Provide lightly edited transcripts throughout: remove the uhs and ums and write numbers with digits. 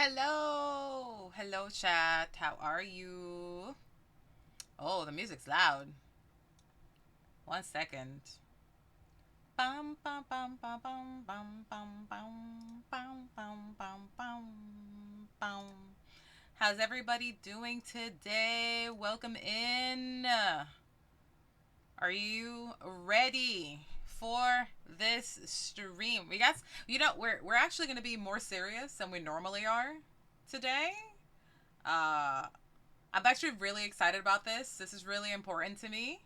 Hello, hello, chat. How are you? Oh, the music's loud. 1 second. Bum bum bum bum bum bum bum bum bum bum bum bum bum. How's everybody doing today? Welcome in. Are you ready for this stream? We're actually going to be more serious than we normally are today. Uh, I'm actually really excited about this. This is really important to me.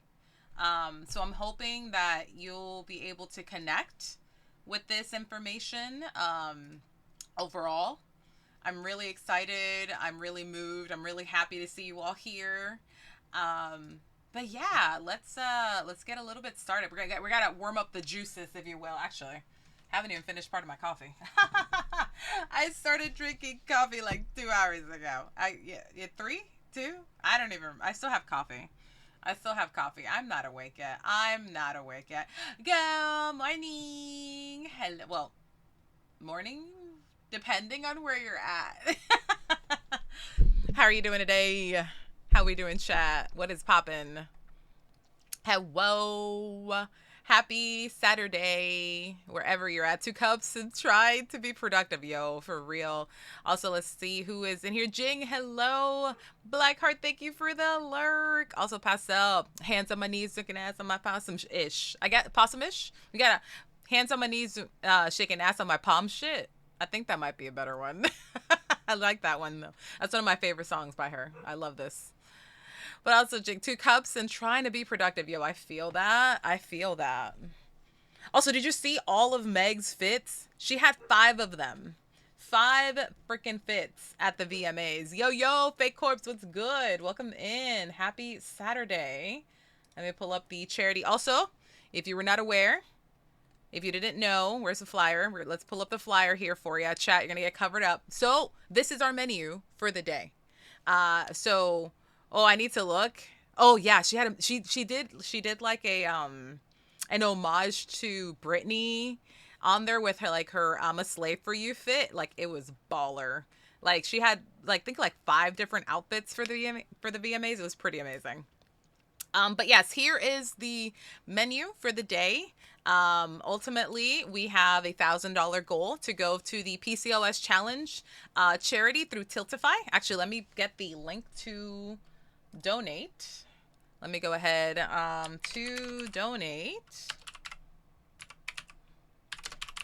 So I'm hoping that you'll be able to connect with this information overall. I'm really excited. I'm really moved. I'm really happy to see you all here. Um, but yeah, let's get a little bit started. We gotta warm up the juices, if you will. Actually, haven't even finished part of my coffee. I started drinking coffee like 2 hours ago. Yeah, three, two. I don't even. I still have coffee. I still have coffee. I'm not awake yet. I'm not awake yet. Good morning. Hello. Well, morning, depending on where you're at. How are you doing today? How we doing, chat? What is poppin'? Hello. Happy Saturday, wherever you're at. Two cups and try to be productive, yo, for real. Also, let's see who is in here. Jing, hello. Blackheart, thank you for the lurk. Also, Pastel, hands on my knees, looking ass on my possum ish. I got possum ish. We got a hands on my knees, shaking ass on my palm shit. I think that might be a better one. I like that one though. That's one of my favorite songs by her. I love this. But also drink two cups and trying to be productive. Yo, I feel that. I feel that. Also, did you see all of Meg's fits? She had 5 of them. 5 freaking fits at the VMAs. Yo, Fake Corpse, what's good? Welcome in. Happy Saturday. Let me pull up the charity. Also, if you were not aware, if you didn't know, where's the flyer? Let's pull up the flyer here for you. Chat, you're going to get covered up. So, this is our menu for the day. Oh, I need to look. Oh yeah, she did like a an homage to Britney on there with her like her I'm a slave for you fit. Like it was baller. Like she had like think like 5 different outfits for the VMAs. It was pretty amazing. But yes, here is the menu for the day. Ultimately, we have $1,000 goal to go to the PCOS challenge charity through Tiltify. Actually, let me get the link to donate. Let me go ahead to donate.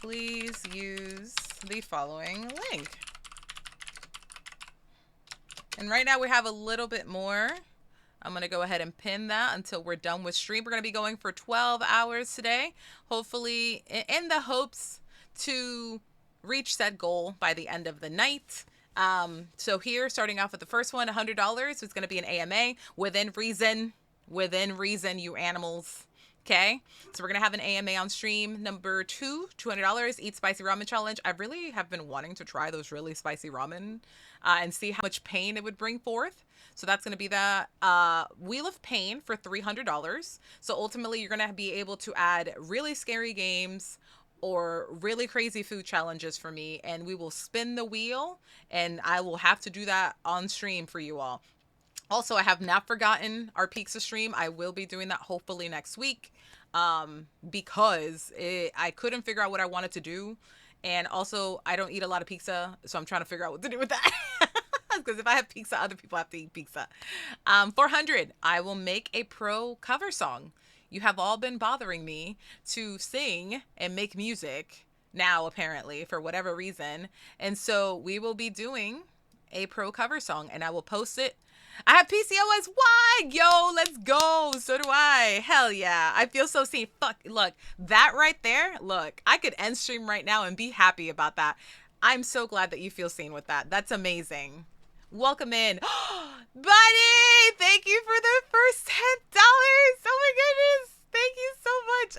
Please use the following link. And right now we have a little bit more. I'm going to go ahead and pin that until we're done with stream. We're going to be going for 12 hours today. Hopefully in the hopes to reach that goal by the end of the night. So here, starting off with the first one, $100 is going to be an AMA within reason, you animals. Okay, so we're gonna have an AMA on stream. Number 2, $200, eat spicy ramen challenge. I really have been wanting to try those really spicy ramen and see how much pain it would bring forth. So that's gonna be the Wheel of Pain for $300. So ultimately, you're gonna be able to add really scary games or really crazy food challenges for me, and we will spin the wheel, and I will have to do that on stream for you all. Also, I have not forgotten our pizza stream. I will be doing that hopefully next week because I couldn't figure out what I wanted to do. And also, I don't eat a lot of pizza, so I'm trying to figure out what to do with that. Because if I have pizza, other people have to eat pizza. 400, I will make a pro cover song. You have all been bothering me to sing and make music now, apparently, for whatever reason. And so we will be doing a pro cover song, and I will post it. I have PCOS. Why? Yo, let's go. So do I. Hell yeah. I feel so seen. Fuck. Look, that right there. Look, I could end stream right now and be happy about that. I'm so glad that you feel seen with that. That's amazing. Welcome in. Buddy, thank you for the first $10. Oh my goodness. Thank you so much.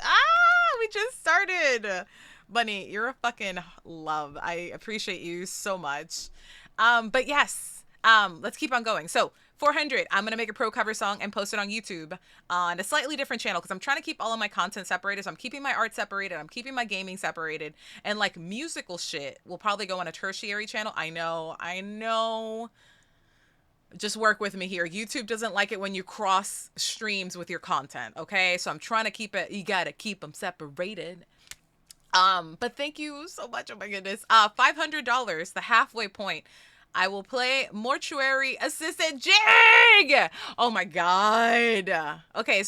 We just started. Bunny, you're a fucking love. I appreciate you so much. But yes, let's keep on going. So 400, I'm going to make a pro cover song and post it on YouTube on a slightly different channel because I'm trying to keep all of my content separated. So I'm keeping my art separated. I'm keeping my gaming separated. And like musical shit will probably go on a tertiary channel. I know. Just work with me here. YouTube doesn't like it when you cross streams with your content. Okay. So I'm trying to keep it, you got to keep them separated. But thank you so much. Oh my goodness. $500, the halfway point. I will play Mortuary Assistant Jing! Oh my god. Okay,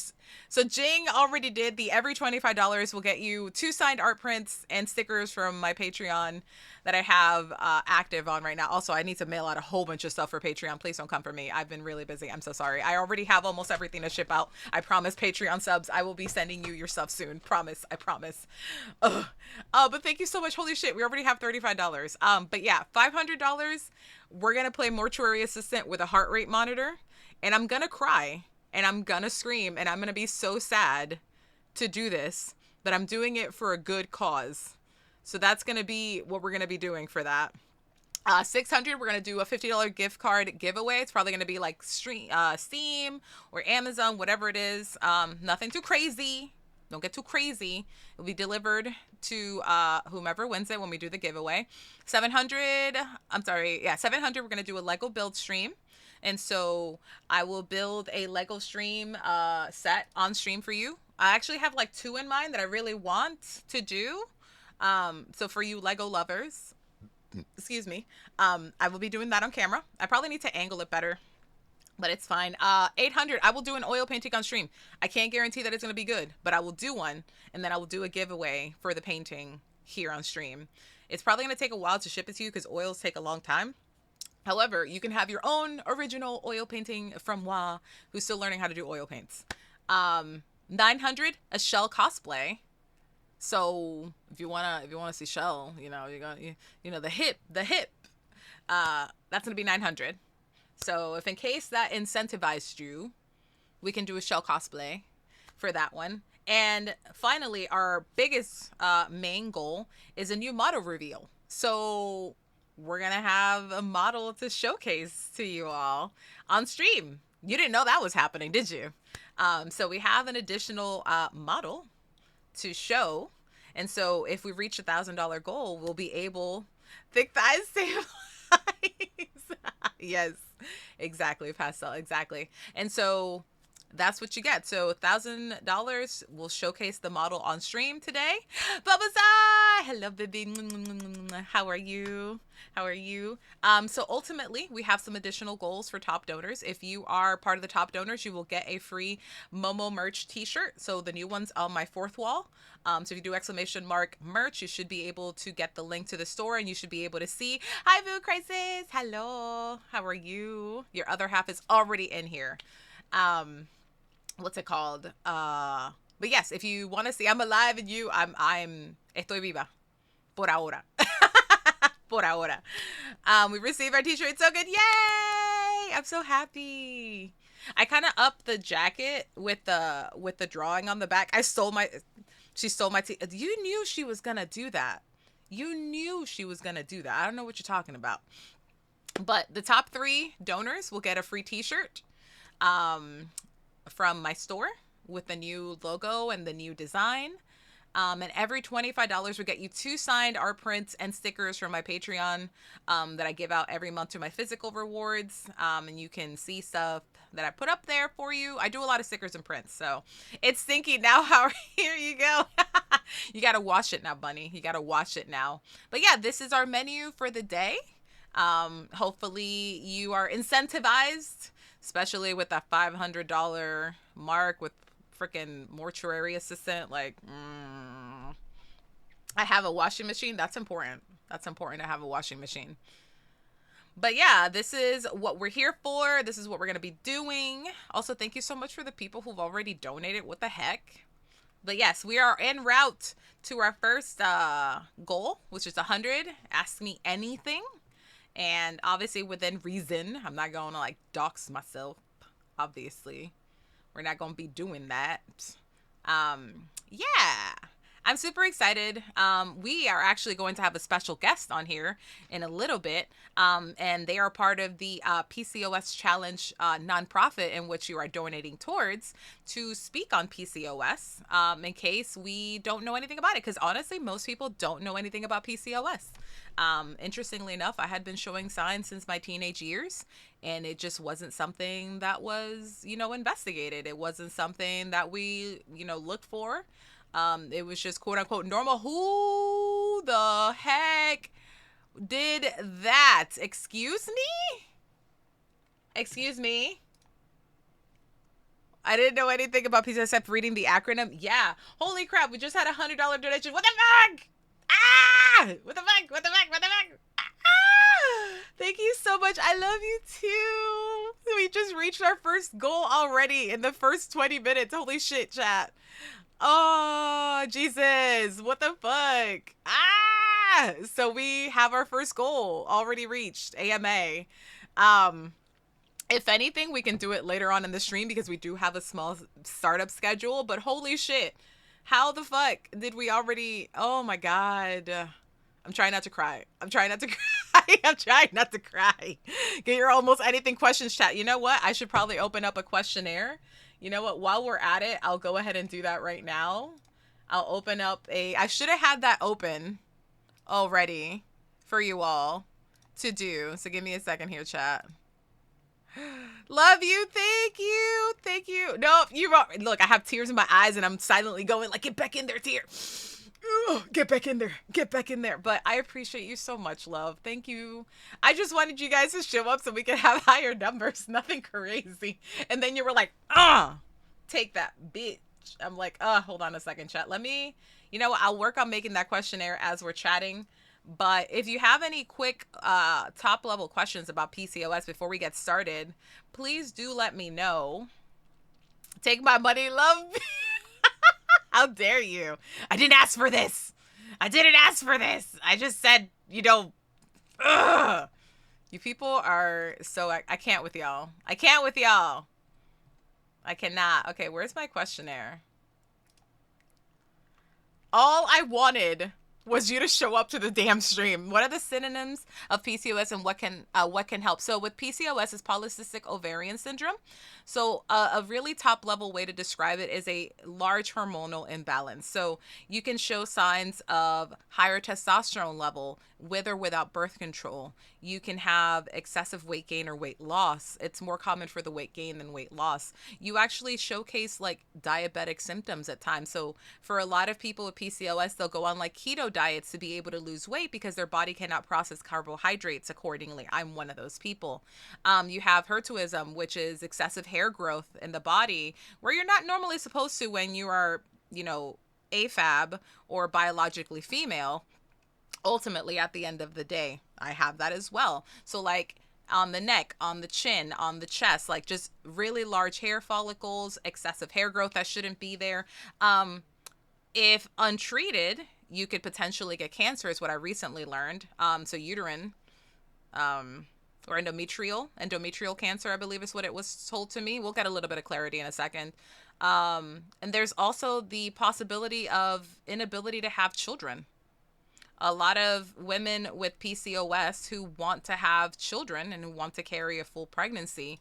so Jing already did the every $25 will get you 2 signed art prints and stickers from my Patreon that I have active on right now. Also, I need to mail out a whole bunch of stuff for Patreon. Please don't come for me. I've been really busy. I'm so sorry. I already have almost everything to ship out. I promise Patreon subs, I will be sending you your stuff soon. Promise. I promise. Ugh. But thank you so much. Holy shit. We already have $35. But yeah, $500. We're going to play Mortuary Assistant with a heart rate monitor. And I'm going to cry. And I'm going to scream. And I'm going to be so sad to do this. But I'm doing it for a good cause. So that's going to be what we're going to be doing for that. 600, we're going to do a $50 gift card giveaway. It's probably going to be like Steam or Amazon, whatever it is. Nothing too crazy. Don't get too crazy. It'll be delivered to whomever wins it when we do the giveaway. 700, we're going to do a Lego build stream. And so I will build a Lego stream set on stream for you. I actually have like 2 in mind that I really want to do. So for you Lego lovers, excuse me, I will be doing that on camera. I probably need to angle it better, but it's fine. 800, I will do an oil painting on stream. I can't guarantee that it's going to be good, but I will do one, and then I will do a giveaway for the painting here on stream. It's probably going to take a while to ship it to you because oils take a long time. However, you can have your own original oil painting from Wa, who's still learning how to do oil paints. 900, a Shell cosplay. So if you wanna see Shell, the hip, that's gonna be 900. So if in case that incentivized you, we can do a Shell cosplay for that one. And finally, our biggest main goal is a new model reveal. So we're gonna have a model to showcase to you all on stream. You didn't know that was happening, did you? So we have an additional model to show. And so if we reach $1,000 goal, we'll be able, thick thighs save lives. Yes, exactly, pastel, exactly. And so that's what you get. So $1,000 will showcase the model on stream today. Babazai! Hello, baby. How are you? How are you? So ultimately, we have some additional goals for top donors. If you are part of the top donors, you will get a free Momo merch t-shirt. So the new one's on my 4th wall. So if you do ! merch, you should be able to get the link to the store and you should be able to see. Hi, Boo Crisis. Hello. How are you? Your other half is already in here. What's it called? But yes, if you want to see I'm alive and you, I'm estoy viva. Por ahora. Por ahora. We received our t-shirt. It's so good. Yay! I'm so happy. I kind of upped the jacket with the drawing on the back. She stole my you knew she was going to do that. You knew she was going to do that. I don't know what you're talking about. But the top 3 donors will get a free t-shirt from my store with the new logo and the new design. And every $25 will get you 2 signed art prints and stickers from my Patreon that I give out every month to my physical rewards. And you can see stuff that I put up there for you. I do a lot of stickers and prints, so it's stinky now. Here you go. You got to wash it now, bunny. You got to wash it now. But yeah, this is our menu for the day. Hopefully you are incentivized, especially with that $500 mark with freaking mortuary assistant. Like, I have a washing machine. That's important. That's important to have a washing machine. But yeah, this is what we're here for. This is what we're going to be doing. Also, thank you so much for the people who've already donated. What the heck? But yes, we are en route to our first goal, which is 100. Ask me anything. And obviously within reason. I'm not going to like dox myself, obviously. We're not going to be doing that. Yeah. I'm super excited. We are actually going to have a special guest on here in a little bit, and they are part of the PCOS Challenge nonprofit in which you are donating towards to speak on PCOS in case we don't know anything about it. Because honestly, most people don't know anything about PCOS. Interestingly enough, I had been showing signs since my teenage years, and it just wasn't something that was, investigated. It wasn't something that we, looked for. It was just quote unquote normal. Who the heck did that? Excuse me? Excuse me? I didn't know anything about PCOS except reading the acronym. Yeah. Holy crap, we just had $100 donation. What the fuck? Ah! What the fuck? What the fuck? What the fuck? Ah! Thank you so much. I love you too. We just reached our first goal already in the first 20 minutes. Holy shit, chat. Oh, Jesus. What the fuck? Ah! So we have our first goal already reached. AMA. Um, if anything, we can do it later on in the stream because we do have a small startup schedule, but holy shit. How the fuck did we already? Oh my God. I'm trying not to cry. I'm trying not to cry. I'm trying not to cry. Get your almost anything questions chat. You know what? I should probably open up a questionnaire. You know what? While we're at it, I'll go ahead and do that right now. I'll open up I should have had that open already for you all to do. So give me a second here, chat. Love you. Thank you. Thank you. Nope. Look, I have tears in my eyes and I'm silently going like, get back in there, tear. Ooh, get back in there. Get back in there. But I appreciate you so much, love. Thank you. I just wanted you guys to show up so we could have higher numbers. Nothing crazy. And then you were like, take that, bitch. I'm like, hold on a second, chat. Let me, I'll work on making that questionnaire as we're chatting. But if you have any quick top level questions about PCOS before we get started, please do let me know. Take my money, love. How dare you? I didn't ask for this. I didn't ask for this. I just said, ugh. You people are so, I can't with y'all. I can't with y'all. I cannot. Okay, where's my questionnaire? All I wanted was you to show up to the damn stream. What are the synonyms of PCOS and what can help? So with PCOS is polycystic ovarian syndrome. So a really top level way to describe it is a large hormonal imbalance. So you can show signs of higher testosterone level with or without birth control. You can have excessive weight gain or weight loss. It's more common for the weight gain than weight loss. You actually showcase like diabetic symptoms at times. So for a lot of people with PCOS, they'll go on like keto diets to be able to lose weight because their body cannot process carbohydrates accordingly. I'm one of those people. You have hirsutism, which is excessive hair growth in the body where you're not normally supposed to when you are, AFAB or biologically female. Ultimately, at the end of the day, I have that as well. So like on the neck, on the chin, on the chest, like just really large hair follicles, excessive hair growth that shouldn't be there. If untreated, you could potentially get cancer is what I recently learned. So uterine, or endometrial cancer, I believe is what it was told to me. We'll get a little bit of clarity in a second. And there's also the possibility of inability to have children. A lot of women with PCOS who want to have children and who want to carry a full pregnancy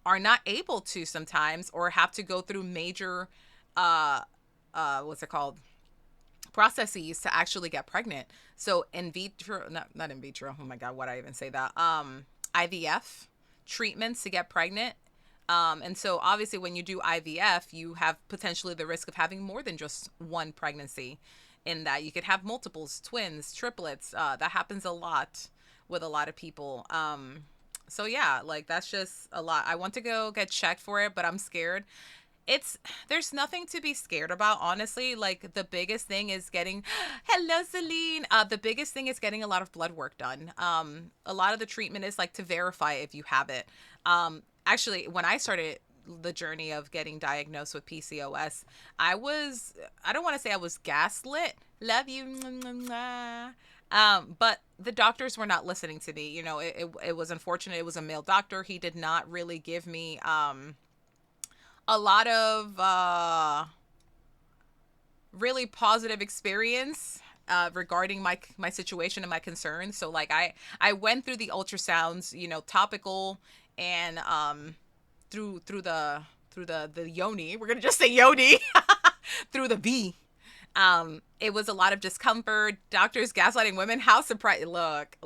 are not able to sometimes, or have to go through major, what's it called? Processes to actually get pregnant. So in vitro, not in vitro. Oh my God, why did I even say that? IVF treatments to get pregnant. And so obviously when you do IVF, you have potentially the risk of having more than just one pregnancy. In that you could have multiples, twins, triplets. That happens a lot with a lot of people. So yeah, like that's just a lot. I want to go get checked for it, but I'm scared. There's nothing to be scared about, honestly. Like the biggest thing is getting, hello Celine. The biggest thing is getting a lot of blood work done. A lot of the treatment is like to verify if you have it. Actually, when I started the journey of getting diagnosed with PCOS, I don't want to say I was gaslit. Love you. But the doctors were not listening to me. It was unfortunate. It was a male doctor. He did not really give me, a lot of, really positive experience regarding my situation and my concerns. So like I went through the ultrasounds, you know, topical and through the yoni. We're gonna just say yoni through the V. It was a lot of discomfort. Doctors gaslighting women. How surprised! Look.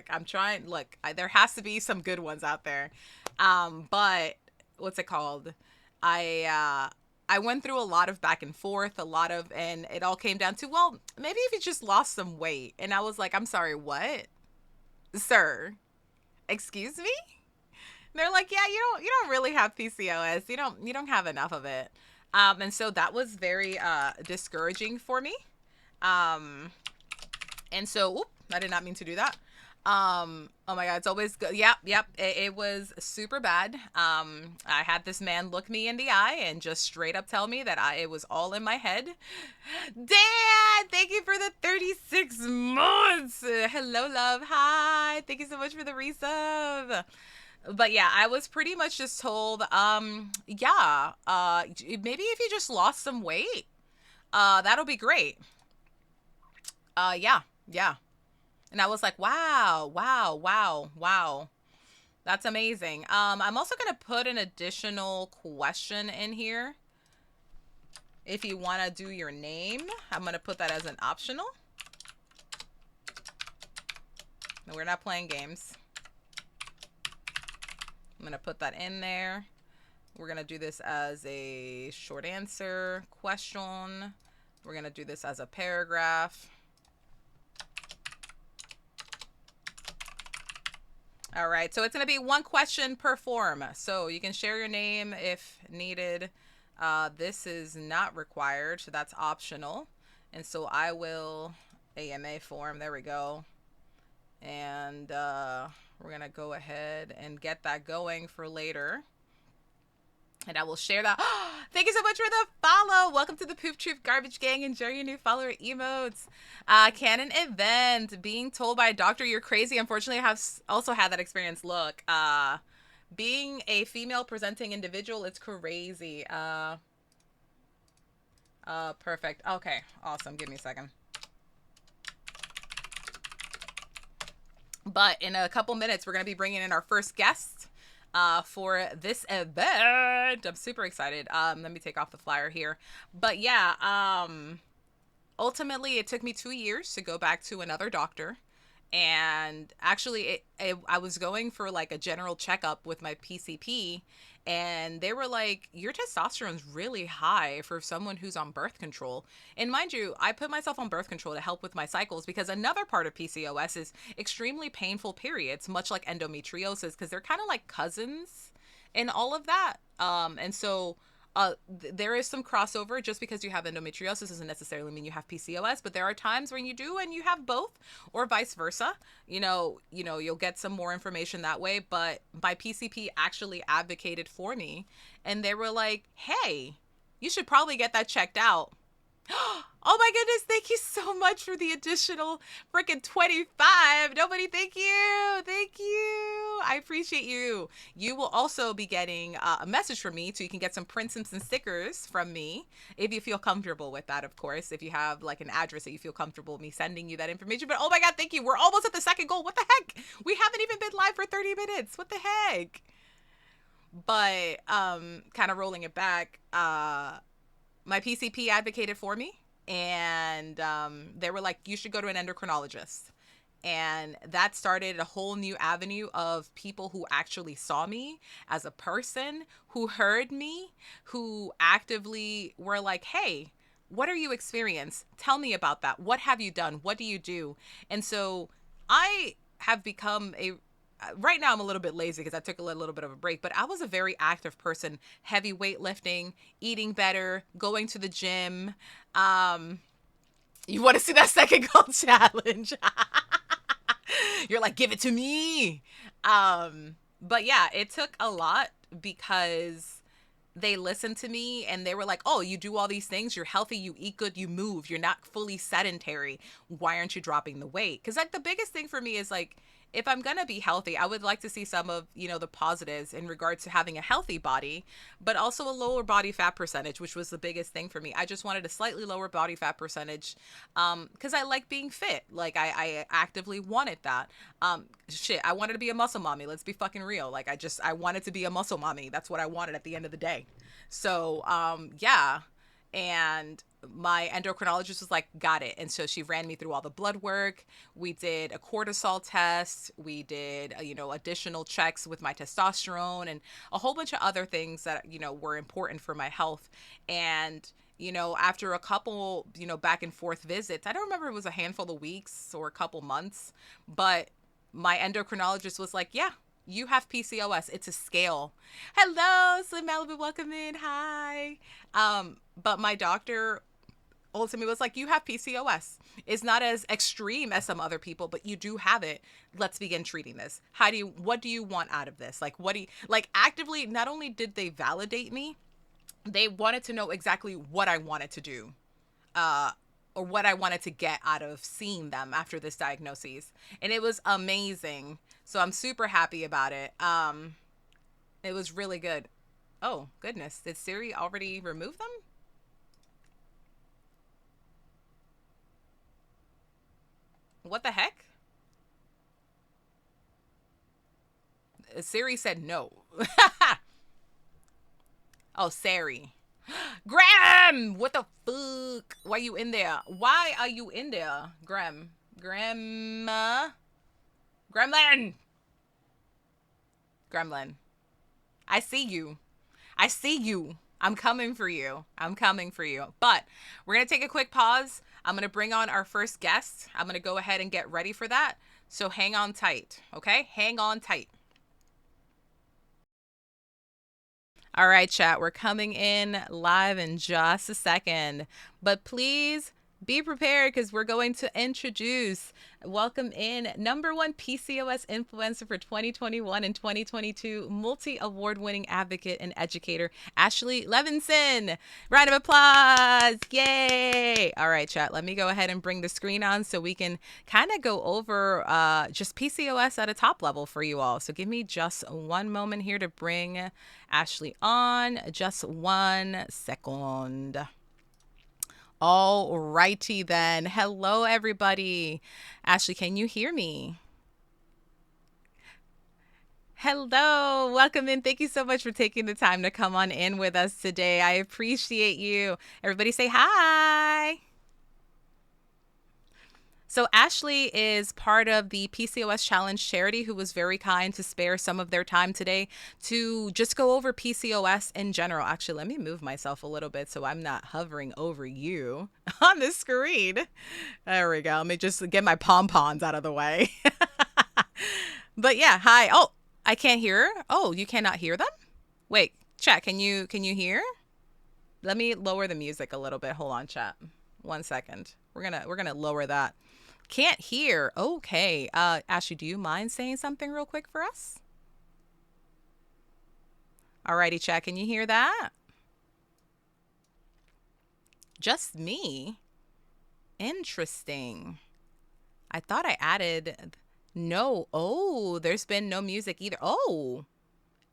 I'm trying. Look, there has to be some good ones out there. But what's it called? I went through a lot of back and forth, and it all came down to, well, maybe if you just lost some weight. And I was like, I'm sorry, what, sir? Excuse me? They're like, yeah, you don't really have PCOS. You don't have enough of it. And so that was very discouraging for me. Um, and so, I did not mean to do that. Oh my God, it's always good. Yep. It was super bad. I had this man look me in the eye and just straight up tell me that it was all in my head. Dad, thank you for the 36 months. Hello, love. Hi. Thank you so much for the resub. But yeah, I was pretty much just told, yeah, maybe if you just lost some weight, that'll be great. Yeah. And I was like, wow. That's amazing. I'm also going to put an additional question in here. If you want to do your name, I'm going to put that as an optional. No, we're not playing games. I'm going to put that in there. We're going to do this as a short answer question. We're going to do this as a paragraph. All right, so it's going to be one question per form. So you can share your name if needed. This is not required, so that's optional. And so I will AMA form. There we go. And we're going to go ahead and get that going for later. And I will share that. Thank you so much for the follow. Welcome to the Poop Troop Garbage Gang. Enjoy your new follower emotes. Canon event. Being told by a doctor you're crazy. Unfortunately, I have also had that experience. Look, being a female presenting individual, it's crazy. Perfect. Okay, awesome. Give me a second. But in a couple minutes, we're going to be bringing in our first guest. For this event. I'm super excited. Let me take off the flyer here. But yeah, ultimately it took me 2 years to go back to another doctor. And actually I was going for like a general checkup with my PCP, and they were like, your testosterone's really high for someone who's on birth control. And mind you, I put myself on birth control to help with my cycles because another part of PCOS is extremely painful periods, much like endometriosis, because they're kind of like cousins in all of that. And so there is some crossover. Just because you have endometriosis doesn't necessarily mean you have PCOS, but there are times when you do and you have both, or vice versa. You'll get some more information that way. But my PCP actually advocated for me, and they were like, hey, you should probably get that checked out. Oh my goodness, thank you so much for the additional freaking 25. Nobody, thank you. Thank you. I appreciate you. You will also be getting a message from me, so you can get some prints and some stickers from me if you feel comfortable with that, of course. If you have like an address that you feel comfortable with me sending you that information. But oh my God, thank you. We're almost at the second goal. What the heck? We haven't even been live for 30 minutes. What the heck? But kind of rolling it back, my PCP advocated for me, and they were like, you should go to an endocrinologist. And that started a whole new avenue of people who actually saw me as a person, who heard me, who actively were like, hey, what are you experiencing? Tell me about that. What have you done? What do you do? And so I have become right now I'm a little bit lazy because I took a little bit of a break, but I was a very active person, heavy weightlifting, eating better, going to the gym. You want to see that second goal challenge? You're like, give it to me. But yeah, it took a lot because they listened to me and they were like, oh, you do all these things. You're healthy. You eat good. You move. You're not fully sedentary. Why aren't you dropping the weight? Because like the biggest thing for me is like, if I'm going to be healthy, I would like to see some of, the positives in regards to having a healthy body, but also a lower body fat percentage, which was the biggest thing for me. I just wanted a slightly lower body fat percentage because I like being fit. Like, I actively wanted that. Shit, I wanted to be a muscle mommy. Let's be fucking real. Like, I wanted to be a muscle mommy. That's what I wanted at the end of the day. So, yeah. And my endocrinologist was like, got it. And so she ran me through all the blood work. We did a cortisol test. We did, additional checks with my testosterone and a whole bunch of other things that, were important for my health. And, after a couple, back and forth visits, I don't remember if it was a handful of weeks or a couple months, but my endocrinologist was like, yeah, you have PCOS. It's a scale. Hello, Slim Malibu, welcome in. Hi. But my doctor ultimately was like, you have PCOS. It's not as extreme as some other people, but you do have it. Let's begin treating this. What do you want out of this? Like, actively, not only did they validate me, they wanted to know exactly what I wanted to do. Or what I wanted to get out of seeing them after this diagnosis. And it was amazing. So I'm super happy about it. It was really good. Oh, goodness. Did Siri already remove them? What the heck? Siri said no. Oh, Sari. Graham! What the fuck? Why are you in there? Why are you in there, Graham? Grandma? Gremlin! Gremlin. I see you. I see you. I'm coming for you. I'm coming for you. But we're going to take a quick pause. I'm going to bring on our first guest. I'm going to go ahead and get ready for that. So hang on tight, okay? Hang on tight. All right, chat, we're coming in live in just a second. But please be prepared because we're going to welcome in #1 PCOS influencer for 2021 and 2022, multi-award winning advocate and educator, Ashley Levinson. Round of applause. Yay. All right, chat, let me go ahead and bring the screen on so we can kind of go over just PCOS at a top level for you all. So give me just one moment here to bring Ashley on. Just 1 second. All righty then. Hello, everybody. Ashley, can you hear me? Hello, welcome in. Thank you so much for taking the time to come on in with us today. I appreciate you. Everybody say hi. So Ashley is part of the PCOS Challenge charity who was very kind to spare some of their time today to just go over PCOS in general. Actually, let me move myself a little bit so I'm not hovering over you on the screen. There we go. Let me just get my pom-poms out of the way. But yeah, hi. Oh, I can't hear. Oh, you cannot hear them? Wait, chat, can you hear? Let me lower the music a little bit. Hold on, chat. 1 second. We're gonna lower that. Can't hear. Okay. Ashley, do you mind saying something real quick for us? Alrighty, chat. Can you hear that? Just me? Interesting. I thought I added no. Oh, there's been no music either. Oh,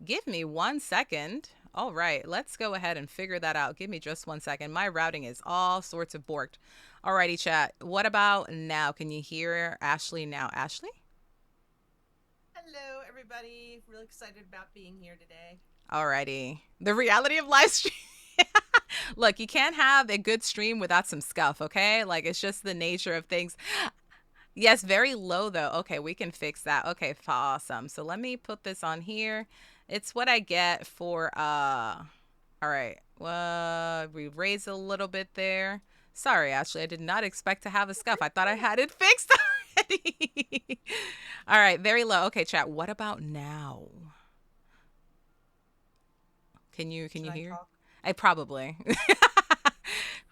give me 1 second. All right, let's go ahead and figure that out. Give me just 1 second. My routing is all sorts of borked. Alrighty, chat. What about now? Can you hear Ashley now? Ashley? Hello, everybody. Really excited about being here today. Alrighty. The reality of live stream. Look, you can't have a good stream without some scuff, okay? Like, it's just the nature of things. Yes, very low, though. Okay, we can fix that. Okay, awesome. So let me put this on here. It's what I get for, all right. Well, we raised a little bit there. Sorry, Ashley, I did not expect to have a scuff. I thought I had it fixed already. All right, very low. Okay, chat, what about now? Can you hear? I probably.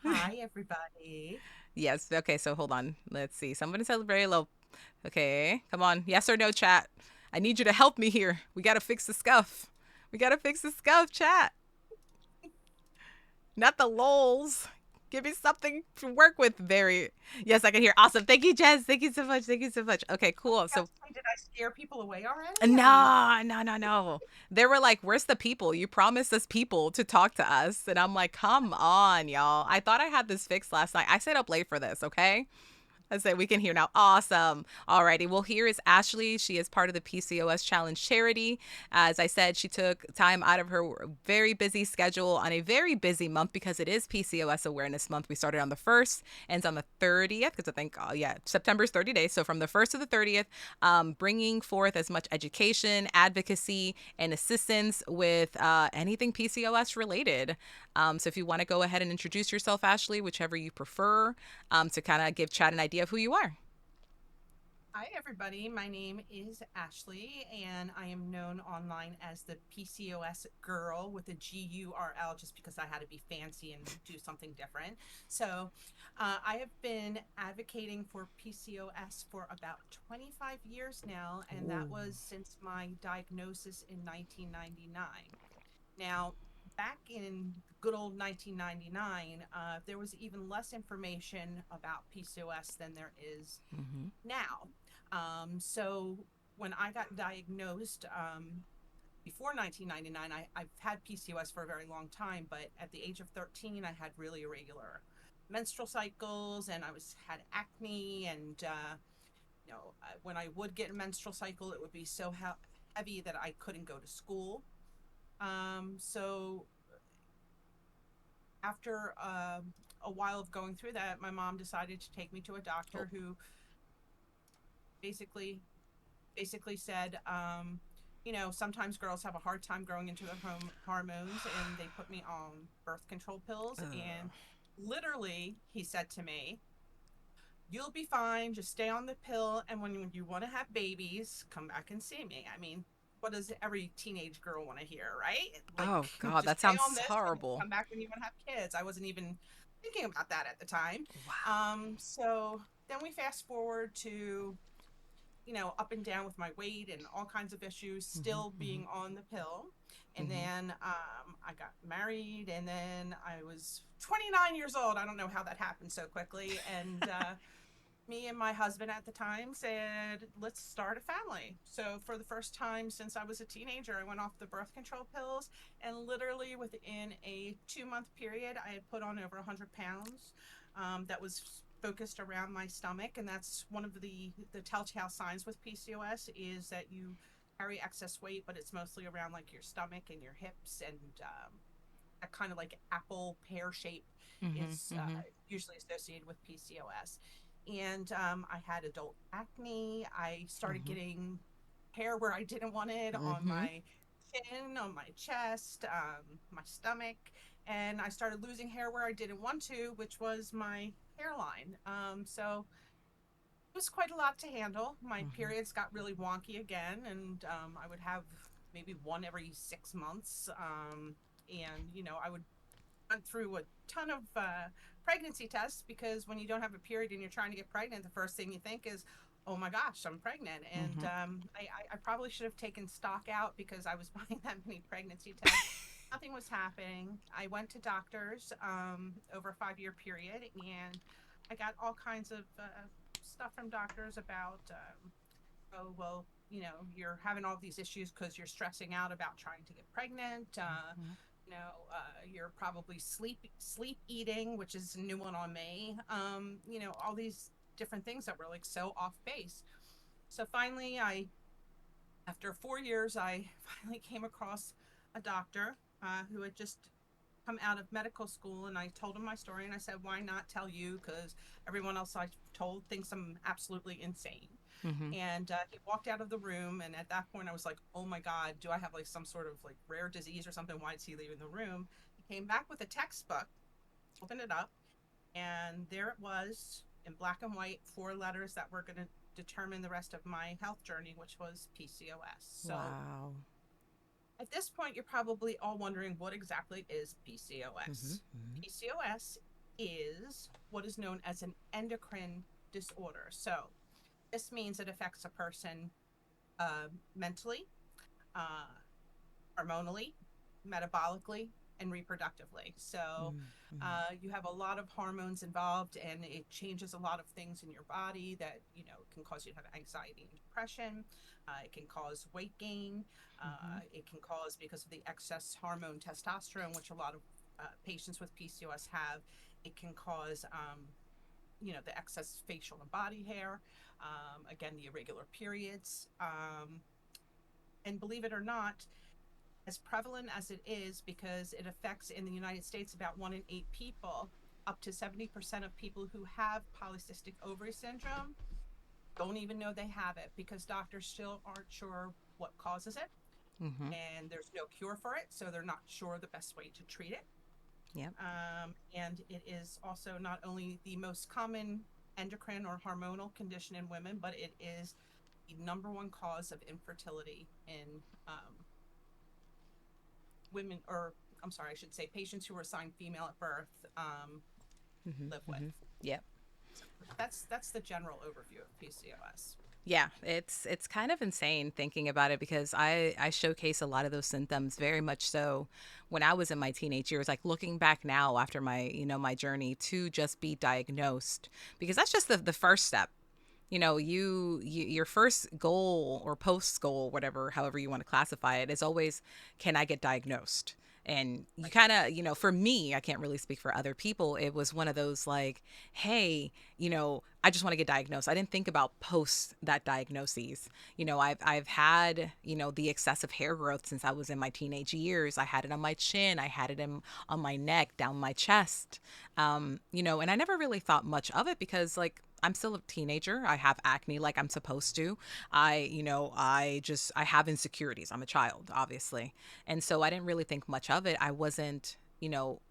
Hi, everybody. Yes. Okay, so hold on. Let's see. Somebody said very low. Okay, come on. Yes or no, chat. I need you to help me here. We got to fix the scuff. We got to fix the scuff, chat. Not the lols. Give me something to work with. Very. Yes, I can hear. Awesome. Thank you, Jess. Thank you so much. Thank you so much. Okay, cool. So, Did I scare people away already? I mean, no, no, no, no. They were like, "Where's the people? You promised us people to talk to us." And I'm like, "Come on, y'all. I thought I had this fixed last night. I stayed up late for this, okay?" I said we can hear now. Awesome. Alrighty. Well, here is Ashley. She is part of the PCOS Challenge charity. As I said, she took time out of her very busy schedule on a very busy month because it is PCOS Awareness Month. We started on the 1st, ends on the 30th, because I think, yeah, September's 30 days. So from the 1st to the 30th, bringing forth as much education, advocacy, and assistance with anything PCOS related. So if you want to go ahead and introduce yourself, Ashley, whichever you prefer, to kind of give Chad an idea of who you are. hi, everybody. My name is Ashley, and I am known online as the PCOS girl with a GURL just because I had to be fancy and do something different. So, I have been advocating for PCOS for about 25 years now, and that Ooh. was since my diagnosis in 1999. Now, back in good old 1999, there was even less information about PCOS than there is Mm-hmm. now. So when I got diagnosed before 1999, I've had PCOS for a very long time, but at the age of 13, I had really irregular menstrual cycles, and I was had acne, and when I would get a menstrual cycle, it would be so heavy that I couldn't go to school. So after a while of going through that, my mom decided to take me to a Oh. doctor who basically said, sometimes girls have a hard time growing into their hormones, and they put me on birth control pills. And literally, he said to me, "You'll be fine. Just stay on the pill. And when you want to have babies, come back and see me." I mean, what does every teenage girl want to hear, right? Like, Oh God, just that stay on sounds this and horrible. come back when you want to have kids. I wasn't even thinking about that at the time. Wow. So then we fast forward to up and down with my weight and all kinds of issues, Mm-hmm. still being on the pill. And Mm-hmm. then I got married, and then I was 29 years old. I don't know how that happened so quickly. And me and my husband at the time said, let's start a family. So, for the first time since I was a teenager, I went off the birth control pills. And literally within a 2-month period, I had put on over 100 pounds. That was focused around my stomach. And that's one of the telltale signs with PCOS is that you carry excess weight, but it's mostly around like your stomach and your hips. And that kind of like apple pear shape is Mm-hmm. Mm-hmm. usually associated with PCOS. And I had adult acne. I started Mm-hmm. getting hair where I didn't want it on Mm-hmm. my chin, on my chest, my stomach. And I started losing hair where I didn't want to, which was my hairline. So it was quite a lot to handle. My Mm-hmm. periods got really wonky again, and I would have maybe one every 6 months. And, I would went through a ton of pregnancy tests because when you don't have a period and you're trying to get pregnant, the first thing you think is, "Oh my gosh, I'm pregnant." And Mm-hmm. I probably should have taken stock out because I was buying that many pregnancy tests. Nothing was happening. I went to doctors over a 5-year period, and I got all kinds of stuff from doctors about, oh, well, you're having all these issues because you're stressing out about trying to get pregnant. You're probably sleep eating, which is a new one on me. All these different things that were like so off base. So finally, after 4 years, I finally came across a doctor who had just come out of medical school, and I told him my story, and I said, "Why not tell you? Because everyone else I told thinks I'm absolutely insane." Mm-hmm. And he walked out of the room, and at that point I was like, "Oh my god, do I have like some sort of like rare disease or something? Why is he leaving the room?" He came back with a textbook, opened it up, and there it was in black and white, 4 letters that were going to determine the rest of my health journey, which was PCOS. So Wow. at this point, you're probably all wondering, what exactly is Mm-hmm. PCOS? Mm-hmm. PCOS is what is known as an endocrine disorder. So this means it affects a person mentally, uh, hormonally, metabolically, and reproductively. So Mm-hmm. you have a lot of hormones involved, and it changes a lot of things in your body that can cause you to have anxiety and depression. It can cause weight gain. Mm-hmm. It can cause, because of the excess hormone testosterone, which a lot of patients with PCOS have, it can cause the excess facial and body hair. Again, the irregular periods. And believe it or not, as prevalent as it is, because it affects in the United States about 1 in 8 people, up to 70% of people who have polycystic ovary syndrome don't even know they have it, because doctors still aren't sure what causes it, Mm-hmm. and there's no cure for it, so they're not sure the best way to treat it. Yep. And it is also not only the most common endocrine or hormonal condition in women, but it is the number one cause of infertility in women, or I'm sorry, I should say patients who are assigned female at birth, Mm-hmm. live with. Mm-hmm. Yep. So that's the general overview of PCOS. Yeah, it's kind of insane thinking about it because I showcase a lot of those symptoms very much so when I was in my teenage years, like looking back now after my, my journey to just be diagnosed, because that's just the first step. Your first goal or post goal, whatever, however you want to classify it, is always, can I get diagnosed? And you Right. kind of, for me, I can't really speak for other people. It was one of those like, hey, I just want to get diagnosed. I didn't think about post that diagnoses. I've had, the excessive hair growth since I was in my teenage years. I had it on my chin, I had it on my neck, down my chest. And I never really thought much of it because, like, I'm still a teenager. I have acne like I'm supposed to. I have insecurities. I'm a child, obviously. And so I didn't really think much of it. I wasn't,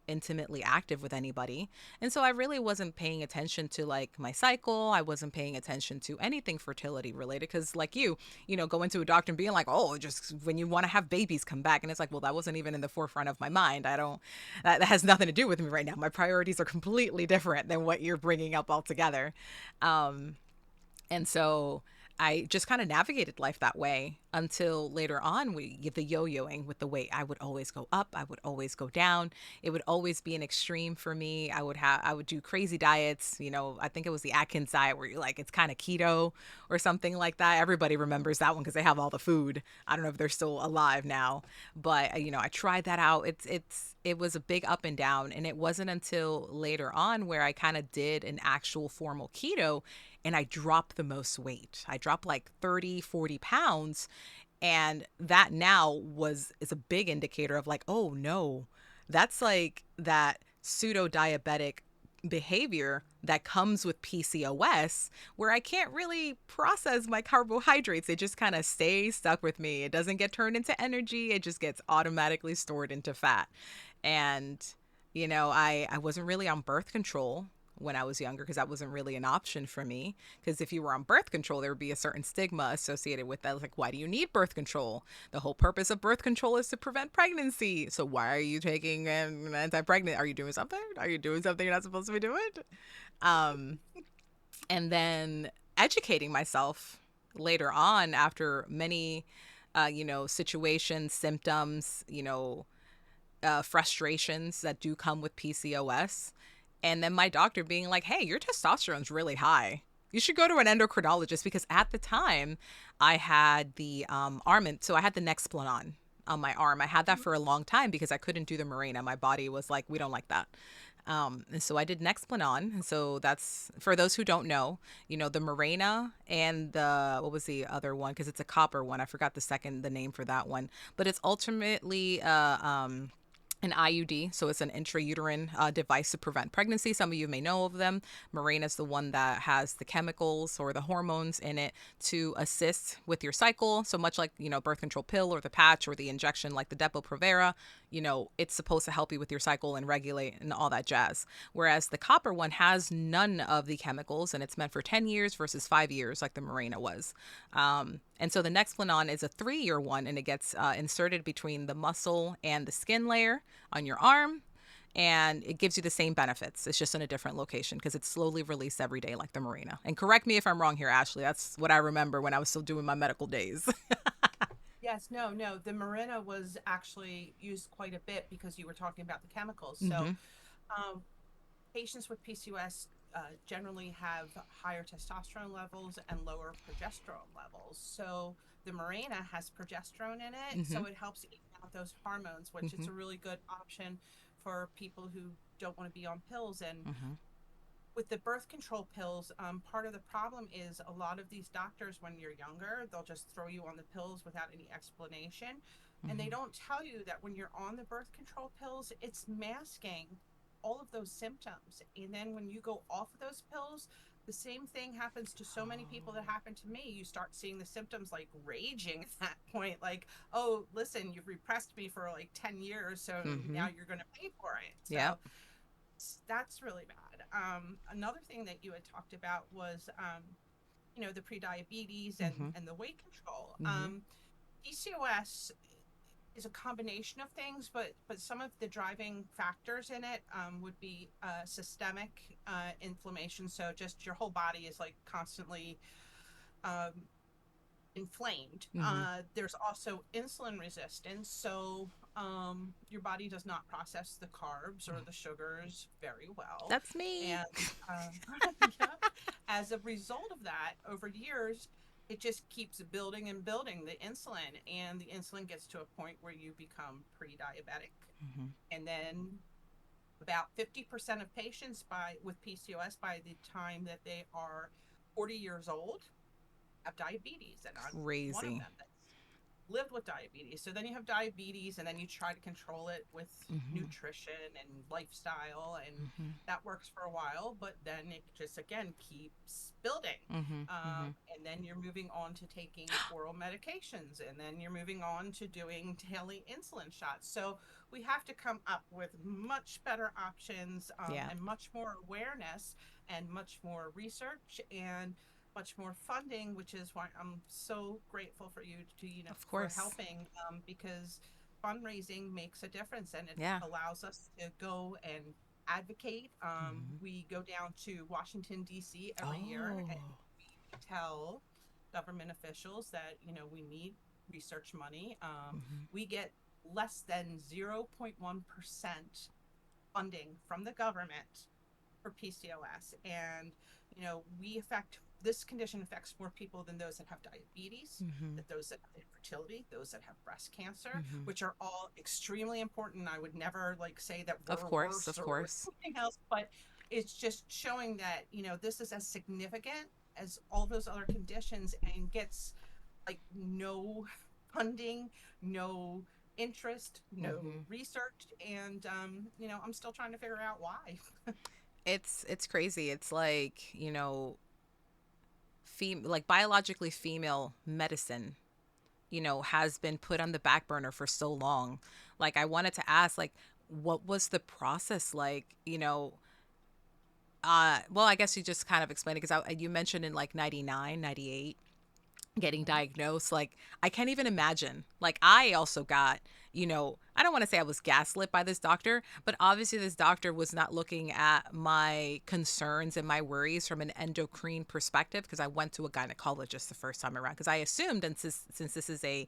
intimately active with anybody. And so I really wasn't paying attention to like my cycle. I wasn't paying attention to anything fertility related because, like going to a doctor and being like, oh, just when you want to have babies, come back. And it's like, well, that wasn't even in the forefront of my mind. That has nothing to do with me right now. My priorities are completely different than what you're bringing up altogether. Um, and so I just kind of navigated life that way until later on we get the yo-yoing with the weight. I would always go up, I would always go down. It would always be an extreme for me. I would do crazy diets. I think it was the Atkins diet where you're like it's kind of keto or something like that. Everybody remembers that one because they have all the food. I don't know if they're still alive now, but I tried that out. It was a big up and down, and it wasn't until later on where I kind of did an actual formal keto and I dropped the most weight. I dropped like 30, 40 pounds. And that now is a big indicator of like, oh no, that's like that pseudo diabetic behavior that comes with PCOS where I can't really process my carbohydrates. They just kind of stay stuck with me. It doesn't get turned into energy. It just gets automatically stored into fat. And, I wasn't really on birth control when I was younger because that wasn't really an option for me. Because if you were on birth control, there would be a certain stigma associated with that. Like, why do you need birth control? The whole purpose of birth control is to prevent pregnancy. So why are you taking an anti-pregnant? Are you doing something? Are you doing something you're not supposed to be doing? Um, and then educating myself later on after many, situations, symptoms, frustrations that do come with PCOS. And then my doctor being like, hey, your testosterone's really high. You should go to an endocrinologist because at the time I had the Armin. So I had the Nexplanon on my arm. I had that for a long time because I couldn't do the Mirena. My body was like, we don't like that. And so I did Nexplanon. And so that's for those who don't know, the Mirena and what was the other one? Because it's a copper one. I forgot the name for that one. But it's ultimately an IUD, so it's an intrauterine device to prevent pregnancy. Some of you may know of them. Mirena is the one that has the chemicals or the hormones in it to assist with your cycle. So much like, birth control pill or the patch or the injection like the Depo-Provera, it's supposed to help you with your cycle and regulate and all that jazz. Whereas the copper one has none of the chemicals and it's meant for 10 years versus 5 years like the Mirena was. And so the Nexplanon is a 3-year one and it gets inserted between the muscle and the skin layer on your arm. And it gives you the same benefits. It's just in a different location because it's slowly released every day like the Mirena. And correct me if I'm wrong here, Ashley. That's what I remember when I was still doing my medical days. Yes, no, no. The Mirena was actually used quite a bit because you were talking about the chemicals. So, Mm-hmm. um, patients with PCOS generally have higher testosterone levels and lower progesterone levels. So, the Mirena has progesterone in it, Mm-hmm. so it helps even out those hormones, which Mm-hmm. it's a really good option for people who don't want to be on pills. And Mm-hmm. with the birth control pills, part of the problem is a lot of these doctors, when you're younger, they'll just throw you on the pills without any explanation. And they Mm-hmm. don't tell you that when you're on the birth control pills, it's masking all of those symptoms. And then when you go off of those pills, the same thing happens to so many people that happened to me. You start seeing the symptoms like raging at that point, like, oh, listen, you've repressed me for like 10 years, so Mm-hmm. now you're going to pay for it. Yep. So that's really bad. Another thing that you had talked about was, the pre-diabetes and Mm-hmm. the weight control. Mm-hmm. PCOS is a combination of things, but some of the driving factors in it would be systemic inflammation. So just your whole body is like constantly um, inflamed. Mm-hmm. There's also insulin resistance. So your body does not process the carbs or the sugars very well. That's me. And yeah, as a result of that, over years, it just keeps building and building the insulin. And the insulin gets to a point where you become pre diabetic. Mm-hmm. And then about 50% of patients with PCOS by the time that they are 40 years old have diabetes, and I'm one of Crazy. them that's lived with diabetes. So then you have diabetes, and then you try to control it with Mm-hmm. nutrition and lifestyle, and Mm-hmm. that works for a while, but then it just again keeps building. Mm-hmm. Mm-hmm. And then you're moving on to taking oral medications, and then you're moving on to doing daily insulin shots. So we have to come up with much better options, Yeah. and much more awareness and much more research and much more funding, which is why I'm so grateful for you to, Of for course. helping, because fundraising makes a difference and it Yeah. allows us to go and advocate. Mm-hmm. We go down to Washington, D.C. every year, and Oh. we tell government officials that, we need research money. Mm-hmm. We get less than 0.1% funding from the government for PCOS. And, we affect this condition affects more people than those that have diabetes, Mm-hmm. that those that have infertility, those that have breast cancer, Mm-hmm. which are all extremely important. I would never like say that Of we're course. worse Of or course. something else, but it's just showing that, this is as significant as all those other conditions and gets like no funding, no interest, no Mm-hmm. research. And, I'm still trying to figure out why. It's crazy. It's like, like biologically female medicine, has been put on the back burner for so long. Like I wanted to ask, like, what was the process like? Well, I guess you just kind of explained it because you mentioned in like 99, 98 getting Mhm. diagnosed. Like I can't even imagine. Like I also got, I don't want to say I was gaslit by this doctor, but obviously this doctor was not looking at my concerns and my worries from an endocrine perspective because I went to a gynecologist the first time around because I assumed, and since this is a,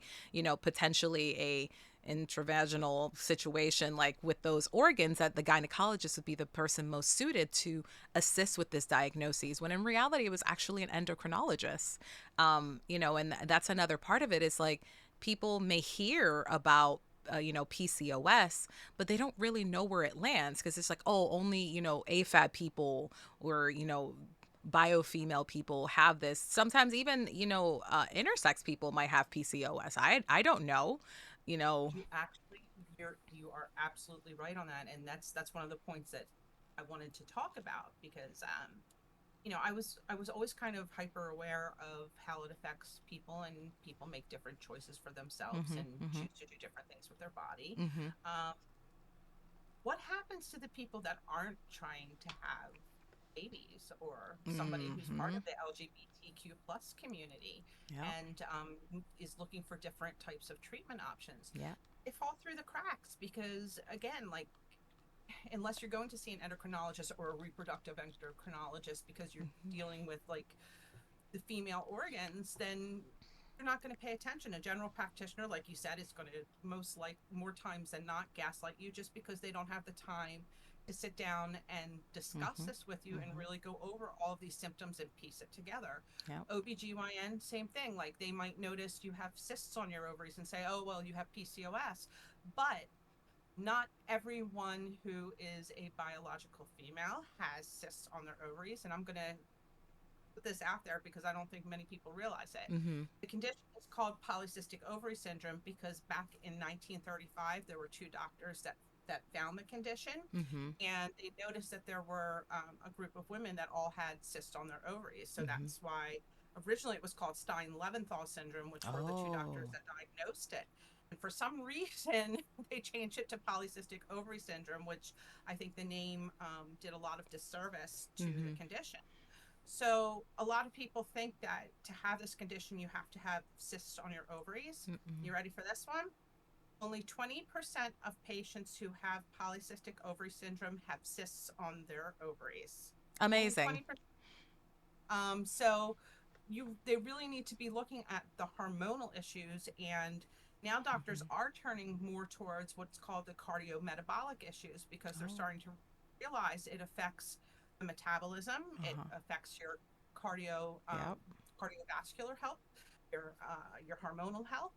potentially a intravaginal situation like with those organs, that the gynecologist would be the person most suited to assist with this diagnosis, when in reality it was actually an endocrinologist. And that's another part of it is like people may hear about PCOS, but they don't really know where it lands because it's like, oh, only, AFAB people or, biofemale people have this. Sometimes even, intersex people might have PCOS. I don't know, you know. You actually, you are absolutely right on that, and that's one of the points that I wanted to talk about because, I was always kind of hyper aware of how it affects people, and people make different choices for themselves Mm-hmm, and mm-hmm, choose to do different things with their body. mm-hmm, Um, what happens to the people that aren't trying to have babies, or somebody who's part mm-hmm. of the LGBTQ plus community Yeah, and is looking for different types of treatment options? yeah. They fall through the cracks because, again, like, unless you're going to see an endocrinologist or a reproductive endocrinologist because you're Mm-hmm, dealing with like the female organs, then they're not going to pay attention. A general practitioner, like you said, is going to more times than not gaslight you just because they don't have the time to sit down and discuss Mm-hmm. this with you and Mm-hmm. really go over all of these symptoms and piece it together. Yep. OBGYN, same thing. Like they might notice you have cysts on your ovaries and say, oh, well, you have PCOS. But not everyone who is a biological female has cysts on their ovaries. And I'm going to put this out there because I don't think many people realize it. Mm-hmm. The condition is called polycystic ovary syndrome because back in 1935 there were two doctors that found the condition, Mm-hmm. and they noticed that there were a group of women that all had cysts on their ovaries. So Mm-hmm. that's why originally it was called Stein-Leventhal syndrome, which were the two doctors Oh. that diagnosed it. And for some reason, they changed it to polycystic ovary syndrome, which I think the name did a lot of disservice to the Mm-hmm. condition. So a lot of people think that to have this condition, you have to have cysts on your ovaries. Mm-mm. You ready for this one? Only 20% of patients who have polycystic ovary syndrome have cysts on their ovaries. Only Amazing. 20%. So they really need to be looking at the hormonal issues, and now doctors Mm-hmm. are turning more towards what's called the cardiometabolic issues because they're Oh. starting to realize it affects the metabolism, it Uh-huh. affects your cardio Yep. cardiovascular health, your hormonal health.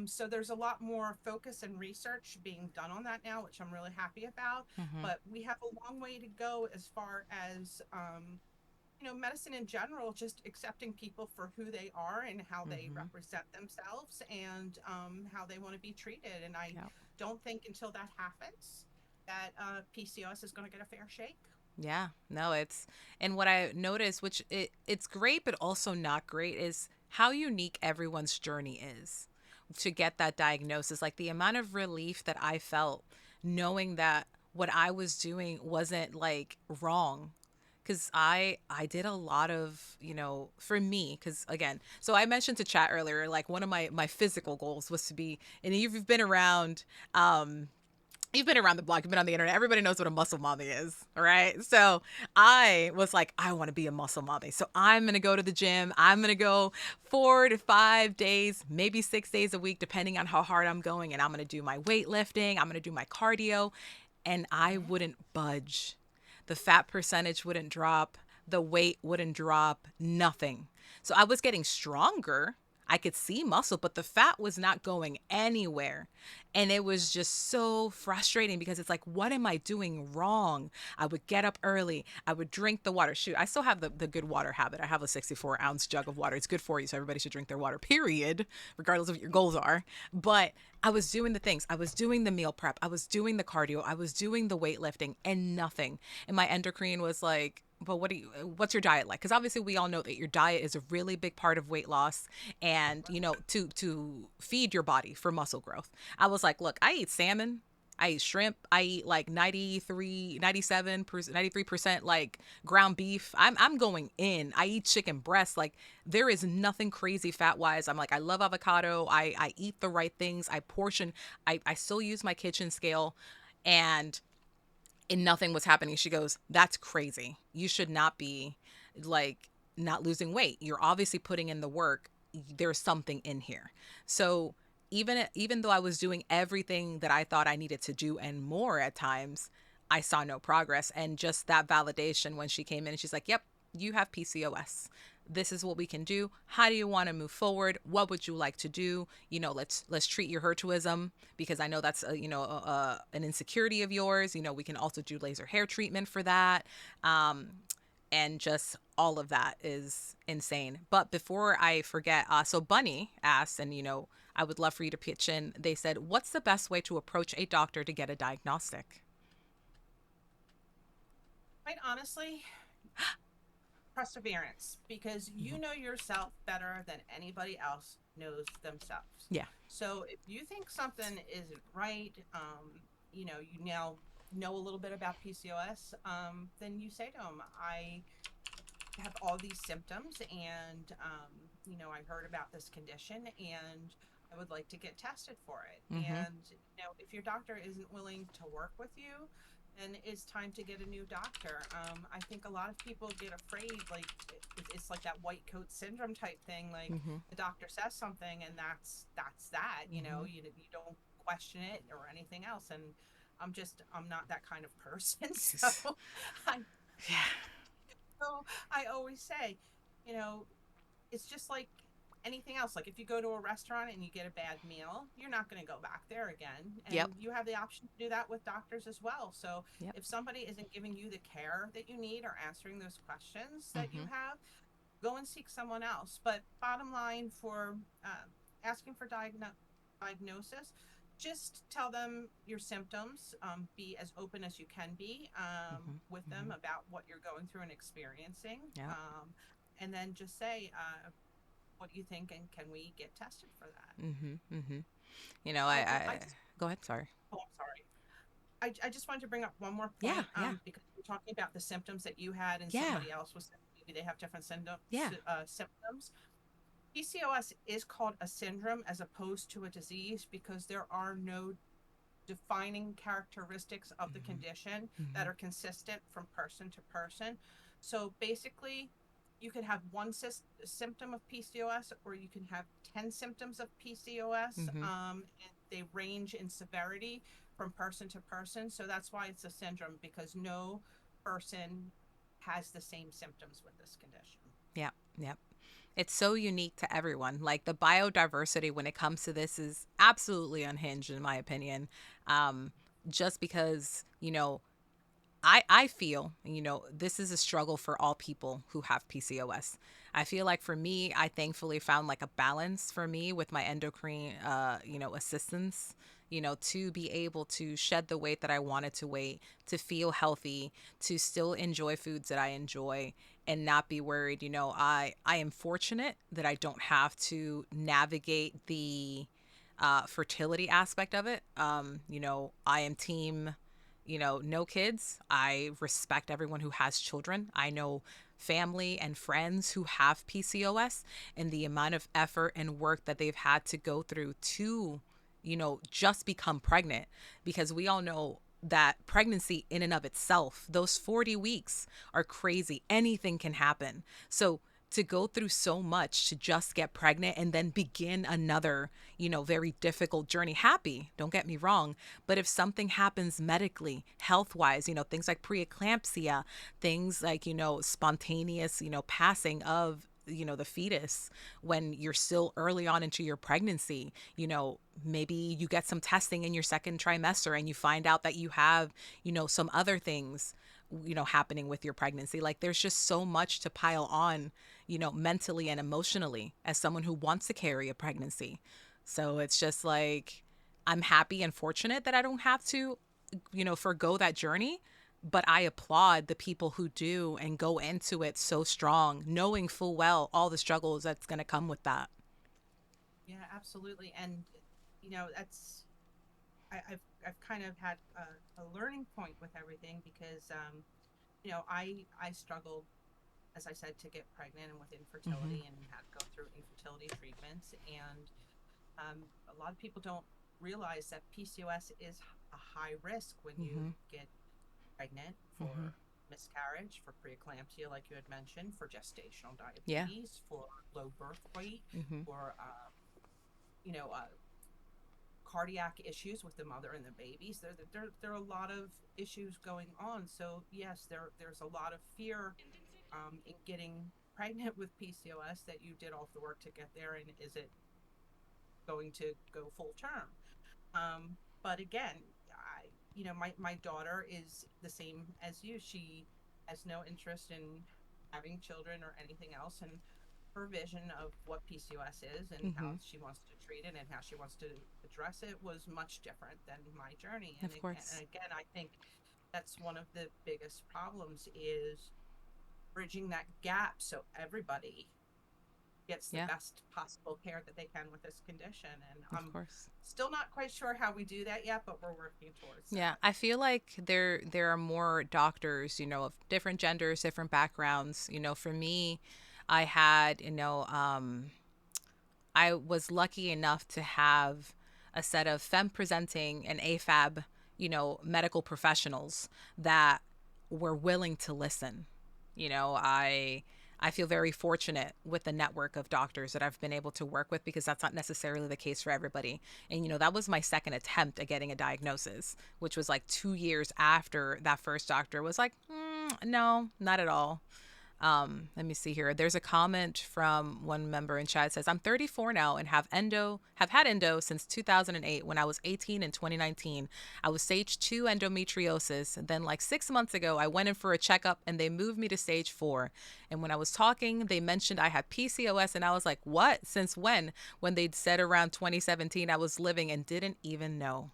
So there's a lot more focus and research being done on that now, which I'm really happy about. Mm-hmm. But we have a long way to go as far as medicine in general, just accepting people for who they are and how they Mm-hmm. represent themselves and how they want to be treated. And I Yep. don't think until that happens that PCOS is going to get a fair shake. Yeah, no, it's and what I noticed, which it's great but also not great, is how unique everyone's journey is to get that diagnosis. Like the amount of relief that I felt knowing that what I was doing wasn't like wrong. Cause I did a lot of, for me, cause again, so I mentioned to chat earlier, like one of my physical goals was to be, and you've been around, you've been around the block, you've been on the internet, everybody knows what a muscle mommy is, all right? So I was like, I want to be a muscle mommy. So I'm going to go to the gym. I'm going to go 4 to 5 days, maybe 6 days a week, depending on how hard I'm going. And I'm going to do my weightlifting, I'm going to do my cardio, and I Mm-hmm. wouldn't budge. The fat percentage wouldn't drop, the weight wouldn't drop, nothing. So I was getting stronger. I could see muscle, but the fat was not going anywhere. And it was just so frustrating because it's like, what am I doing wrong? I would get up early. I would drink the water. Shoot, I still have the good water habit. I have a 64-ounce jug of water. It's good for you. So everybody should drink their water, period, regardless of what your goals are. But I was doing the things. I was doing the meal prep. I was doing the cardio. I was doing the weightlifting and nothing. And my endocrine was like, but what's your diet like? Because obviously we all know that your diet is a really big part of weight loss, and to feed your body for muscle growth. I was like, look, I eat salmon, I eat shrimp, I eat like 93, 97%, 93% like ground beef. I'm going in. I eat chicken breast. Like there is nothing crazy fat wise. I'm like, I love avocado. I eat the right things. I portion. I still use my kitchen scale, and nothing was happening. She goes, that's crazy. You should not be like not losing weight. You're obviously putting in the work. There's something in here. So even though I was doing everything that I thought I needed to do and more at times, I saw no progress. And just that validation when she came in and she's like, yep, you have PCOS. This is what we can do. How do you want to move forward? What would you like to do? Let's treat your hirsutism, because I know that's an insecurity of yours. We can also do laser hair treatment for that. And just all of that is insane. But before I forget, so Bunny asked, and I would love for you to pitch in. They said, what's the best way to approach a doctor to get a diagnostic? Quite honestly, perseverance, because you know yourself better than anybody else knows themselves. Yeah. So if you think something isn't right, you now know a little bit about PCOS, then you say to them, I have all these symptoms, and I heard about this condition, and I would like to get tested for it. Mm-hmm. And if your doctor isn't willing to work with you, then it's time to get a new doctor. I think a lot of people get afraid, like it's like that white coat syndrome type thing. Like Mm-hmm. the doctor says something, and that's that. Mm-hmm. You don't question it or anything else. And I'm not that kind of person. So I Yeah. so I always say, you know, it's just like anything else. Like if you go to a restaurant and you get a bad meal, you're not going to go back there again. Yep. And you have the option to do that with doctors as well. So Yep. if somebody isn't giving you the care that you need or answering those questions that you Mm-hmm. have, go and seek someone else. But bottom line for asking for diagnosis, just tell them your symptoms. Be as open as you can be Mm-hmm. with Mm-hmm. them about what you're going through and experiencing. Yep. And then just say, what do you think, and can we get tested for that? Mm-hmm. Mm-hmm. You know, I just, go ahead. Sorry. oh, I'm sorry. I just wanted to bring up one more Yeah. point, Yeah. because we're talking about the symptoms that you had and Yeah. somebody else was saying maybe they have different Yeah. symptoms. PCOS is called a syndrome as opposed to a disease because there are no defining characteristics of the Mm-hmm. condition Mm-hmm. that are consistent from person to person. So basically, you could have one symptom of PCOS, or you can have 10 symptoms of PCOS, Mm-hmm. and they range in severity from person to person. So that's why it's a syndrome, because no person has the same symptoms with this condition. Yep. Yep. It's so unique to everyone. Like the biodiversity when it comes to this is absolutely unhinged, in my opinion. Um, just because, I feel, this is a struggle for all people who have PCOS. I feel like for me, I thankfully found like a balance for me with my endocrine, assistance, to be able to shed the weight that I wanted to weight, to feel healthy, to still enjoy foods that I enjoy and not be worried. I am fortunate that I don't have to navigate the fertility aspect of it. I am team no kids. I respect everyone who has children. I know family and friends who have PCOS and the amount of effort and work that they've had to go through to, just become pregnant because we all know that pregnancy in and of itself, those 40 weeks are crazy. Anything can happen. So to go through so much to just get pregnant and then begin another, very difficult journey. Happy, don't get me wrong. But if something happens medically, health wise, things like preeclampsia, things like, spontaneous, passing of the fetus when you're still early on into your pregnancy, maybe you get some testing in your second trimester and you find out that you have, some other things happening with your pregnancy. Like there's just so much to pile on, mentally and emotionally as someone who wants to carry a pregnancy. So it's just like I'm happy and fortunate that I don't have to, forgo that journey. But I applaud the people who do and go into it so strong, knowing full well all the struggles that's going to come with that. Yeah, absolutely. And that's I've kind of had a learning point with everything because I struggled, as I said, to get pregnant and with Mm-hmm. infertility and had to go through infertility treatments. And a lot of people don't realize that PCOS is a high risk when you Mm-hmm. get pregnant, Mm-hmm. for miscarriage, for preeclampsia, like you had mentioned, for gestational Yeah. diabetes, for low birth weight, Mm-hmm. for you know uh, cardiac issues with the mother and the babies. There are a lot of issues going on. So yes, there's a lot of fear in getting pregnant with PCOS, that you did all the work to get there, and is it going to go full term? But again, my daughter is the same as you. She has no interest in having children or anything else, and her vision of what PCOS is and Mm-hmm. how she wants to treat it and how she wants to address it was much different than my journey. And, Of course. again, I think that's one of the biggest problems is bridging that gap so everybody gets the Yeah. best possible care that they can with this condition. And Of I'm course. still not quite sure how we do that yet, but we're working towards Yeah, that. I feel like there are more doctors, of different genders, different backgrounds. For me, I had, I was lucky enough to have a set of femme presenting and AFAB, medical professionals that were willing to listen. I feel very fortunate with the network of doctors that I've been able to work with, because that's not necessarily the case for everybody. And that was my second attempt at getting a diagnosis, which was like 2 years after that first doctor was like, no, not at all. Let me see here. There's a comment from one member in chat. It says, I'm 34 now and have had endo since 2008. When I was 18 in 2019, I was stage 2 endometriosis. And then like 6 months ago, I went in for a checkup and they moved me to stage 4. And when I was talking, they mentioned I had PCOS and I was like, what? Since when? When they'd said around 2017, I was living and didn't even know.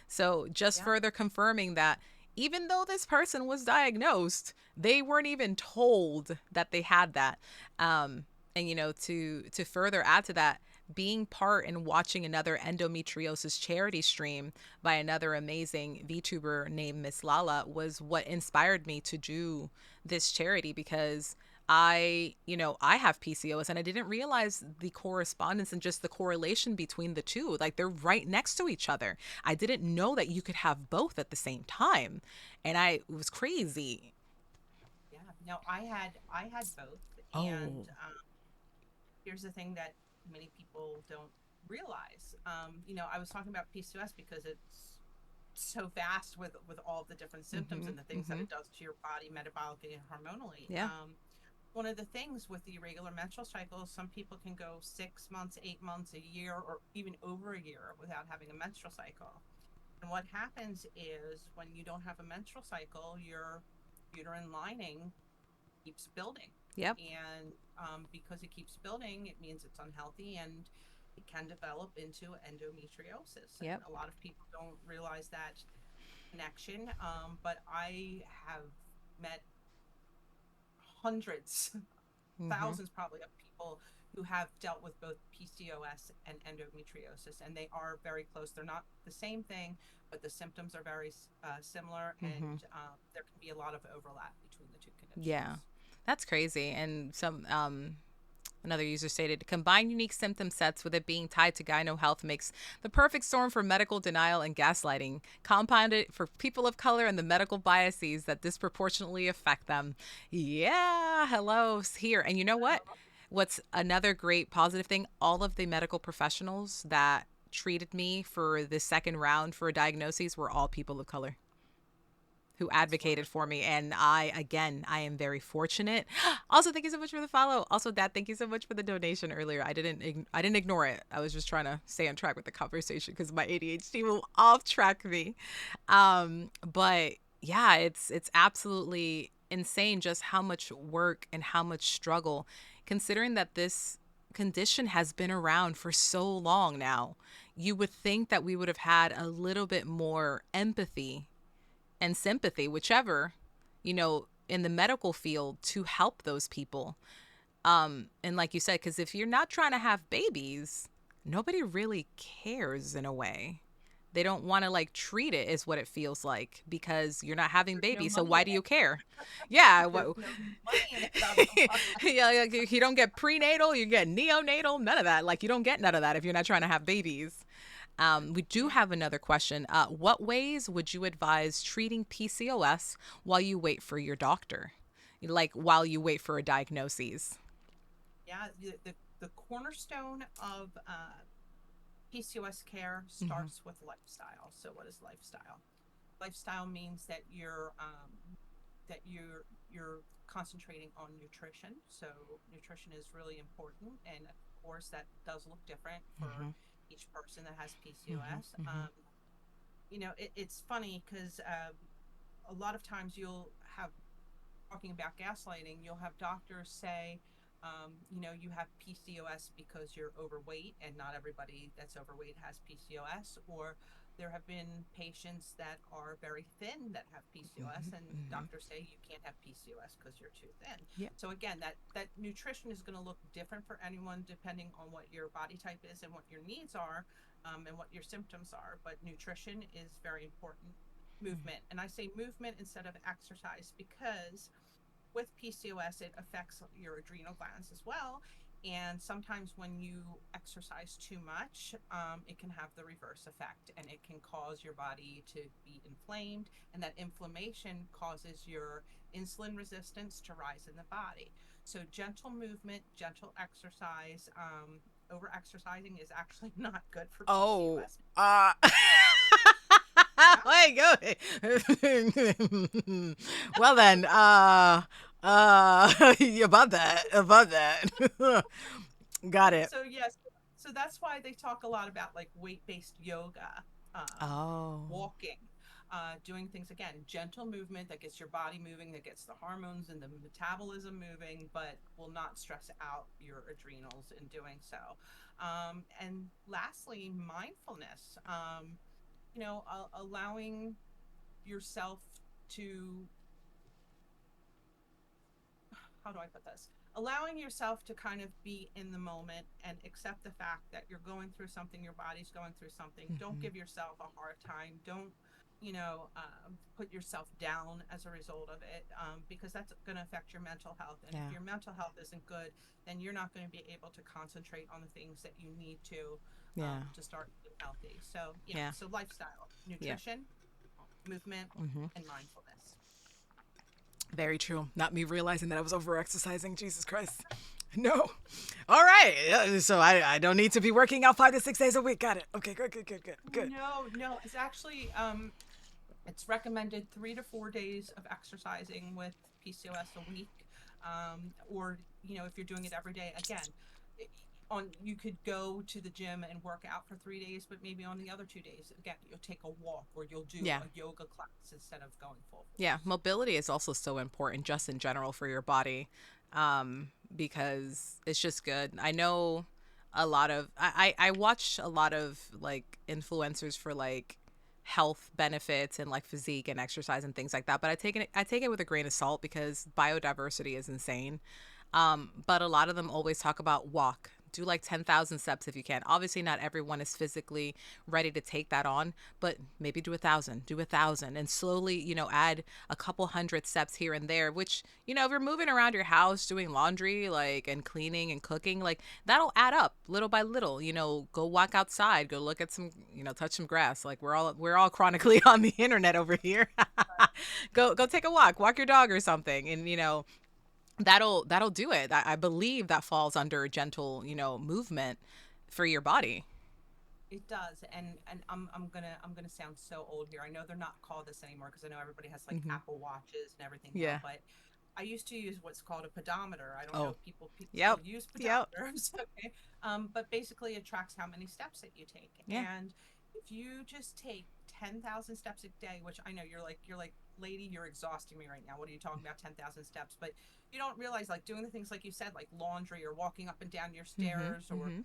So just Yeah. further confirming that even though this person was diagnosed, they weren't even told that they had that. And to further add to that, being part and watching another endometriosis charity stream by another amazing VTuber named Miss Lala was what inspired me to do this charity, because I have PCOS and I didn't realize the correspondence and just the correlation between the two. Like, they're right next to each other. I didn't know that you could have both at the same time. And it was crazy. Yeah. No, I had both, and Oh. here's the thing that many people don't realize. I was talking about PCOS because it's so vast with all the different symptoms Mhm. and the things that Mhm. it does to your body metabolically and hormonally. Yeah. One of the things with the irregular menstrual cycles, some people can go 6 months, 8 months, a year, or even over a year without having a menstrual cycle. And what happens is when you don't have a menstrual cycle, your uterine lining keeps building. Yep. And because it keeps building, it means it's unhealthy and it can develop into endometriosis. And Yep. a lot of people don't realize that connection. But I have met hundreds, Mhm. thousands probably, of people who have dealt with both PCOS and endometriosis, and they are very close. They're not the same thing, but the symptoms are very similar, and Mhm. there can be a lot of overlap between the two Yeah. conditions. That's crazy. And another user stated, combine unique symptom sets with it being tied to gyno health makes the perfect storm for medical denial and gaslighting, compounded for people of color and the medical biases that disproportionately affect them. Yeah, hello, here. And you know what? What's another great positive thing? All of the medical professionals that treated me for the second round for diagnoses were all people of color who That's advocated for wonderful. me. And I am very fortunate. Also, thank you so much for the follow. Also, Dad, thank you so much for the donation earlier. I didn't ignore it. I was just trying to stay on track with the conversation because my ADHD will off track me. But yeah, it's absolutely insane just how much work and how much struggle, considering that this condition has been around for so long now. You would think that we would have had a little bit more empathy and sympathy, whichever, in the medical field to help those people. And like you said, because if you're not trying to have babies, nobody really cares in a way. They don't want to like treat it as what it feels like because you're not having There's no babies. So money why in do it. you care? Yeah. There's What, no money in it otherwise. yeah, like, you don't get prenatal, you get neonatal, none of that. Like, you don't get none of that if you're not trying to have babies. We do Yeah. have another question. What ways would you advise treating PCOS while you wait for your doctor? Like, while you wait for a diagnosis? Yeah. The cornerstone of PCOS care Mm-hmm. starts with lifestyle. So, what is lifestyle? Lifestyle means that you're concentrating on nutrition. So, nutrition is really important, and of course, that does look different for Mm-hmm. each person that has Mm-hmm. PCOS. Mm-hmm. It's funny because a lot of times you'll have, talking about gaslighting, you'll have doctors say, you have PCOS because you're overweight, and not everybody that's overweight has PCOS. Or there have been patients that are very thin that have PCOS, and Mm-hmm. doctors say you can't have PCOS because you're too thin. Yeah. So again, that nutrition is going to look different for anyone depending on what your body type is and what your needs are, and what your symptoms are. But nutrition is very important. Movement, and I say movement instead of exercise because with PCOS, it affects your adrenal glands as well. And sometimes when you exercise too much, it can have the reverse effect, and it can cause your body to be inflamed. And that inflammation causes your insulin resistance to rise in the body. So, gentle movement, gentle exercise, over exercising is actually not good for Oh, PCOS. Yeah. wait, go. Well then, about that. Got it. So yes, so that's why they talk a lot about like weight-based yoga, Oh, walking, doing things again, gentle movement that gets your body moving, that gets the hormones and the metabolism moving, but will not stress out your adrenals in doing so. And lastly, mindfulness. Allowing yourself to, how do I put this? Allowing yourself to kind of be in the moment and accept the fact that you're going through something, your body's going through something. Don't hmm, give yourself a hard time. Don't, put yourself down as a result of it, because that's going to affect your mental health. And if yeah, your mental health isn't good, then you're not going to be able to concentrate on the things that you need yeah, to start being healthy. So, yeah, yeah, so lifestyle, yeah. nutrition, movement, Hmm. and mindfulness. Very true. Not me realizing that I was over exercising. Jesus Christ. No. All right. So I don't need to be working out 5 to 6 days a week. Got it. Okay. Good. Good. Good. Good. Good. No, no, it's actually it's recommended 3 to 4 days of exercising with PCOS a week, or if you're doing it every day. Again, on you could go to the gym and work out for 3 days, but maybe on the other 2 days, again, you'll take a walk or you'll do Yeah. a yoga class instead of going full Yeah, force. mobility is also so important just in general for your body, because it's just good. I know a lot of I watch a lot of like influencers for like health benefits and like physique and exercise and things like that, but I take it with a grain of salt because biodiversity is insane. But a lot of them always talk about walk. Do like 10,000 steps if you can. Obviously, not everyone is physically ready to take that on, but maybe do a thousand, and slowly, add a couple hundred steps here and there, which, if you're moving around your house, doing laundry, like, and cleaning and cooking, like, that'll add up little by little. Go walk outside, go look at some, touch some grass. Like, we're all chronically on the internet over here. Go take a walk your dog or something. And, that'll do it. I believe that falls under gentle, movement for your body. It does, and I'm gonna sound so old here. I know they're not called this anymore because I know everybody has like Hmm. Apple Watches and everything now, Yeah. but I used to use what's called a pedometer. I don't know Oh. if people still Yep. use Yep. pedometers, okay? But basically, it tracks how many steps that you take. Yeah. And if you just take 10,000 steps a day, which I know you're like, lady, you're exhausting me right now. What are you talking about, 10,000 steps? But you don't realize, like, doing the things like you said, like laundry or walking up and down your Mhm. stairs, or Mhm.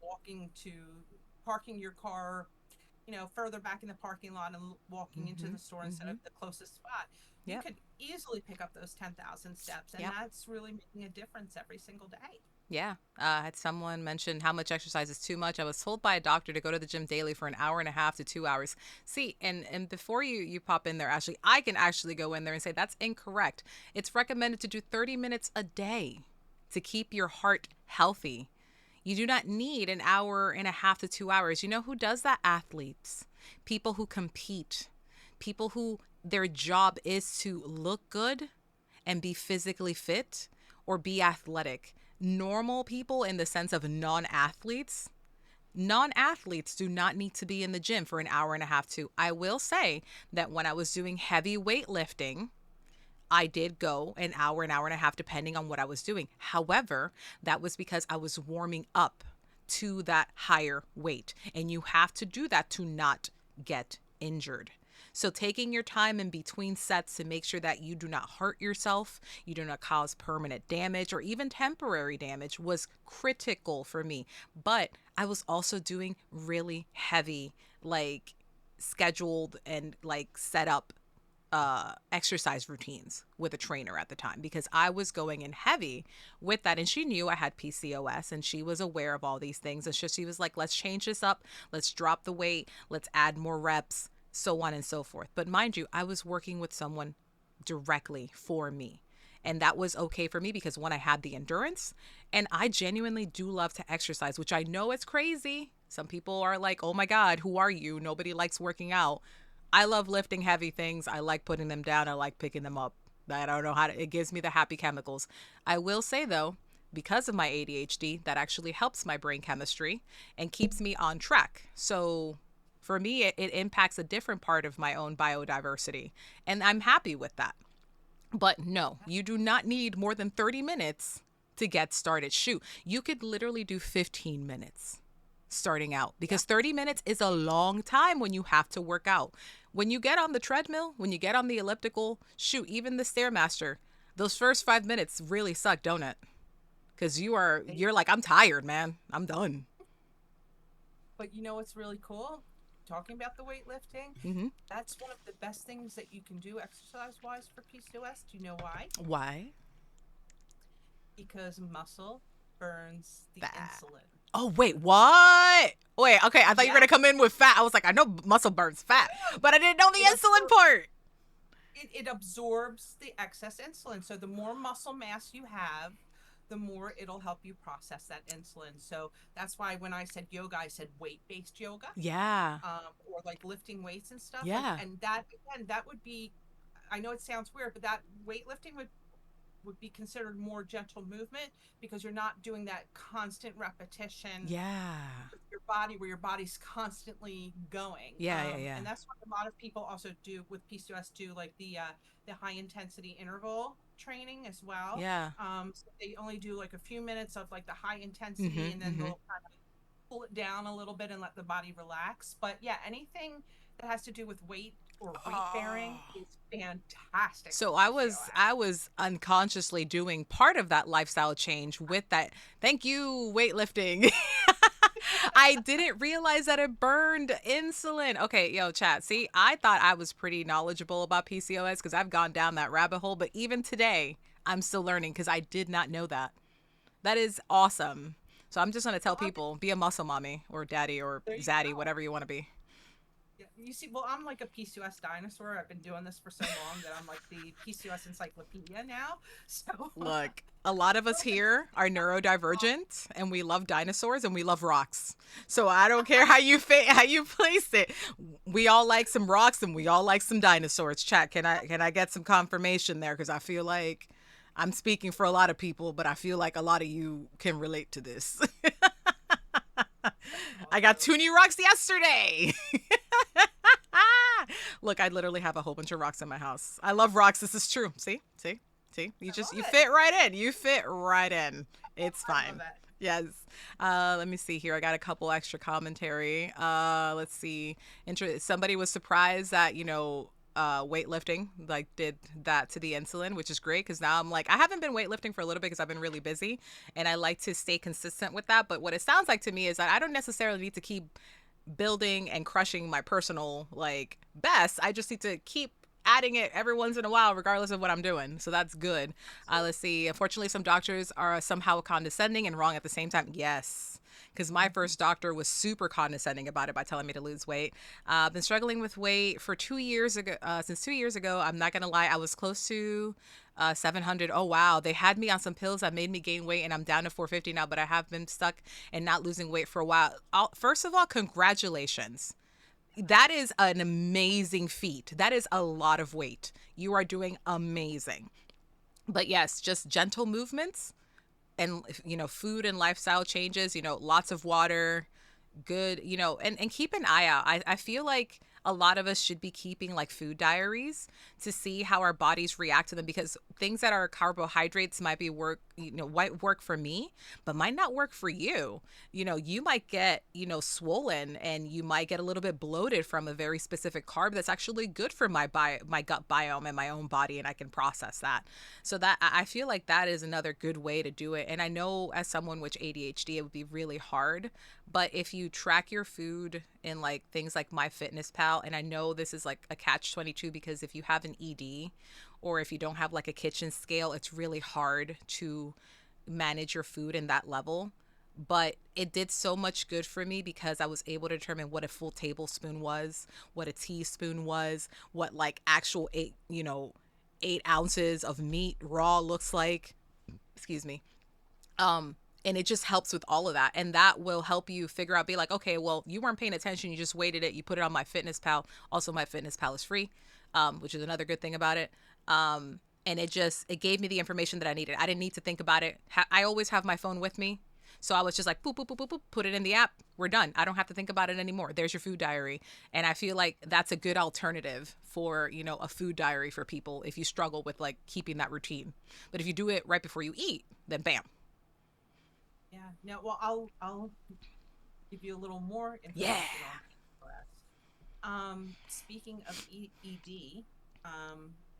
walking to parking your car further back in the parking lot and walking into the Mhm. store instead of Mhm. the closest spot. You Yep. could easily pick up those 10,000 steps, and Yep. that's really making a difference every single day. Yeah. Had someone mentioned how much exercise is too much. I was told by a doctor to go to the gym daily for an hour and a half to 2 hours. See, and before you pop in there, Ashley, I can actually go in there and say that's incorrect. It's recommended to do 30 minutes a day to keep your heart healthy. You do not need an hour and a half to 2 hours. You know who does that? Athletes, people who compete, people who their job is to look good and be physically fit or be athletic. Normal people, in the sense of non athletes do not need to be in the gym for an hour and a half to. I will say that when I was doing heavy weightlifting, I did go an hour and a half, depending on what I was doing. However, that was because I was warming up to that higher weight. And you have to do that to not get injured. So, taking your time in between sets to make sure that you do not hurt yourself, you do not cause permanent damage or even temporary damage was critical for me. But I was also doing really heavy, like, scheduled and like set up exercise routines with a trainer at the time because I was going in heavy with that. And she knew I had PCOS and she was aware of all these things. It's just, she was like, let's change this up. Let's drop the weight. Let's add more reps, so on and so forth. But mind you, I was working with someone directly for me. And that was okay for me because one, I had the endurance, and I genuinely do love to exercise, which I know is crazy. Some people are like, oh my God, who are you? Nobody likes working out. I love lifting heavy things. I like putting them down. I like picking them up. I don't know how to, it gives me the happy chemicals. I will say though, because of my ADHD, that actually helps my brain chemistry and keeps me on track. So for me, it impacts a different part of my own biodiversity. And I'm happy with that. But no, you do not need more than 30 minutes to get started. Shoot, you could literally do 15 minutes starting out Yeah. because 30 minutes is a long time when you have to work out. When you get on the treadmill, when you get on the elliptical, shoot, even the Stairmaster, those first 5 minutes really suck, don't it? Because They, you're like, I'm tired, man. I'm done. but you know what's really cool? Talking about the weightlifting, Mm-hmm. that's one of the best things that you can do exercise wise for PCOS. Do you know why? Why? Because muscle burns the Fat. insulin. Oh, wait, what? Wait, okay, I thought you were Yeah. going to come in with fat. I was like, I know muscle burns fat, but I didn't know the It insulin absorbs part. it absorbs the excess insulin. So the more muscle mass you have, the more it'll help you process that insulin. So that's why when I said yoga, I said weight-based yoga, Yeah. or like lifting weights and stuff. Like, Yeah. and that again, that would be. I know it sounds weird, but that weightlifting would be considered more gentle movement because you're not doing that constant repetition Yeah. with your body where your body's constantly going. Yeah, yeah, yeah. And that's what a lot of people also do with PCOS, do like the high intensity interval training as well. Yeah. So they only do like a few minutes of like the high intensity, and Mm-hmm. then Mm-hmm. they'll kind of pull it down a little bit and let the body relax. But yeah, anything that has to do with weight or weight bearing Oh. is fantastic So for I was PCOS. I was unconsciously doing part of that lifestyle change with that. Thank you, weightlifting. I didn't realize that it burned insulin. Okay, yo, chat. See, I thought I was pretty knowledgeable about PCOS because I've gone down that rabbit hole, but even today, I'm still learning because I did not know that. That is awesome. So I'm just gonna tell Well, people, be a muscle mommy or daddy or there you zaddy, go. whatever you want to be. Yeah, you see, well, I'm like a PCOS dinosaur. I've been doing this for so long that I'm like the PCOS encyclopedia now. So, Look, a lot of us here are oh, neurodivergent and we love dinosaurs and we love rocks. So I don't care how you place it. We all like some rocks and we all like some dinosaurs. Chat, can I get some confirmation there cuz I feel like I'm speaking for a lot of people, but I feel like a lot of you can relate to this. I got awesome. 2 new rocks yesterday. Look, I literally have a whole bunch of rocks in my house. I love rocks. This is true. See? See? I love You it. fit right in. You fit right in. It's I love fine. it. Yes. Let me see here. I got a couple extra commentary. Let's see. Somebody was surprised that, weightlifting like did that to the insulin, which is great because now I'm like, I haven't been weightlifting for a little bit because I've been really busy and I like to stay consistent with that. But what it sounds like to me is that I don't necessarily need to keep building and crushing my personal like best. I just need to keep adding it every once in a while, regardless of what I'm doing. So that's good. Absolutely. Let's see. Unfortunately, some doctors are somehow condescending and wrong at the same time. Yes. Because my Mhm. first doctor was super condescending about it by telling me to lose weight. I've been struggling with weight for 2 years ago. Since 2 years ago, I'm not gonna lie, I was close to 700. Oh wow, they had me on some pills that made me gain weight, and I'm down to 450 now. But I have been stuck and not losing weight for a while. First of all, congratulations. That is an amazing feat. That is a lot of weight. You are doing amazing. But yes, just gentle movements and food and lifestyle changes, lots of water, good, and keep an eye out. I feel like a lot of us should be keeping like food diaries to see how our bodies react to them because things that are carbohydrates might be might work for me, but might not work for you. You might get, swollen and you might get a little bit bloated from a very specific carb that's actually good for my gut biome and my own body and I can process that. So that I feel like that is another good way to do it. And I know as someone with ADHD, it would be really hard. But if you track your food in like things like MyFitnessPal, and I know this is like a catch 22 because if you have an ED or if you don't have like a kitchen scale, it's really hard to manage your food in that level. But it did so much good for me because I was able to determine what a full tablespoon was, what a teaspoon was, what like actual 8 ounces of meat raw looks like. Excuse me. And it just helps with all of that. And that will help you figure out, be like, okay, well, you weren't paying attention. You just waited it. You put it on my Fitness Pal. Also, my Fitness Pal is free, which is another good thing about it. And it gave me the information that I needed. I didn't need to think about it. I always have my phone with me. So I was just like, boop, boop, boop, boop, boop, put it in the app. We're done. I don't have to think about it anymore. There's your food diary. And I feel like that's a good alternative for, a food diary for people if you struggle with like keeping that routine. But if you do it right before you eat, then bam. Yeah. No, well, I'll give you a little more Yeah. information on PCOS. Speaking of ED,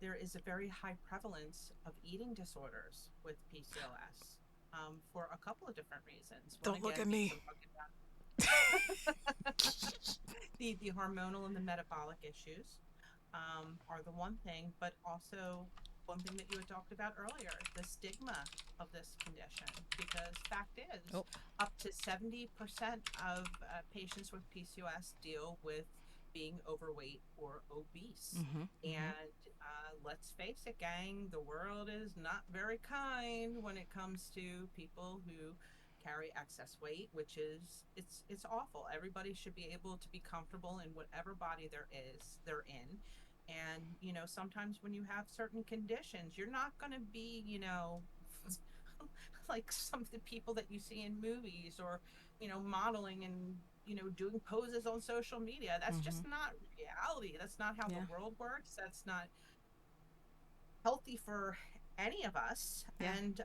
there is a very high prevalence of eating disorders with PCOS, for a couple of different reasons. One, Don't look again, at being me. we're talking about the hormonal and the metabolic issues, are the one thing, but also one thing that you had talked about earlier, the stigma of this condition. Because fact is, Oh. up to 70% of patients with PCOS deal with being overweight or obese. Mm-hmm. And let's face it, gang, the world is not very kind when it comes to people who carry excess weight, which is it's awful. Everybody should be able to be comfortable in whatever body they're in. And sometimes when you have certain conditions, you're not going to be, like some of the people that you see in movies, or modeling and doing poses on social media. That's Mm-hmm. just not reality. That's not how Yeah. the world works. That's not healthy for any of us. Yeah. And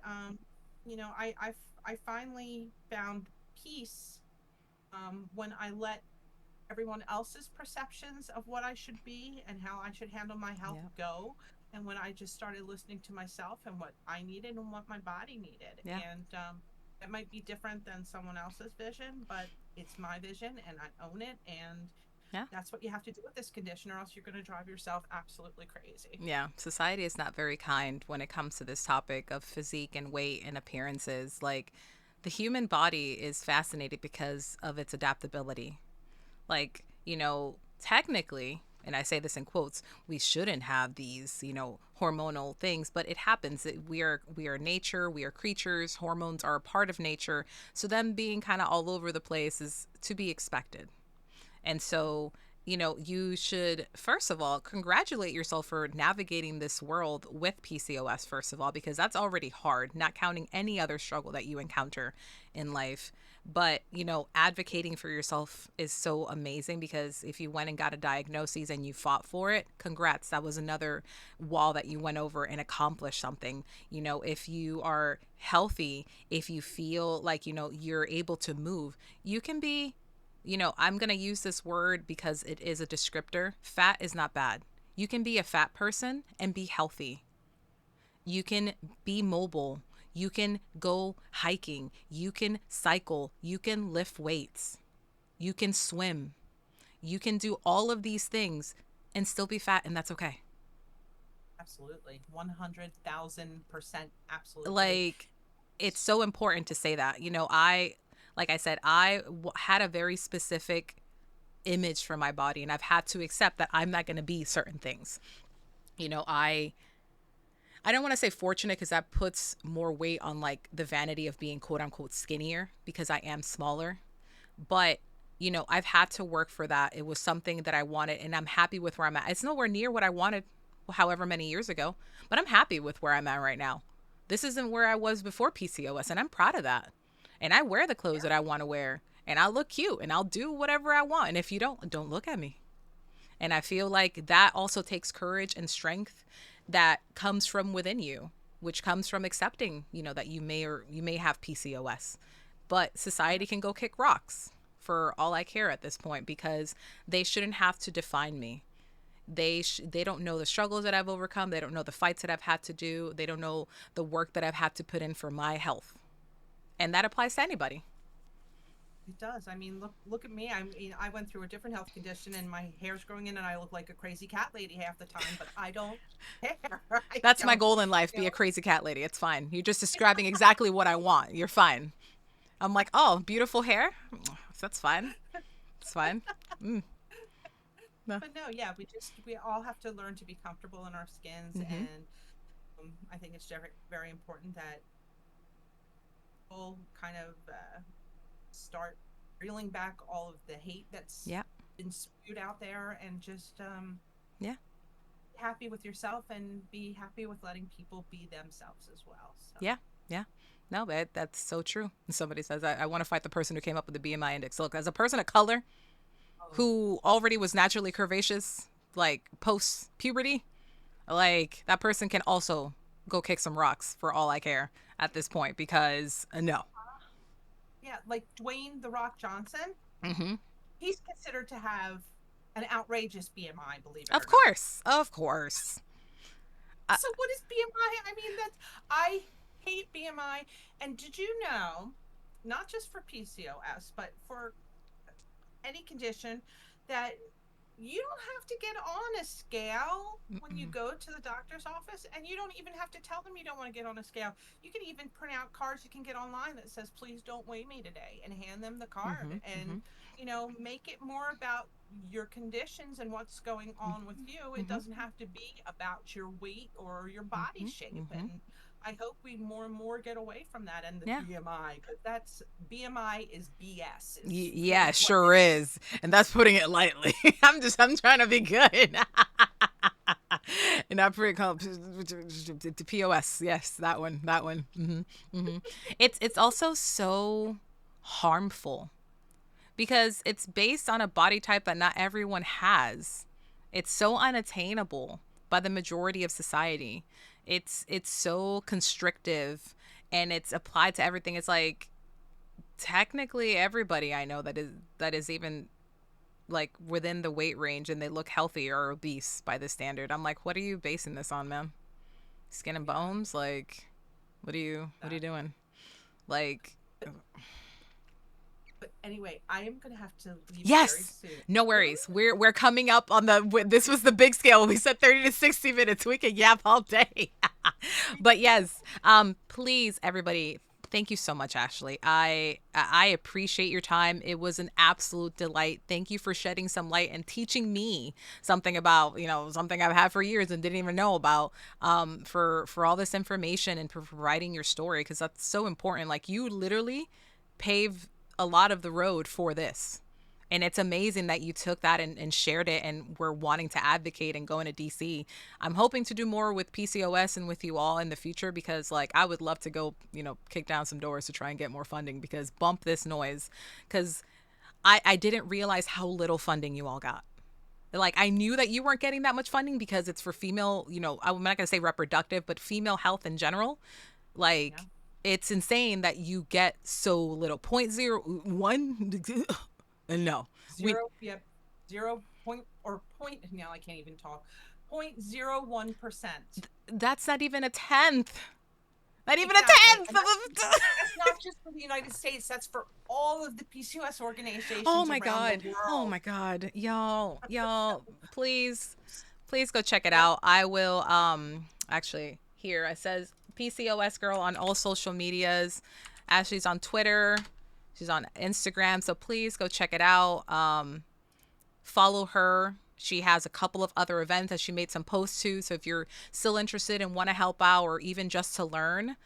I finally found peace, when I let everyone else's perceptions of what I should be and how I should handle my health Yeah. go. And when I just started listening to myself and what I needed and what my body needed. Yeah. And it might be different than someone else's vision, but it's my vision and I own it. And Yeah. that's what you have to do with this condition, or else you're going to drive yourself absolutely crazy. Yeah. Society is not very kind when it comes to this topic of physique and weight and appearances. Like, the human body is fascinated because of its adaptability. Like, technically, and I say this in quotes, we shouldn't have these, hormonal things, but it happens. We are nature, we are creatures, hormones are a part of nature. So them being kind of all over the place is to be expected. And so, you should, first of all, congratulate yourself for navigating this world with PCOS, first of all, because that's already hard, not counting any other struggle that you encounter in life. But, advocating for yourself is so amazing, because if you went and got a diagnosis and you fought for it, congrats. That was another wall that you went over and accomplished something. If you are healthy, if you feel like, you're able to move, you can be, I'm going to use this word because it is a descriptor. Fat is not bad. You can be a fat person and be healthy. You can be mobile. You can go hiking. You can cycle. You can lift weights. You can swim. You can do all of these things and still be fat, and that's okay. Absolutely. 100,000% absolutely. Like, it's so important to say that. Like I said, I had a very specific image for my body, and I've had to accept that I'm not going to be certain things. I don't want to say fortunate, because that puts more weight on like the vanity of being quote unquote skinnier, because I am smaller. But I've had to work for that. It was something that I wanted, and I'm happy with where I'm at. It's nowhere near what I wanted however many years ago, but I'm happy with where I'm at right now. This isn't where I was before PCOS, and I'm proud of that. And I wear the clothes that I want to wear, and I'll look cute, and I'll do whatever I want. And if you don't look at me. And I feel like that also takes courage and strength that comes from within you, which comes from accepting, that you may have PCOS. But society can go kick rocks for all I care at this point, because they shouldn't have to define me. They don't know the struggles that I've overcome. They don't know the fights that I've had to do. They don't know the work that I've had to put in for my health. And that applies to anybody. It does. I mean, look at me. I went through a different health condition, and my hair's growing in, and I look like a crazy cat lady half the time. But I don't care. I That's my don't. goal in life. You Be know, a crazy cat lady. It's fine. You're just describing exactly what I want. You're fine. I'm like, oh, beautiful hair. That's fine. It's fine. Mm. No. But no, yeah, we all have to learn to be comfortable in our skins, Mm-hmm. and I think it's very very important that people kind of start reeling back all of the hate that's Yeah. been spewed out there, and just Yeah. be happy with yourself and be happy with letting people be themselves as well. So, Yeah. Yeah. No, that's so true. Somebody says, I want to fight the person who came up with the BMI index. Look, as a person of color oh, who already was naturally curvaceous, like post puberty, like that person can also go kick some rocks for all I care at this point because no. yeah, like Dwayne the Rock Johnson, Mm-hmm. he's considered to have an outrageous BMI, believe it Of or not. course. Of course. Uh, So what is BMI? I mean, that's I hate BMI. And did you know, not just for PCOS, but for any condition, that you don't have to get on a scale when you mm-mm. go to the doctor's office, and you don't even have to tell them you don't want to get on a scale. You can even print out cards you can get online that says please don't weigh me today, and hand them the card, Mm-hmm. and Mm-hmm. make it more about your conditions and what's going on with you. It Mm-hmm. doesn't have to be about your weight or your body Mm-hmm. shape. Mm-hmm. And I hope we more and more get away from that, and the Yeah. BMI, because that's BMI is BS, is Yeah, really what sure it is. is. And that's putting it lightly. I'm trying to be good. And I pretty called the POS. Yes, that one. That one. Hmm. It's also so harmful because it's based on a body type that not everyone has. It's so unattainable by the majority of society. It's so constrictive and it's applied to everything. It's like technically everybody I know that is even like within the weight range and they look healthy or obese by the standard. I'm like, what are you basing this on, man? Skin and Yeah, bones? Like, what are you that. doing? Like, But anyway, I am going to have to leave very yes. soon. No worries. We're coming up on the this was the big scale. We said 30 to 60 minutes. We can yap all day. But yes, please everybody, thank you so much, Ashley. I appreciate your time. It was an absolute delight. Thank you for shedding some light and teaching me something about, something I've had for years and didn't even know about. For all this information and for providing your story because that's so important. Like you literally pave a lot of the road for this. And it's amazing that you took that and shared it and we're wanting to advocate and going to DC. I'm hoping to do more with PCOS and with you all in the future because like I would love to go, kick down some doors to try and get more funding because bump this noise. Because I didn't realize how little funding you all got. Like I knew that you weren't getting that much funding because it's for female, I'm not going to say reproductive, but female health in general. Yeah. Like it's insane that you get so little. Point zero one. And no, we. Zero, yep. 0 point or point, now I can't even talk. 0.01%. That's not even a tenth. Not even a Exactly. tenth. And that's not just for the United States, that's for all of the PCOS Oh organizations my around the god. Oh world. my god. Y'all, please, please go check it Yep. out. I will. Actually, here it says PCOS girl on all social medias. Ashley's on Twitter. She's on Instagram. So please go check it out. Follow her. She has a couple of other events that she made some posts to. So if you're still interested and want to help out or even just to learn,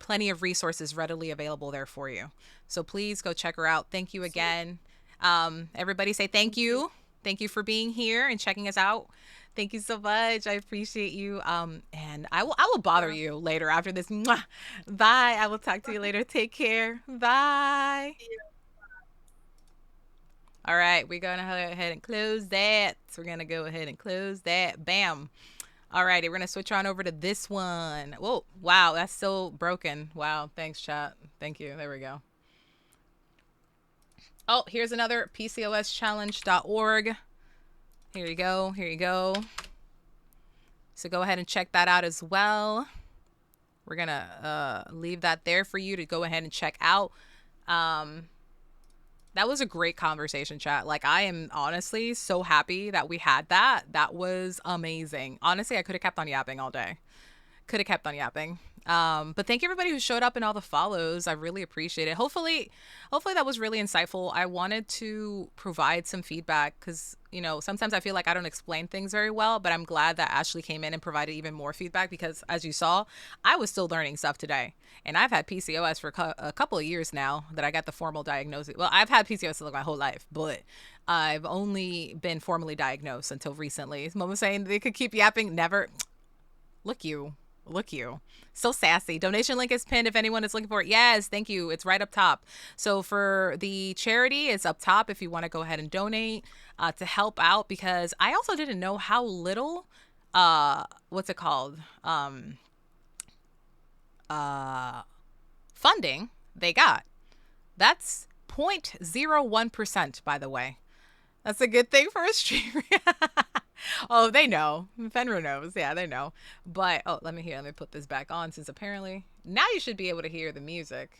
plenty of resources readily available there for you. So please go check her out. Thank you So again. Everybody say thank thank you. you. Thank you for being here and checking us out. Thank you so much. I appreciate you. And I will bother Yeah. you later after this. Mwah. Bye. I will talk to you later. Take care. Bye. All right, we're gonna go ahead and close that. So we're gonna go ahead and close that. Bam. All righty, we're gonna switch on over to this one. Whoa, wow, that's so broken. Wow, thanks, chat. Thank you. There we go. Oh, here's another PCOSchallenge.org. Here you go. Here you go. So go ahead and check that out as well. We're gonna leave that there for you to go ahead and check out. Um, that was a great conversation, chat. Like I am honestly so happy that we had that. That was amazing. Honestly, I could have kept on yapping all day. Could have kept on yapping. But thank you everybody who showed up and all the follows. I really appreciate it. Hopefully that was really insightful. I wanted to provide some feedback because, you know, sometimes I feel like I don't explain things very well, but I'm glad that Ashley came in and provided even more feedback because, as you saw, I was still learning stuff today. And I've had PCOS for a couple of years now that I got the formal diagnosis. Well, I've had PCOS like my whole life, but I've only been formally diagnosed until recently. Mom was saying they could keep yapping. Never. Look you. Look you. So sassy. Donation link is pinned if anyone is looking for it. Yes, thank you. It's right up top. So for the charity, it's up top if you want to go ahead and donate to help out, because I also didn't know how little what's it called? Funding they got. That's 0.01%, by the way. That's a good thing for a streamer. Oh, they know. Fenrir knows. Yeah, they know. But, oh, let me put this back on, since apparently now you should be able to hear the music.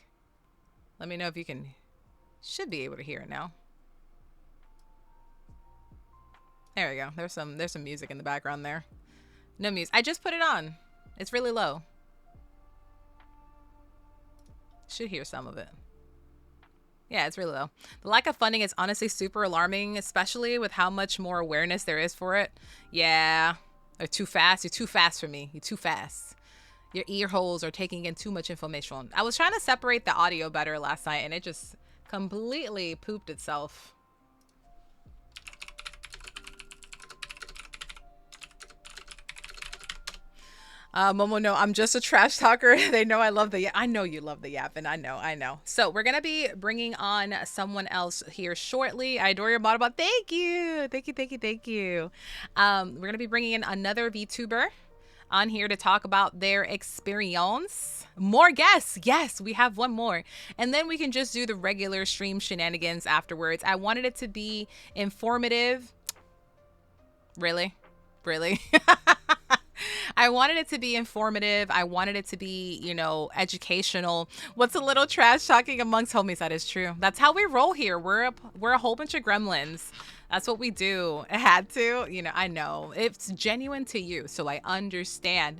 Let me know if you should be able to hear it now. There we go. There's some music in the background there. No music. I just put it on. It's really low. Should hear some of it. Yeah, it's really low. The lack of funding is honestly super alarming, especially with how much more awareness there is for it. Yeah. They're too fast. You're too fast for me. You're too fast. Your ear holes are taking in too much information. I was trying to separate the audio better last night, and it just completely pooped itself. Momo, no, I'm just a trash talker. They know I love the, I know you love the yap, and I know. So we're going to be bringing on someone else here shortly. I adore your bot. Thank you. We're going to be bringing in another VTuber on here to talk about their experience. More guests. Yes, we have one more. And then we can just do the regular stream shenanigans afterwards. I wanted it to be informative. Really? I wanted it to be informative. I wanted it to be, you know, educational. What's a little trash talking amongst homies? That is true. That's how we roll here. We're a whole bunch of gremlins. That's what we do. It had to, you know, I know. It's genuine to you, so I understand.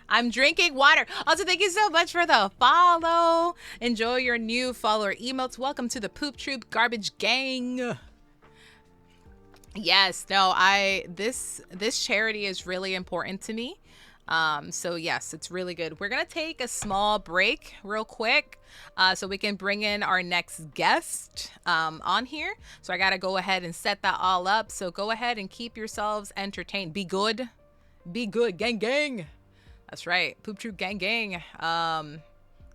I'm drinking water. Also, thank you so much for the follow. Enjoy your new follower emotes. Welcome to the Poop Troop Garbage Gang. Yes, no, this charity is really important to me. So yes, it's really good. We're gonna take a small break real quick so we can bring in our next guest on here. So I gotta go ahead and set that all up. So go ahead and keep yourselves entertained. Be good, gang. That's right, Poop Troop gang.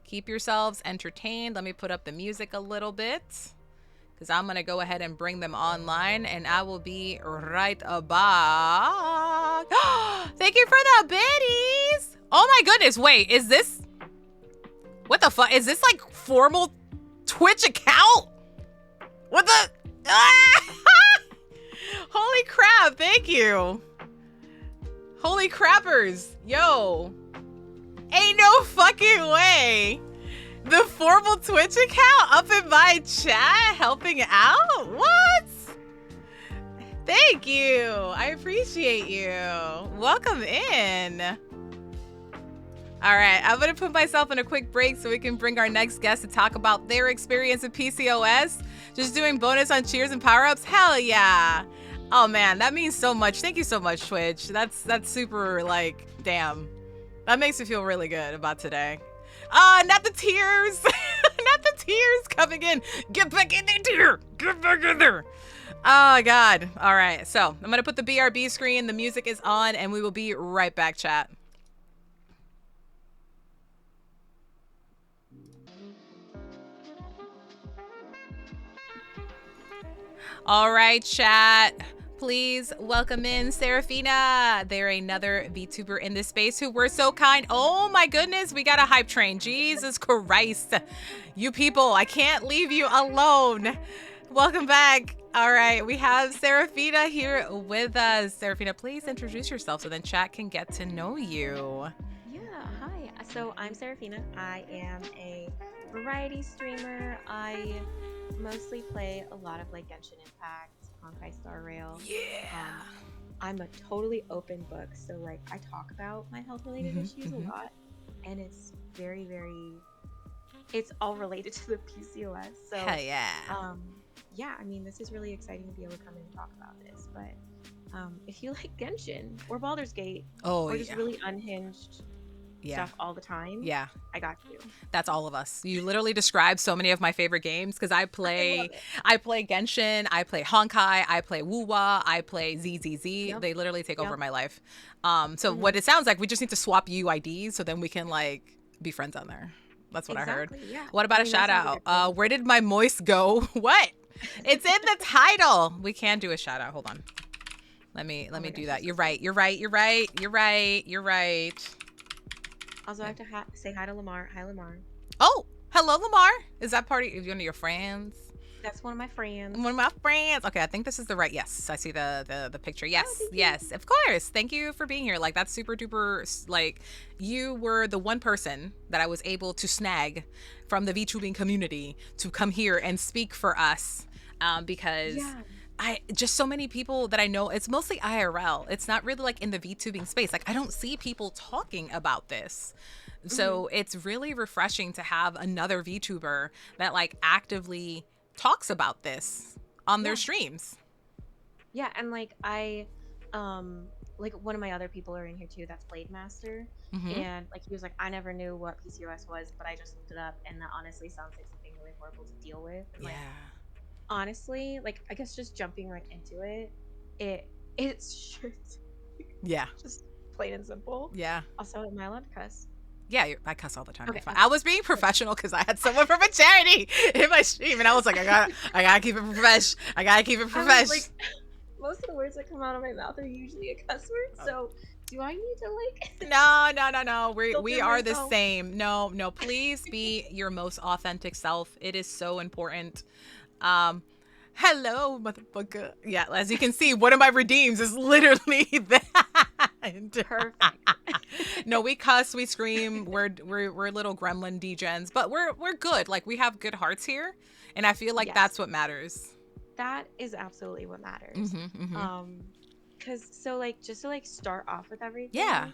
Keep yourselves entertained. Let me put up the music a little bit, because I'm going to go ahead and bring them online, and I will be right back. Thank you for the biddies. Oh my goodness. Wait, is this... What the fuck? Is this like formal Twitch account? What the... Holy crap. Thank you. Holy crappers. Yo. Ain't no fucking way. The formal Twitch account up in my chat helping out? What? Thank you. I appreciate you. Welcome in. All right, I'm going to put myself in a quick break so we can bring our next guest to talk about their experience with PCOS. Just doing bonus on cheers and power-ups? Hell yeah. Oh man, that means so much. Thank you so much, Twitch. That's super, like, damn. That makes me feel really good about today. Not the tears. Not the tears coming in. Get back in there. Get back in there. Oh, God. All right. So I'm going to put the BRB screen. The music is on, and we will be right back, chat. All right, chat. Please welcome in Serafina. They're another VTuber in this space who were so kind. Oh my goodness, we got a hype train. Jesus Christ. You people, I can't leave you alone. Welcome back. All right, we have Serafina here with us. Serafina, please introduce yourself so then chat can get to know you. Yeah, hi. So I'm Serafina. I am a variety streamer. I mostly play a lot of like Genshin Impact, Honkai Star Rail. Yeah. I'm a totally open book, so like I talk about my health related issues a lot, and it's very, very, it's all related to the PCOS. So, Hell yeah. um, yeah, I mean, this is really exciting to be able to come in and talk about this. But if you like Genshin or Baldur's Gate Oh or just yeah. really unhinged Yeah. stuff all the time, Yeah. I got you. That's all of us. You literally described so many of my favorite games because I love it. I play Genshin, I play Honkai, I play Wuwa, I play ZZZ. Yep. They literally take over Yep. my life. So what it sounds like, we just need to swap UIDs so then we can like be friends on there. That's what I heard. Exactly. Yeah. What about I a mean, that shout sounds like out? a plan. Where did my moist go? What? It's in the title. We can do a shout out. Hold on. Let me my do gosh, that. I'm so You're right. You're right. You're right. You're right. You're right. Also, I have to say hi to Lamar. Hi, Lamar. Oh, hello, Lamar. Is that part of one of your friends? That's one of my friends. One of my friends. Okay, I think this is the right. Yes, I see the picture. Yes, thank you. yes, of course. Thank you for being here. Like that's super duper. Like you were the one person that I was able to snag from the VTubing community to come here and speak for us, because. Yeah. I just so many people that I know, it's mostly IRL. It's not really like in the VTubing space. Like I don't see people talking about this. So it's really refreshing to have another VTuber that like actively talks about this on their Yeah. streams. Yeah, and like like one of my other people are in here too. That's Blade Master, and like he was like, I never knew what PCOS was, but I just looked it up, and that honestly sounds like something really horrible to deal with. And, like, honestly, like I guess just jumping right into it, it's shit. Yeah. Just plain and simple. Yeah. Also, am I allowed to cuss? Yeah, I cuss all the time. Okay. I was being professional because I had someone from a charity in my stream, and I was like, I gotta keep it profesh. I gotta keep it profesh. Like, most of the words that come out of my mouth are usually a cuss word, so do I need to like? No. We are the myself? same. No. Please be your most authentic self. It is so important. Hello, motherfucker. Yeah, as you can see, one of my redeems is literally that. Perfect. No, we cuss, we scream. We're little gremlin degens, but we're good. Like we have good hearts here, and I feel like Yes. that's what matters. That is absolutely what matters. Cause so like just to like start off with everything. Yeah.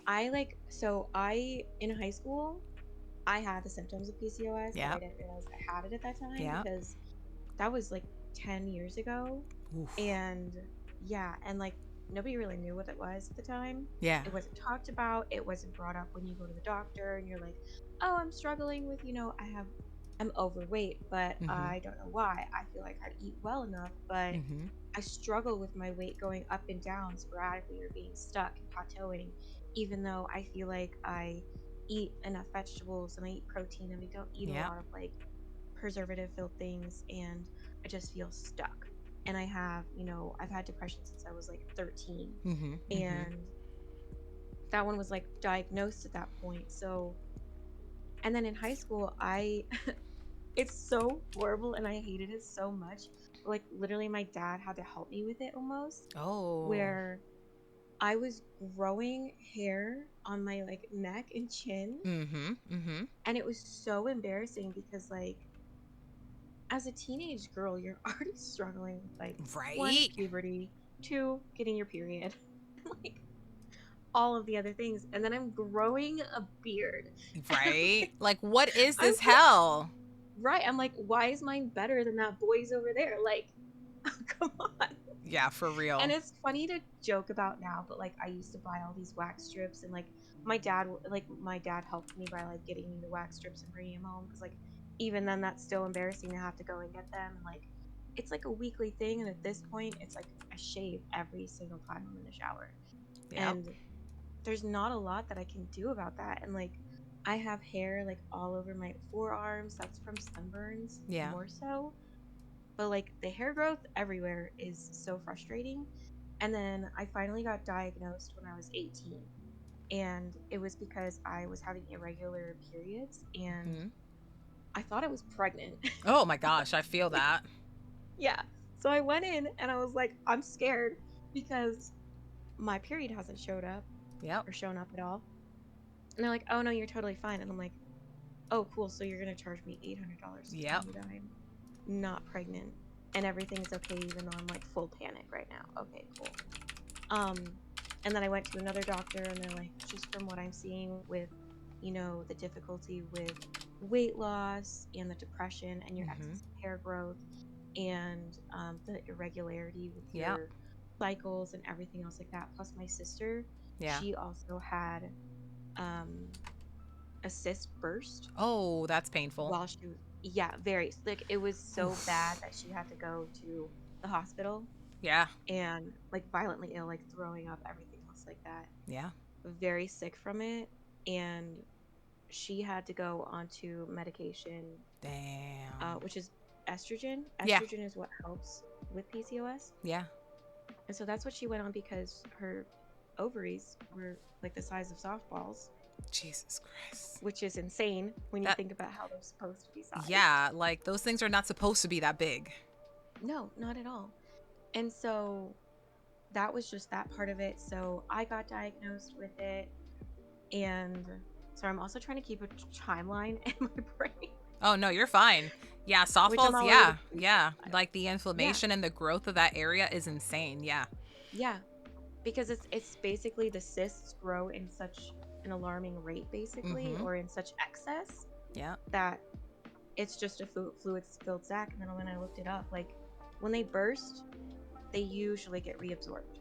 I in high school, I had the symptoms of PCOS. Yeah. I didn't realize I had it at that time Yeah. because that was like 10 years ago. Oof. And yeah, and like nobody really knew what it was at the time. Yeah. It wasn't talked about. It wasn't brought up when you go to the doctor and you're like, oh, I'm struggling with, I'm overweight, but I don't know why. I feel like I eat well enough, but I struggle with my weight going up and down sporadically or being stuck and plateauing, even though I feel like I eat enough vegetables and I eat protein and we don't eat a lot of like preservative filled things, and I just feel stuck. And I've had depression since I was like 13. And that one was like diagnosed at that point. So, and then in high school, it's so horrible and I hated it so much. Like literally my dad had to help me with it almost. Oh. Where I was growing hair on my like neck and chin. And it was so embarrassing because like as a teenage girl, you're already struggling with like one, puberty, two, getting your period, like all of the other things, and then I'm growing a beard. Right? Like, what is this hell? Right. I'm like, why is mine better than that boy's over there? Like, come on. Yeah, for real. And it's funny to joke about now, but like I used to buy all these wax strips, and like my dad helped me by like getting me the wax strips and bringing them home, because like even then that's still embarrassing to have to go and get them, and like it's like a weekly thing, and at this point it's like I shave every single time I'm in the shower. And there's not a lot that I can do about that. And like I have hair like all over my forearms. That's from sunburns. More so. But like the hair growth everywhere is so frustrating. And then I finally got diagnosed when I was 18. And it was because I was having irregular periods, and I thought I was pregnant. Oh my gosh, I feel that. Yeah. So I went in and I was like, I'm scared because my period hasn't showed up. Or shown up at all. And they're like, oh no, you're totally fine. And I'm like, oh cool, so you're gonna charge me $800 to tell me that I'm not pregnant and everything is okay, even though I'm like full panic right now. Okay, cool. And then I went to another doctor, and they're like, just from what I'm seeing with, the difficulty with weight loss and the depression and your Mm-hmm. excessive hair growth and the irregularity with Yeah. your cycles and everything else like that. Plus, my sister, Yeah. she also had um, a cyst burst Oh, that's painful. while she was, yeah, very, like, it was so bad Oof. that she had to go to the hospital Yeah. and, like, violently ill, like, throwing up, everything else like that. Yeah. Very sick from it. And she had to go onto medication, Damn. which is estrogen. Yeah. Estrogen is what helps with PCOS. Yeah. And so that's what she went on because her ovaries were like the size of softballs, Jesus Christ. which is insane when you That, think about how they're supposed to be sized. yeah, like those things are not supposed to be that big. No, not at all. And so that was just that part of it. So I got diagnosed with it. And so I'm also trying to keep a timeline in my brain, Oh, no, you're fine. Yeah, which I'm softballs, all over yeah. the place Yeah. sometimes. Like the Yeah, inflammation and the growth of that area is insane. Yeah. yeah. Because it's basically the cysts grow in such an alarming rate, basically, Mm-hmm. or in such excess Yeah. that it's just a fluid filled sac. And then when I looked it up, like when they burst, they usually get reabsorbed.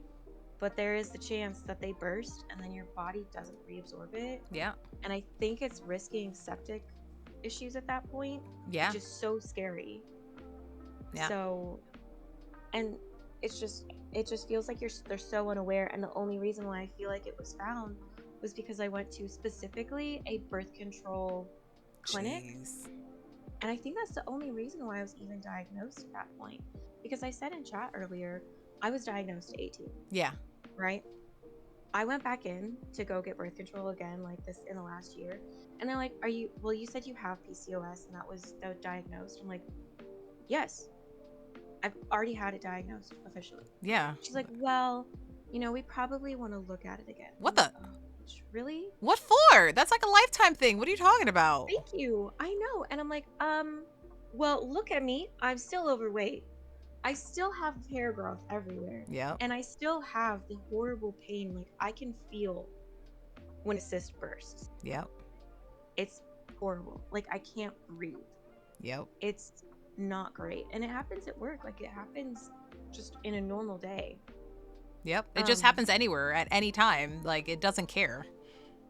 But there is the chance that they burst and then your body doesn't reabsorb it. Yeah. And I think it's risking septic issues at that point, Yeah. which is so scary. Yeah. So, and it just feels like they're so unaware. And the only reason why I feel like it was found was because I went to specifically a birth control clinic. Jeez. And I think that's the only reason why I was even diagnosed at that point. Because I said in chat earlier, I was diagnosed at 18, Yeah. right? I went back in to go get birth control again, like this in the last year. And they're like, you said you have PCOS and that was diagnosed. I'm like, yes, I've already had it diagnosed officially. Yeah. She's like, well, we probably want to look at it again. What I'm like, the? oh, really? What for? That's like a lifetime thing. What are you talking about? Thank you. I know. And I'm like, well, look at me. I'm still overweight. I still have hair growth everywhere. Yep. And I still have the horrible pain. Like, I can feel when a cyst bursts. Yep. It's horrible. Like, I can't breathe. Yep. It's not great. And it happens at work. Like, it happens just in a normal day. Yep. It just happens anywhere at any time. Like, it doesn't care.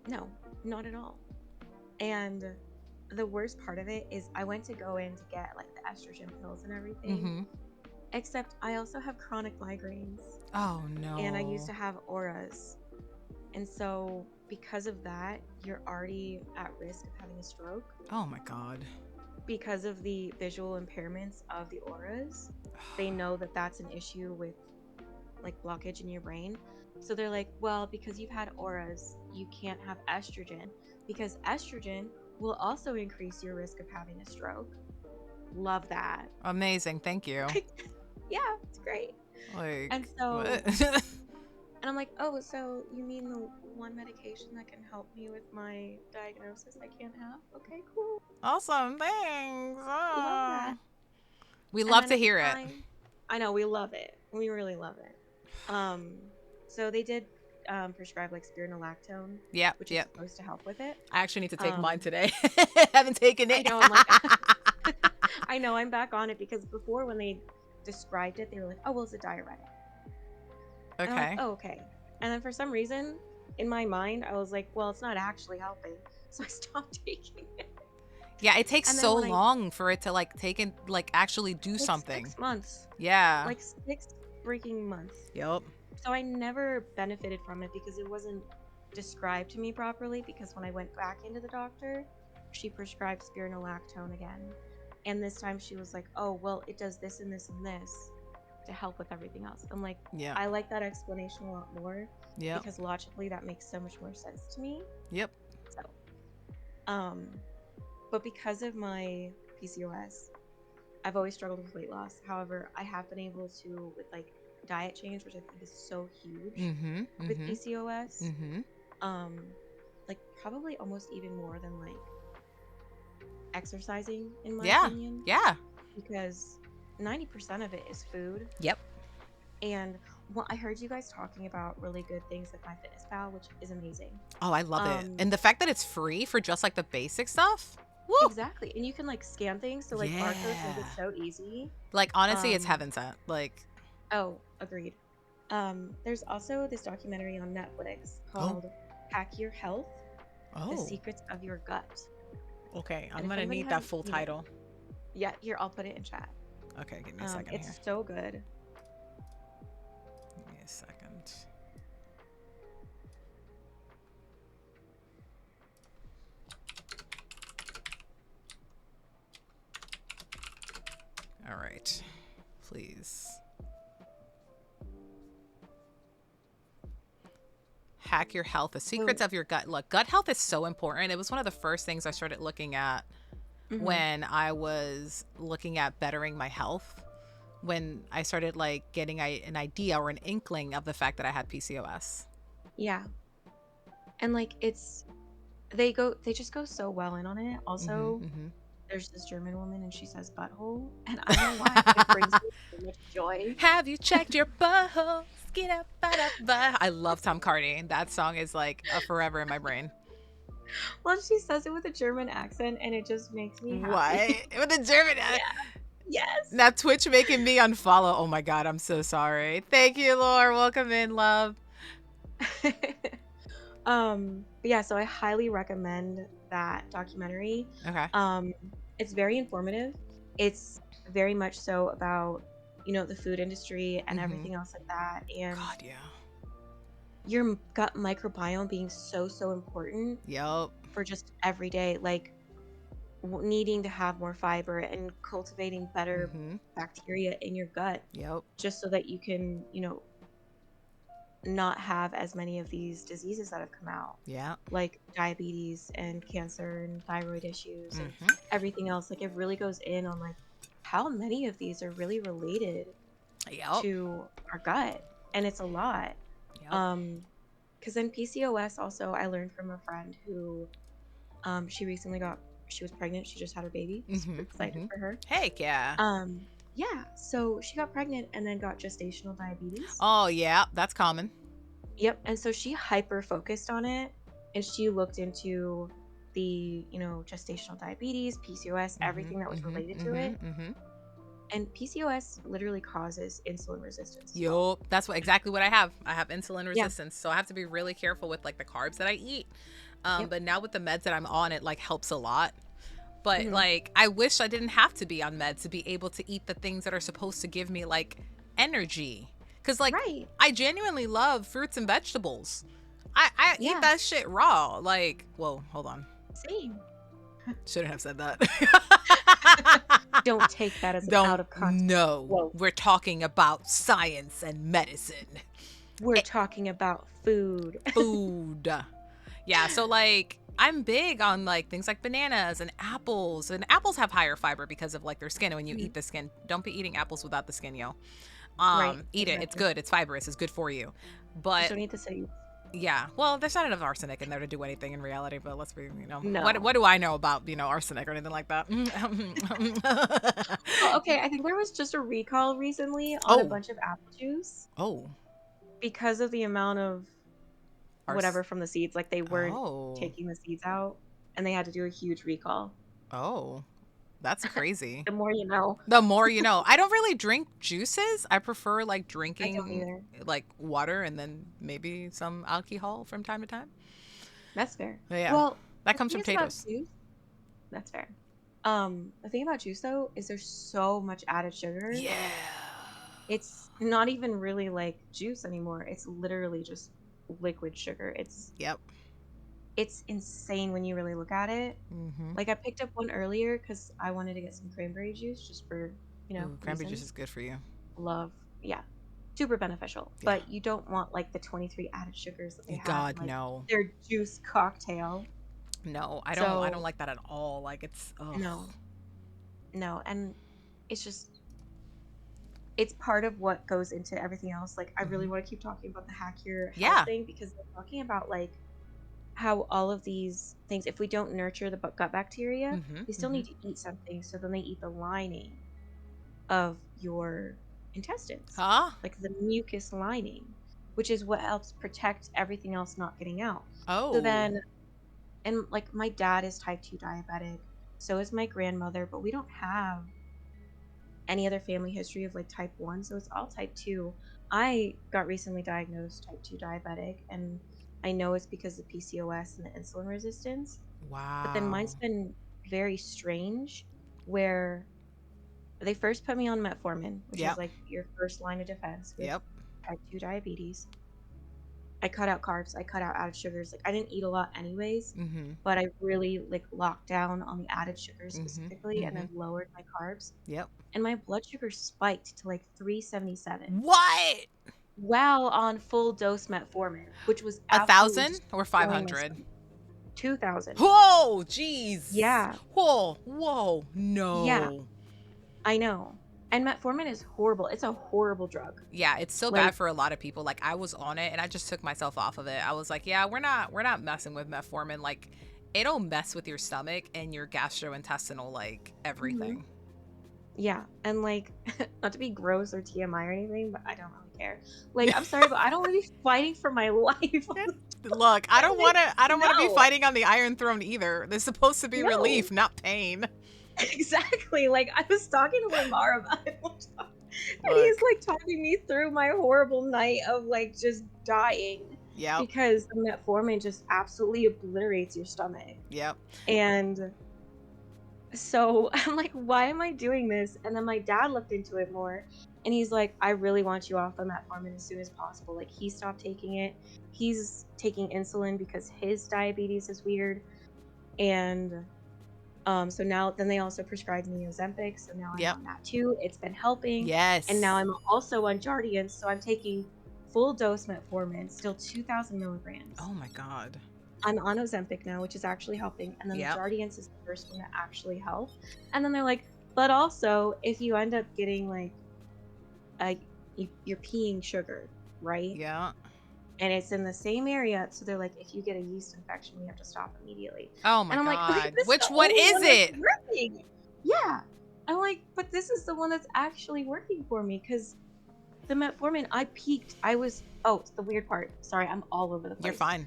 No, not at all. And the worst part of it is I went to go in to get like the estrogen pills and everything. Mm-hmm. Except I also have chronic migraines. Oh, no. And I used to have auras. And so because of that, you're already at risk of having a stroke. Oh, my God. Because of the visual impairments of the auras, they know that that's an issue with like blockage in your brain. So they're like, well, because you've had auras, you can't have estrogen because estrogen will also increase your risk of having a stroke. Love that. Amazing. Thank you. Yeah, it's great. Like, And so, what? and I'm like, oh, so you mean the one medication that can help me with my diagnosis I can't have? Okay, cool. Awesome. Thanks. Love that. We And love then to at the hear it. time- I know, we love it. We really love it. So they did prescribe like spironolactone, Yep. which is Yep. supposed to help with it. I actually need to take mine Um, today. Haven't taken I it. know, I'm like, I know, I'm back on it because before when they described it, they were like, oh, well, it's a diuretic. And I'm Okay. like, oh, okay. And then for some reason, in my mind, I was like, well, it's not actually helping. So I stopped taking it. Yeah, it takes And then so when I- long for it to like take and like actually do Like something. 6 months. Yeah. Like 6 freaking months. Yep. So I never benefited from it because it wasn't described to me properly. Because when I went back into the doctor, she prescribed spironolactone again. And this time she was like, oh, well, it does this and this and this to help with everything else. I'm like, Yeah. I like that explanation a lot more Yep. because logically that makes so much more sense to me. Yep. So, but because of my PCOS, I've always struggled with weight loss. However, I have been able to, with like diet change, which I think is so huge Mm-hmm. with Mm-hmm. PCOS, Mm-hmm. like probably almost even more than like exercising, in my Yeah. opinion. Yeah. Because 90% of it is food. Yep. And Well, I heard you guys talking about really good things like MyFitnessPal, which is amazing. Oh, I love it. Um, And the fact that it's free for just like the basic stuff. Woo! exactly. And you can like scan things, so like barcodes make Yeah. it so easy. Like honestly, it's Um, heaven sent. Like, oh, agreed. There's also this documentary on Netflix oh, called Hack Your Health: The oh. Secrets of Your Gut. Okay, And I'm if gonna anybody need that hasn't full seen it, title. yeah, here, I'll put it in chat. Okay, give me a second here. It's so good. Give me a second. All right, please. Hack your health, the secrets So, of your gut. Look, gut health is so important. It was one of the first things I started looking at mhm, when I was looking at bettering my health. When I started like getting an idea or an inkling of the fact that I had PCOS. yeah. And like they just go so well in on it. Also, Mm-hmm. there's this German woman and she says butthole, and I don't know why, but it brings me so much joy. Have you checked your butthole? Skin up, butt up, butt. I love Tom Cardy. That song is like a forever in my brain. Well, she says it with a German accent, and it just makes me What? happy. With the German. Yeah. Yes. Now Twitch making me unfollow. Oh my god, I'm so sorry. Thank you, Laura. Welcome in, love. But yeah, so I highly recommend that documentary. Okay. Um, it's very informative. It's very much so about, the food industry and Mm-hmm. everything else like that, and God, yeah. your gut microbiome being so, so important Yep. for just every day, like needing to have more fiber and cultivating better Mm-hmm. bacteria in your gut Yep. just so that you can, not have as many of these diseases that have come out, Yeah. like diabetes and cancer and thyroid issues and Mm-hmm. everything else. Like it really goes in on like how many of these are really related Yep. to our gut, and it's a lot. Yep. um because then PCOS also, I learned from a friend who she recently she was pregnant, she just had her baby, super Mm-hmm. excited Mm-hmm. for her. Heck yeah. Yeah, so she got pregnant and then got gestational diabetes. Oh yeah, that's common. Yep. And so she hyper focused on it, and she looked into the, gestational diabetes, PCOS, Mm-hmm. everything that was Mm-hmm. related to it. Mm-hmm. Mm-hmm. And PCOS literally causes insulin resistance as well. Yup. That's exactly what I have. I have insulin Yeah. resistance, so I have to be really careful with like the carbs that I eat. Yep. But now with the meds that I'm on, it like helps a lot. But Mhm. like, I wish I didn't have to be on meds to be able to eat the things that are supposed to give me like energy. Cause like, Right. I genuinely love fruits and vegetables. I eat Yeah. that shit raw. Like, whoa, hold on. Same. Shouldn't have said that. Don't take that as an out Don't. of context. No. Whoa. We're talking about science and medicine. We're talking about food. Food. Yeah, so like I'm big on like things like bananas and apples. And apples have higher fiber because of like their skin. And when you Mhm. eat the skin, don't be eating apples without the skin, yo. Right. Eat it. It's Exactly. good. It's fibrous. It's good for you. Just But don't eat the seeds. yeah, well, there's not enough arsenic in there to do anything in reality. But let's be, what No. what do I know about arsenic or anything like that? Well, okay, I think there was just a recall recently on a Oh, bunch of apple juice oh, because of the amount of ars. whatever from the seeds. Like they weren't Oh, taking the seeds out, and they had to do a huge recall. oh, that's crazy. The more you know. The more you know. I don't really drink juices. I prefer like I don't drinking either. like water and then maybe some alcohol from time to time. That's fair. But yeah, Well, that the comes thing from is about potatoes. juice. That's fair. The thing about juice though is there's so much added sugar. Yeah. It's not even really like juice anymore. It's literally just liquid sugar. Yep. It's insane when you really look at it. Mm-hmm. Like I picked up one earlier because I wanted to get some cranberry juice just for, Ooh, cranberry juice is reasons. good for you. Love, yeah, super beneficial. Yeah. But you don't want like the 23 added sugars that they have in God, like no. their juice cocktail. No, I don't So like that at all. Like it's ugh. no, no, and it's just it's part of what goes into everything else. Like I really Mm-hmm. want to keep talking about the hack your health Yeah. thing because they're talking about like how all of these things, if we don't nurture the gut bacteria, Mm-hmm. we still Mm-hmm. need to eat something. So then they eat the lining of your intestines, Huh? like the mucus lining, which is what helps protect everything else not getting out. So Oh. then, and like my dad is type 2 diabetic, so is my grandmother, but we don't have any other family history of like type 1, so it's all type 2. I got recently diagnosed type 2 diabetic, and I know it's because of PCOS and the insulin resistance, but then Wow. mine's been very strange where they first put me on metformin, which is Yep. like your first line of defense with Yep. type 2 diabetes. I cut out carbs, I cut out added sugars. Like I didn't eat a lot anyways, Mm-hmm. but I really like locked down on the added sugars Mm-hmm. specifically and Mm-hmm. then lowered my carbs. Yep. And my blood sugar spiked to like 377 What? while on full dose metformin, which was A absolutely thousand or destroying my 500? stomach. 2000. Whoa, jeez. Yeah. Whoa, whoa, Yeah, no. I know. And metformin is horrible. It's a horrible drug. Yeah, it's so Like, bad for a lot of people. Like I was on it and I just took myself off of it. I was like, yeah, we're not messing with metformin. Like it'll mess with your stomach and your gastrointestinal like mhm. everything. Yeah, and like, not to be gross or TMI or anything, but I don't really care. Like, I'm sorry, but I don't want to be fighting for my life all the Look, I time. don't Like, want to I don't want to be no, fighting on the Iron Throne either. There's supposed to be no, relief, not pain. exactly. Like, I was talking to Lamar about it one time, and he's Look. like talking me through my horrible night of like just dying Yep. because the metformin just absolutely obliterates your stomach. Yep. And so I'm like, why am I doing this? And then my dad looked into it more and he's like, I really want you off of metformin as soon as possible. Like he stopped taking it. He's taking insulin because his diabetes is weird. And so now then they also prescribed me Ozempic. So now I'm Yep. on that too. It's been helping. And now Yes. I'm also on Jardiance. So I'm taking full dose metformin, still 2000 milligrams. Oh my god. I'm on Ozempic now, which is actually helping, and then the Yep. Jardiance is the first one to actually help. And then they're like, but also if you end up getting like you're peeing sugar, right? Yeah. And it's in the same area, so they're like, if you get a yeast infection, we have to stop immediately. Oh my And I'm like, okay, god. this is Which the one only is one that's it? working. Yeah. I'm like, but this is the one that's actually working for me because the metformin, I peaked. Oh, it's the weird part. Sorry, I'm all over the place. You're fine.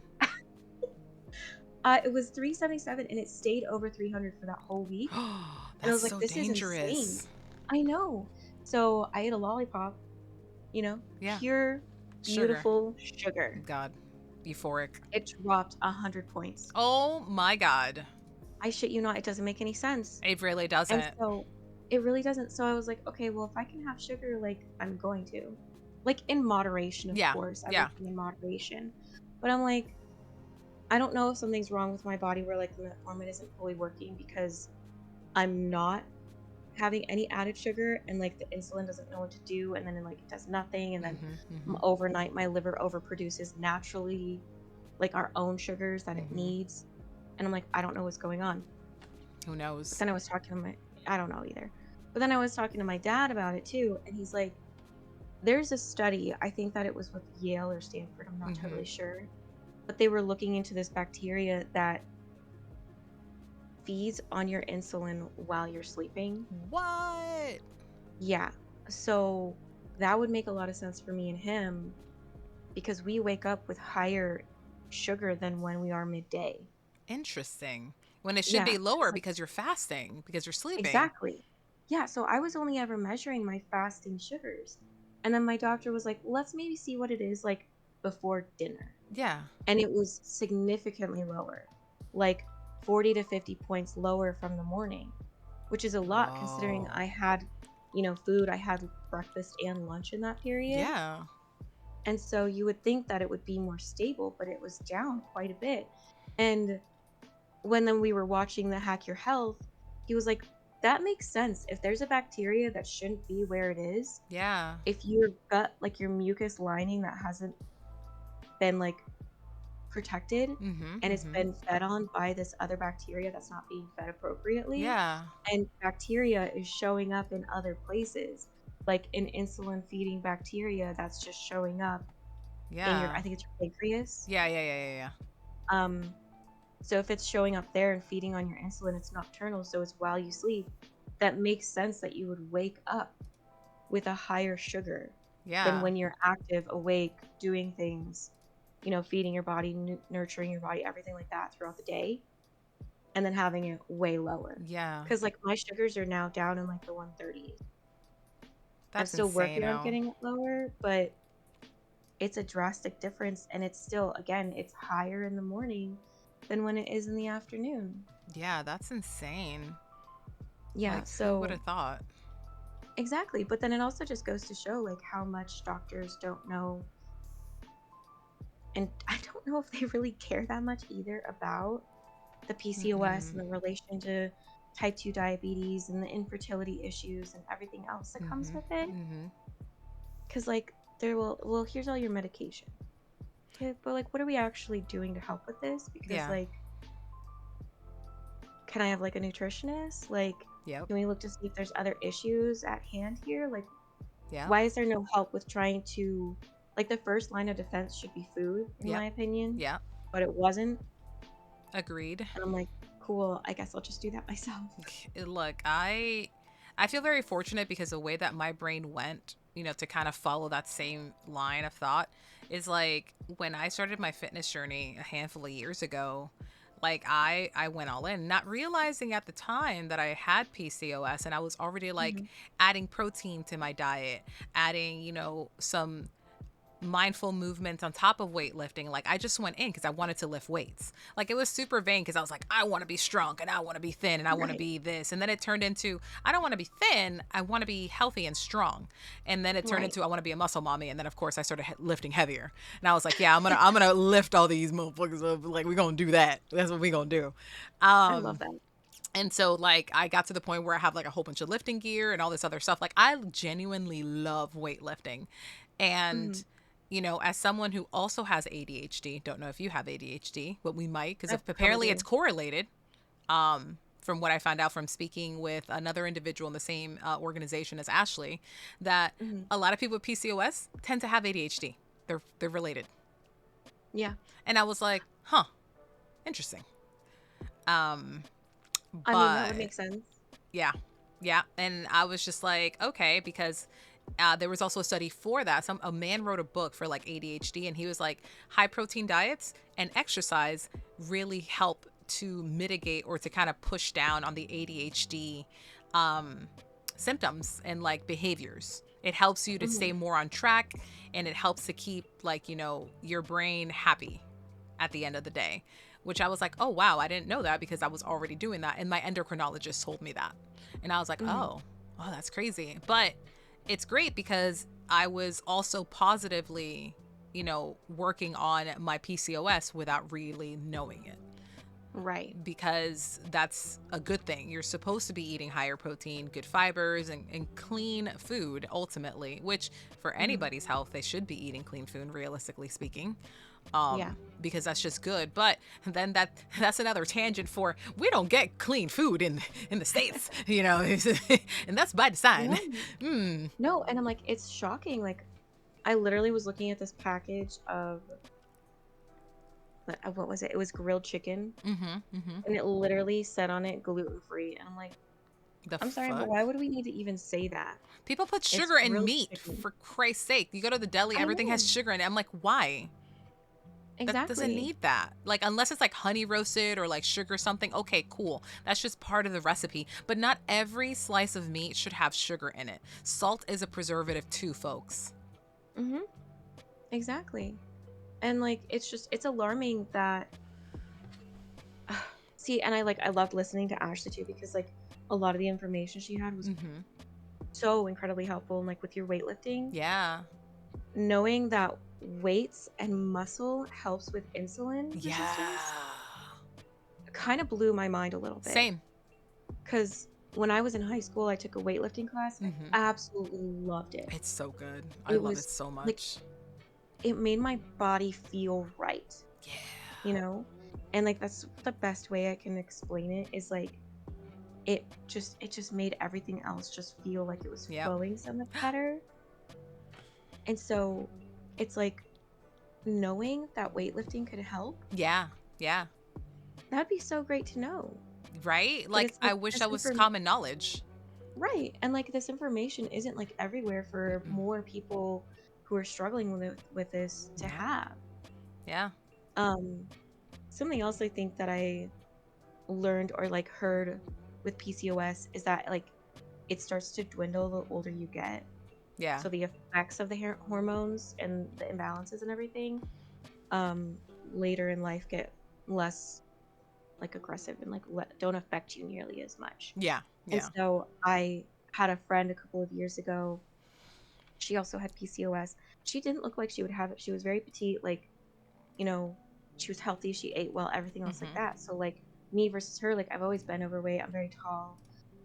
It was 377 and it stayed over 300 for that whole week. And I That's was like, so this is insane. dangerous. I know. So I ate a lollipop, Yeah. pure, Sugar. beautiful sugar. God. Euphoric. It dropped 100 points. Oh my god. I shit you not, it doesn't make any sense. It really And doesn't. so it really doesn't. So I was like, okay, well, if I can have sugar, like, I'm going to. Like, in moderation, of Yeah. course, Yeah. everything in moderation. But I'm like, I don't know if something's wrong with my body where, like, the metformin isn't fully working because I'm not having any added sugar and like the insulin doesn't know what to do and then it does nothing and then overnight my liver overproduces naturally like our own sugars that it needs and I'm like I don't know what's going on. Who knows? But then I don't know either. But then I was talking to my dad about it too and he's like there's a study, I think that it was with Yale or Stanford, I'm not totally sure, but they were looking into this bacteria that feeds on your insulin while you're sleeping. What? Yeah. So that would make a lot of sense for me and him because we wake up with higher sugar than when we are midday. Interesting. When it should Yeah. be lower Like, because you're fasting, because you're sleeping. exactly. Yeah. So I was only ever measuring my fasting sugars. And then my doctor was like, let's maybe see what it is like before dinner. Yeah. And it was significantly lower, like 40 to 50 points lower from the morning, which is a lot considering I had, food, I had breakfast and lunch in that period. Yeah. And so you would think that it would be more stable, but it was down quite a bit. And when then we were watching the Hack Your Health, he was like, that makes sense. If there's a bacteria that shouldn't be where it is, Yeah. if your gut, like your mucus lining that hasn't been like protected and it's been fed on by this other bacteria that's not being fed appropriately. Yeah. And bacteria is showing up in other places, like an insulin feeding bacteria that's just showing up in your, I think it's your pancreas. Yeah. So if it's showing up there and feeding on your insulin, it's nocturnal, so it's while you sleep. That makes sense that you would wake up with a higher sugar than Yeah. when you're active, awake, doing things, feeding your body, nurturing your body, everything like that throughout the day, and then having it way lower. Yeah. Because like my sugars are now down in like the 130s. I'm That's still working on insane-o. getting it lower, but it's a drastic difference, and it's still, again, it's higher in the morning than when it is in the afternoon. Yeah, that's insane. Yeah, Like, who would so have thought? exactly. But then it also just goes to show like how much doctors don't know, and I don't know if they really care that much either about the PCOS Mm-mm. and the relation to type 2 diabetes and the infertility issues and everything else that comes Mm-hmm. with it. Mm-hmm. Because like there will, well, here's all your medication. Okay, but like what are we actually doing to help with this? Because Yeah. like, can I have like a nutritionist? Like, Yep. can we look to see if there's other issues at hand here? Like, Yep. why is there no help with trying to, like, the first line of defense should be food, in Yep. my opinion, Yep. but it wasn't. Agreed. And I'm like, cool, I guess I'll just do that myself. Look, I feel very fortunate because the way that my brain went, to kind of follow that same line of thought is like when I started my fitness journey a handful of years ago, like I went all in, not realizing at the time that I had PCOS, and I was already like Hmm. adding protein to my diet, adding, some mindful movements on top of weightlifting. Like I just went in because I wanted to lift weights. Like it was super vain because I was like, I want to be strong and I want to be thin and I want to Right. be this. And then it turned into, I don't want to be thin. I want to be healthy and strong. And then it turned Right. into, I want to be a muscle mommy. And then of course I started lifting heavier. And I was like, yeah, I'm gonna lift all these motherfuckers up. Like we're gonna do that. That's what we're gonna do. I love Um, that. and so like I got to the point where I have like a whole bunch of lifting gear and all this other stuff. Like I genuinely love weightlifting. Hmm. And as someone who also has ADHD, don't know if you have ADHD, but we might because I if probably apparently it's do. correlated. From what I found out from speaking with another individual in the same organization as Ashley, that Hmm. a lot of people with PCOS tend to have ADHD. They're related. Yeah. And I was like, huh, interesting. Um, I mean, that would but make sense. Yeah. Yeah. And I was just like, okay, because there was also a study for that. A man wrote a book for like ADHD, and he was like, high protein diets and exercise really help to mitigate or to kind of push down on the ADHD um, symptoms and like behaviors. It helps you to Hmm. stay more on track, and it helps to keep like, your brain happy at the end of the day, which I was like, oh, wow, I didn't know that because I was already doing that. And my endocrinologist told me that. And I was like, Hmm. oh, that's crazy. But it's great because I was also positively, working on my PCOS without really knowing it, Right. because that's a good thing. You're supposed to be eating higher protein, good fibers, and clean food ultimately, which for Hmm. anybody's health, they should be eating clean food, realistically speaking, Yeah. because that's just good. But then that's another tangent for we don't get clean food in the States, and that's by design. No. No. And I'm like, it's shocking. Like, I literally was looking at this package of, what was it? It was grilled chicken, Mm-hmm. Mm-hmm. and it literally said on it gluten free. And I'm like, The I'm sorry, but fuck? why would we need to even say that? People put It's sugar in grilled meat, chicken. for Christ's sake. You go to the deli, I everything has know. sugar in it. I'm like, why? That doesn't Exactly. need that. Like, unless it's like honey roasted or like sugar something, okay, cool. That's just part of the recipe. But not every slice of meat should have sugar in it. Salt is a preservative too, folks. Mm-hmm. Exactly. And like, it's alarming that, see, and I loved listening to Ashley too, because like a lot of the information she had was Mm-hmm. so incredibly helpful. And like with your weightlifting, Yeah. knowing that weights and muscle helps with insulin resistance Yeah. kind of blew my mind a little bit. Same. Because when I was in high school, I took a weightlifting class and Mm-hmm. I absolutely loved it. It's so good. I It love it was so like, much. it made my body feel right, you Yeah. know? And like, that's the best way I can explain it is like, it just made everything else just feel like it was Yep. flowing so much better. And so it's like, knowing that weightlifting could help, Yeah. Yeah. that'd be so great to know. Right? But Like, it's I like, wish that especially was for, common knowledge. right. And like this information isn't like everywhere for Mm-mm. more people who are struggling with this to Yeah. have. Yeah. Um, Something else I think that I learned or like heard with PCOS is that like it starts to dwindle the older you get. Yeah. So the effects of the hormones and the imbalances and everything later in life get less like aggressive and like don't affect you nearly as much. Yeah. And Yeah. so I had a friend a couple of years ago. She also had PCOS. She didn't look like she would have it. She was very petite, like, you know, she was healthy, she ate well, everything else like Mm-hmm. that. So like me versus her, like I've always been overweight. I'm very tall.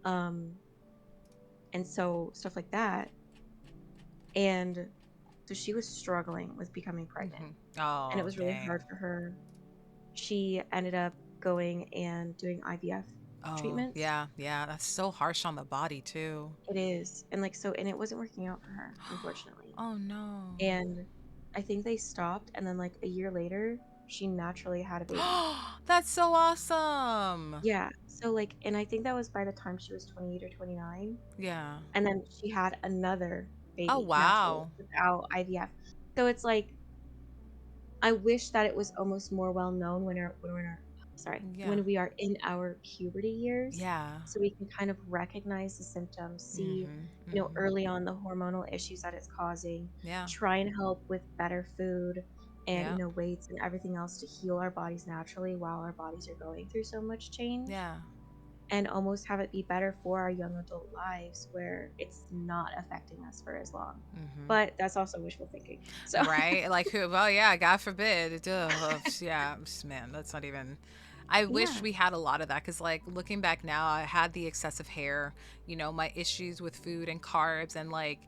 Um and so stuff like that. And so she was struggling with becoming pregnant. Mm-hmm. And it Oh, was really dang. hard for her. She ended up going and doing IVF Oh, treatments. yeah. Yeah. That's so harsh on the body, too. It is. And like so and it wasn't working out for her, unfortunately. Oh, no. And I think they stopped and then like a year later, she naturally had a baby. That's so awesome. Yeah. So like and I think that was by the time she was 28 or 29. Yeah. And then she had another Oh, baby naturally wow. without IVF. So it's like I wish that it was almost more well known Yeah. when we are in our puberty years, Yeah. so we can kind of recognize the symptoms, see, Mm-hmm. Mm-hmm. early on the hormonal issues that it's causing, Yeah. try and help with better food and, Yeah. weights and everything else to heal our bodies naturally while our bodies are going through so much change, Yeah. and almost have it be better for our young adult lives where it's not affecting us for as long. Mm-hmm. But that's also wishful thinking. So Right? Like, well, yeah, God forbid. Yeah, man, that's not even. I wish yeah. we had a lot of that because, like, looking back now, I had the excessive hair, my issues with food and carbs, and like,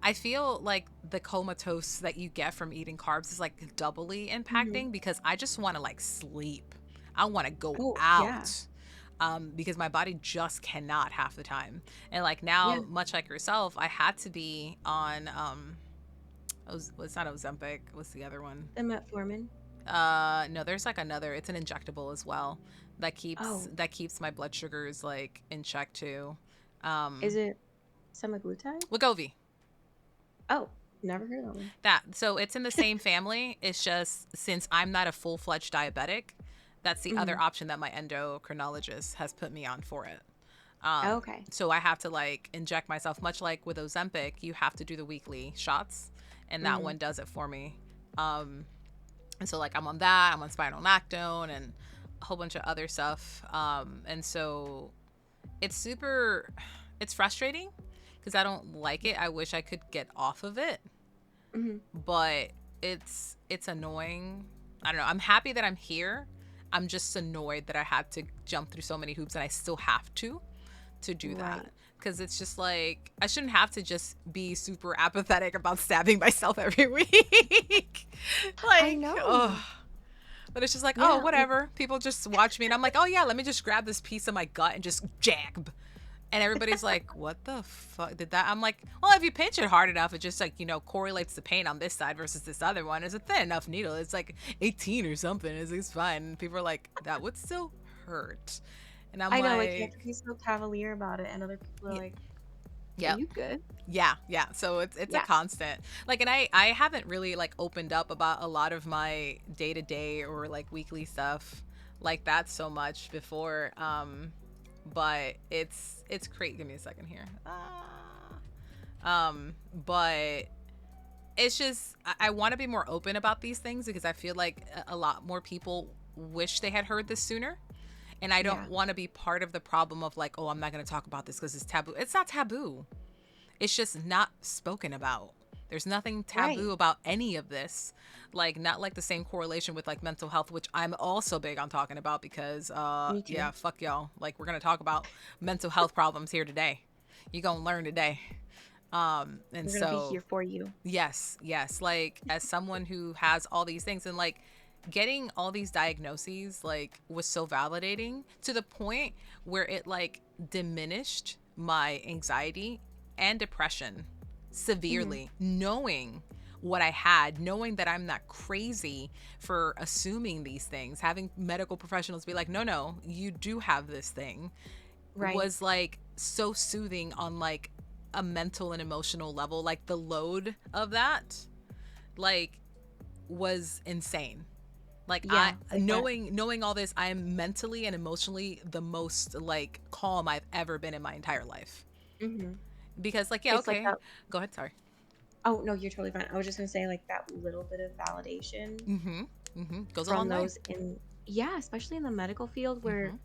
I feel like the comatose that you get from eating carbs is like doubly Mhm. impacting because I just want to like sleep. I want to go Oh, yeah. out. Because my body just cannot half the time. And like Yeah. now, much like yourself, I had to be on it's not Ozempic. What's the other one? The metformin. No, there's like another. It's an injectable as well Oh, that keeps my blood sugars like in check too. is it semaglutide? Wegovy. Oh, never heard of that one. That so it's in the same family. It's just since I'm not a full-fledged diabetic, that's the other Mhm. option that my endocrinologist has put me on for it. Okay. So I have to like inject myself, much like with Ozempic. You have to do the weekly shots, and that Mhm. one does it for me. Um, and so like I'm on that. I'm on spironolactone and a whole bunch of other stuff. And so it's it's frustrating because I don't like it. I wish I could get off of it, Mhm. but it's annoying. I don't know. I'm happy that I'm here. I'm just annoyed that I had to jump through so many hoops and I still have to do that Right. because it's just like I shouldn't have to just be super apathetic about stabbing myself every week. I Like, oh, know. but it's just like, oh, Yeah, like whatever. People just watch me and I'm like, oh yeah, let me just grab this piece of my gut and just jab. And everybody's like, what the fuck did that? I'm like, well, if you pinch it hard enough, it just like, correlates the pain on this side versus this other one. It's a thin enough needle. It's like 18 or something. It's fine. And people are like, that would still hurt. And I'm I know, like you have like, to be so cavalier about it, and other people are yeah, like, "Are yep. you good?" Yeah, yeah. So it's a Yeah. constant. Like, and I haven't really like opened up about a lot of my day to day or like weekly stuff like that so much before. But it's great. Give me a second here. But it's just I want to be more open about these things because I feel like a lot more people wish they had heard this sooner. And I Yeah. don't want to be part of the problem of like, oh, I'm not going to talk about this because it's taboo. It's not taboo. It's just not spoken about. There's nothing Right. taboo about any of this. Like not like the same correlation with like mental health, which I'm also big on talking about because Me yeah, too. fuck y'all. Like we're gonna talk about mental health problems here today. You gonna learn today. And We're gonna be so here for you. yes, yes. Like as someone who has all these things and like getting all these diagnoses like was so validating to the point where it like diminished my anxiety and depression Mhm. severely, knowing what I had, knowing that I'm not crazy for assuming these things, having medical professionals be like, no, no, you do have this thing Right. was like so soothing on like a mental and emotional level. Like the load of that, like, was insane. Like I Yeah, like that. knowing all this, I am mentally and emotionally the most like calm I've ever been in my entire life. Hmm. Because like, yeah, It's like okay. that. Go ahead, sorry. Oh no, you're totally fine. I was just gonna say like that little bit of validation Mhm. Mhm. Goes a from long way. those in, yeah, especially in the medical field where Mhm.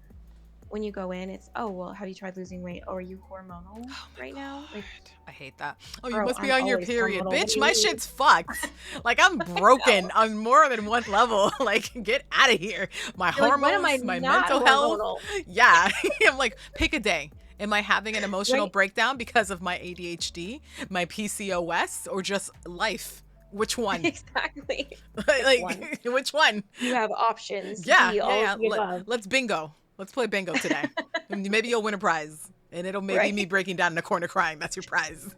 when you go in, it's, oh well, have you tried losing weight? Oh, are you hormonal Oh my right now? Like, god. I hate that. Oh, you bro, must be I'm on your always period. hormonal. What do Bitch, you my mean? shit's fucked. Like I'm No. broken on more than one level. Like get out of here. My You're like, when am I hormones, my not mental health. hormonal? Yeah. I'm like, pick a day. Am I having an emotional Right? breakdown because of my ADHD, my PCOS, or just life? Which one? Exactly. Pick one. Like, which one? You have options. Yeah, B, yeah, all of yeah. the above. Let's bingo. Let's play bingo today. And maybe you'll win a prize. And it'll maybe Right. me breaking down in a corner crying. That's your prize.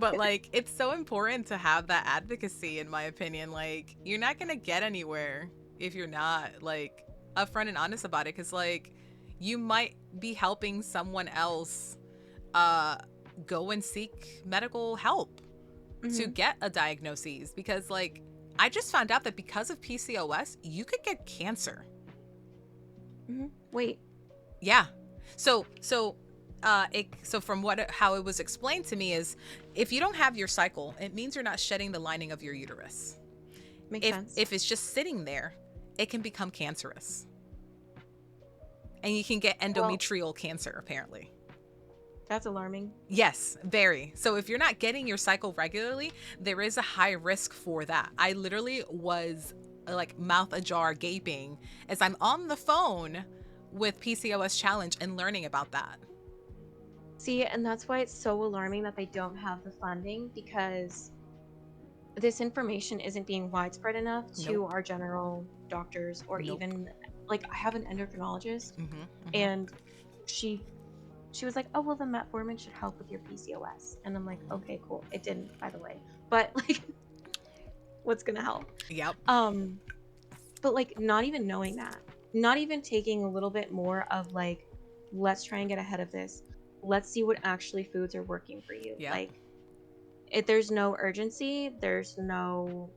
But like, it's so important to have that advocacy, in my opinion. Like, you're not going to get anywhere if you're not like upfront and honest about it. Cause like, you might be helping someone else uh, go and seek medical help to Hmm. get a diagnosis. Because like, I just found out that because of PCOS, you could get cancer. Hmm. Wait. Yeah. So from how it was explained to me is, if you don't have your cycle, it means you're not shedding the lining of your uterus. Makes If sense. if it's just sitting there, it can become cancerous. And you can get Well, endometrial cancer apparently. that's alarming. Yes, very. So if you're not getting your cycle regularly, there is a high risk for that. I literally was like mouth ajar gaping as I'm on the phone with PCOS Challenge and learning about that. See, and that's why it's so alarming that they don't have the funding because this information isn't being widespread enough Nope. to our general doctors or Nope. even, like, I have an endocrinologist Mhm. Mhm. and she she was like, "Oh, well the metformin should help with your PCOS." And I'm like, Mhm. "Okay, cool. It didn't, by the way." But like what's going to help? Yep. Um but like not even knowing that. Not even taking a little bit more of like, let's try and get ahead of this. Let's see what actually foods are working for you. Yep. Like, if there's no urgency, there's no,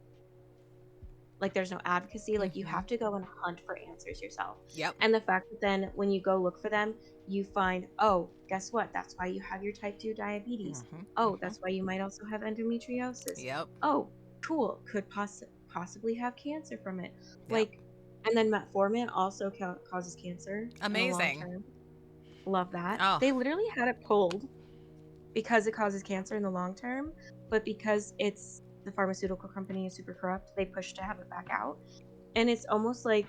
like, there's no advocacy, like, you have Mhm. to go and hunt for answers yourself. Yep. And the fact that then when you go look for them, you find, oh, guess what? That's why you have your type 2 diabetes. Mhm. Oh, Mhm. that's why you might also have endometriosis. Yep. Oh, cool. Could possibly have cancer from it. Yep. Like, and then metformin also causes cancer in the long Amazing. term. Love that. Oh. They literally had it pulled because it causes cancer in the long term, but because it's the pharmaceutical company is super corrupt, they push to have it back out. And it's almost like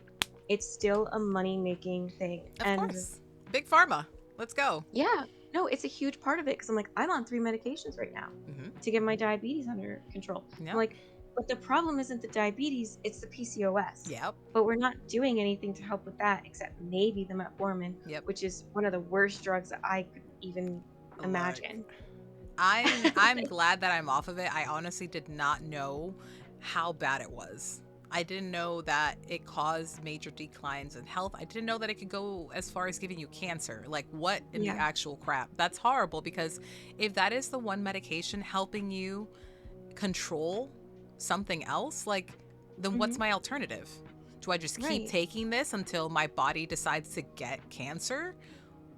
it's still a money making thing. Of And course. Big pharma. Let's go. yeah, no, it's a huge part of it because I'm like, I'm on 3 medications right now Mhm. to get my diabetes under control. I'm Yep. like, but the problem isn't the diabetes, it's the PCOS. Yep. But we're not doing anything to help with that except maybe the metformin, Yep. which is one of the worst drugs that I could even Look, imagine. I'm glad that I'm off of it. I honestly did not know how bad it was. I didn't know that it caused major declines in health. I didn't know that it could go as far as giving you cancer. Like, what in the Yeah. actual crap? That's horrible, because if that is the one medication helping you control something else, like, then Hmm. what's my alternative? Do I just keep Right. taking this until my body decides to get cancer?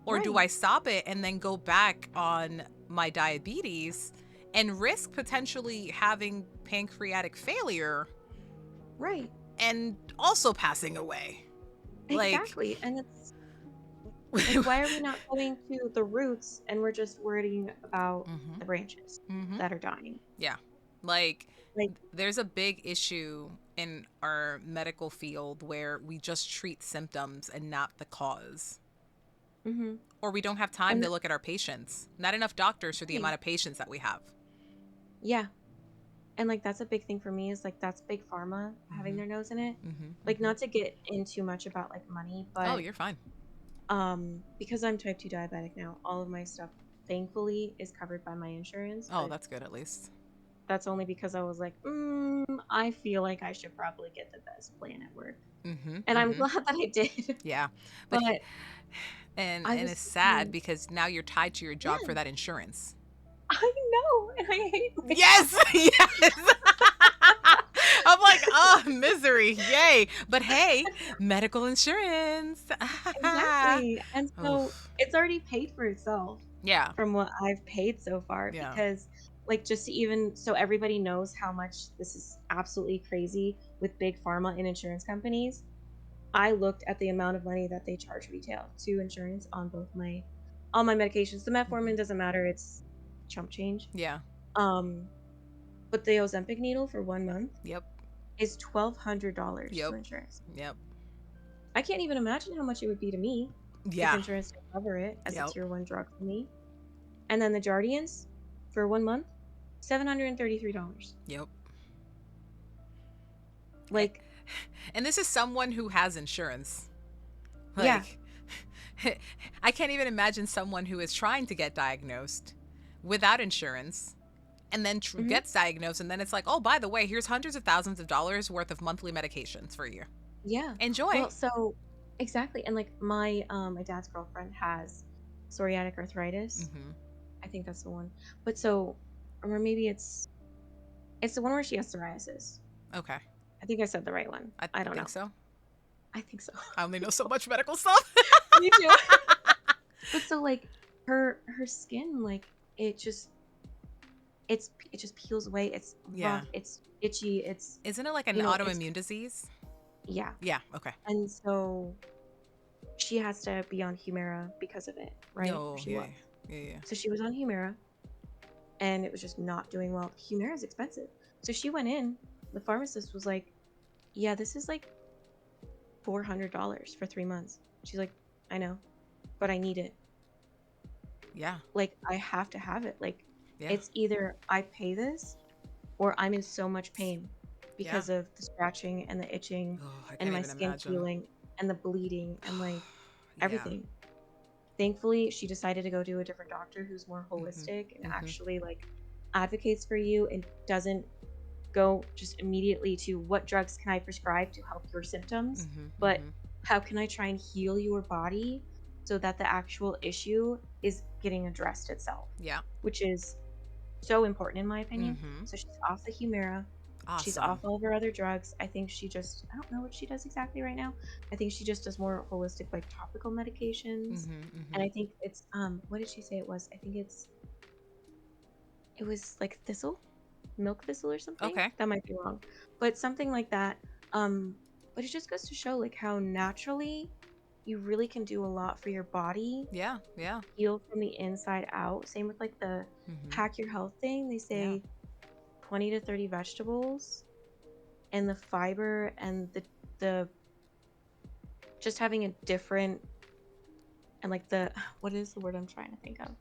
Or do Right. I stop it and then go back on my diabetes and risk potentially having pancreatic failure Right. and also passing away? Like, Exactly. And it's like, why are we not going to the roots and we're just worrying about mm-hmm, the branches mm-hmm, that are dying? yeah. Like, Like, there's a big issue in our medical field where we just treat symptoms and not the cause. hmm. Or we don't have time And to look at our patients. Not enough doctors for the right. amount of patients that we have. Yeah. And like, that's a big thing for me is like, that's big pharma having Mm-hmm, their nose in it. mm-hmm, Like, mm-hmm. not to get in too much about like money, Oh, but you're fine. because I'm type 2 diabetic now, all of my stuff thankfully is covered by my insurance, Oh, but that's good at least. that's only because I was like, I feel like I should probably get the best plan at work. And I'm glad that I did. Yeah. But But I and was it's sad thinking, because now you're tied to your job for yeah, that insurance. I know, and I hate my Yes. job. Yes. I'm like, oh, misery. Yay. But hey, medical insurance. Exactly. And so Oof. it's already paid for itself Yeah. from what I've paid so far Yeah. because like just to even so everybody knows how much this is absolutely crazy with big pharma and insurance companies. I looked at the amount of money that they charge retail to insurance on both my all my medications. The metformin Mhm. doesn't matter, it's chump change. Yeah. Um, but the Ozempic needle for 1 month Yep. is $1,200 to Yep. insurance. Yep. I can't even imagine how much it would be to me if Yeah. insurance didn't cover it as a Yep. tier one drug for me. And then the Jardians for 1 month, $733. Yep. A- Like, And this is someone who has insurance. yeah. Like, I can't even imagine someone who is trying to get diagnosed without insurance and then hmm gets diagnosed. And then it's like, oh, by the way, here's hundreds of thousands of dollars worth of monthly medications for you. Yeah. Enjoy. Well, so exactly. And like my dad's girlfriend has psoriatic arthritis. Mm-hmm. I think that's the one. But so or maybe it's the one where she has psoriasis. Okay. I think I said the right one. I I don't think know. so. I think so. I only know so much medical stuff. Me too. But so like her skin like it just it just peels away. It's Yeah. rough, it's itchy, it's Isn't it like an it's autoimmune disease? yeah. Yeah. Okay. And so she has to be on Humira because of it, right? Or No. she Yeah. was. Yeah. Yeah. So she was on Humira and it was just not doing well. Humira is expensive. So she went in, the pharmacist was like, "Yeah, this is like $400 for 3 months." She's like, "I know, but I need it. Yeah. Like I have to have it. Like Yeah. it's either I pay this or I'm in so much pain Yeah. because of the scratching and the itching Oh, I and can't my even skin imagine. peeling and the bleeding and like Yeah. everything." Thankfully, she decided to go to a different doctor who's more Mhm. holistic and Mhm. actually like advocates for you and doesn't go just immediately to what drugs can I prescribe to help your symptoms, Mhm. but Mhm. how can I try and heal your body so that the actual issue is getting addressed itself, Yeah. which is so important in my opinion. Mhm. So she's off the Humira. She's off Awesome. all of her other drugs. I think she just, I don't know what she does exactly right now. I think she just does more holistic, like topical medications. Mhm. And I Mhm. think it's, what did she say it was? I think it was like thistle, milk thistle or something. Okay. That might be wrong, but something like that. Um, but it just goes to show like how naturally you really can do a lot for your body, Yeah. Yeah. heal from the inside out. Same with like the Mhm. hack your health thing. They Yeah. say 20 to 30 vegetables and the fiber and the just having a different and like the what is the word I'm trying to think of? I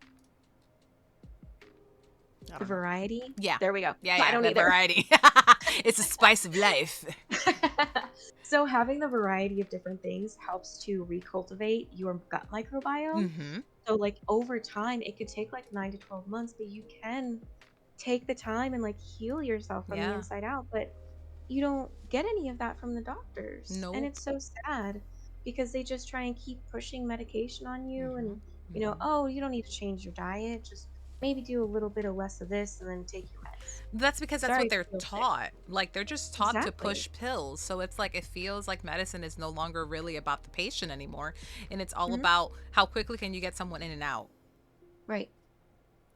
The don't know. variety. Yeah. There we go. Yeah. I Yeah. don't The either. variety. It's a spice of life. So having the variety of different things helps to recultivate your gut microbiome. Mhm. So like over time, it could take like 9 to 12 months, but you can take the time and like heal yourself from the Yeah. inside out. But you don't get any of that from the doctors. And Nope. it's so sad because they just try and keep pushing medication on you and, Mhm. Mhm. oh, you don't need to change your diet. Just maybe do a little bit of less of this and then take your meds. That's because that's Sorry what if you they're feel sick. taught. Like they're just taught to Exactly. push pills. So it's like it feels like medicine is no longer really about the patient anymore, and it's all hmm about how quickly can you get someone in and out, Right.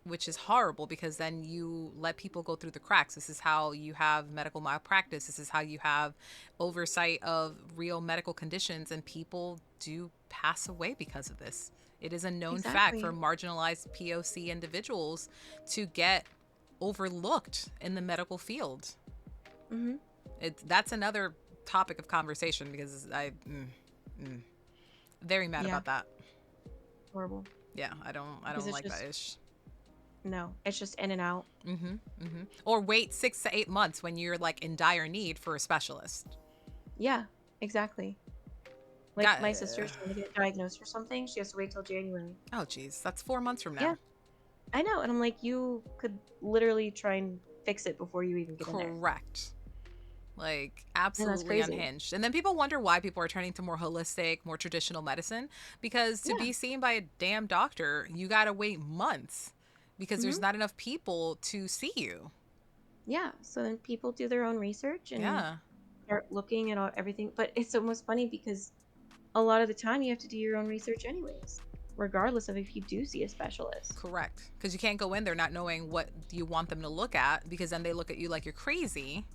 which is horrible because then you let people go through the cracks. This is how you have medical malpractice. This is how you have oversight of real medical conditions, and people do pass away because of this. It is a known fact for Exactly. marginalized POC individuals to get overlooked in the medical field. hmm That's another topic of conversation because mm, very mad Yeah. about that. Horrible. Yeah, I Because don't it's like that just, ish. no, it's just in and out. Or wait 6 to 8 months when you're like in dire need for a specialist. Yeah, exactly. Like Got my sister's trying to get diagnosed for something. She has to wait till January. oh geez, that's 4 months from Yeah, now. I know. And I'm like, you could literally try and fix it before you even get in there. Correct. Like, And that's absolutely crazy. unhinged. And then people wonder why people are turning to more holistic, more traditional medicine, because to Yeah. be seen by a damn doctor, you gotta wait months because there's Hmm. not enough people to see you. Yeah. So then people do their own research and Yeah. start looking at everything. But it's almost funny because a lot of the time you have to do your own research anyways, regardless of if you do see a specialist. Correct. Because you can't go in there not knowing what you want them to look at, because then they look at you like you're crazy.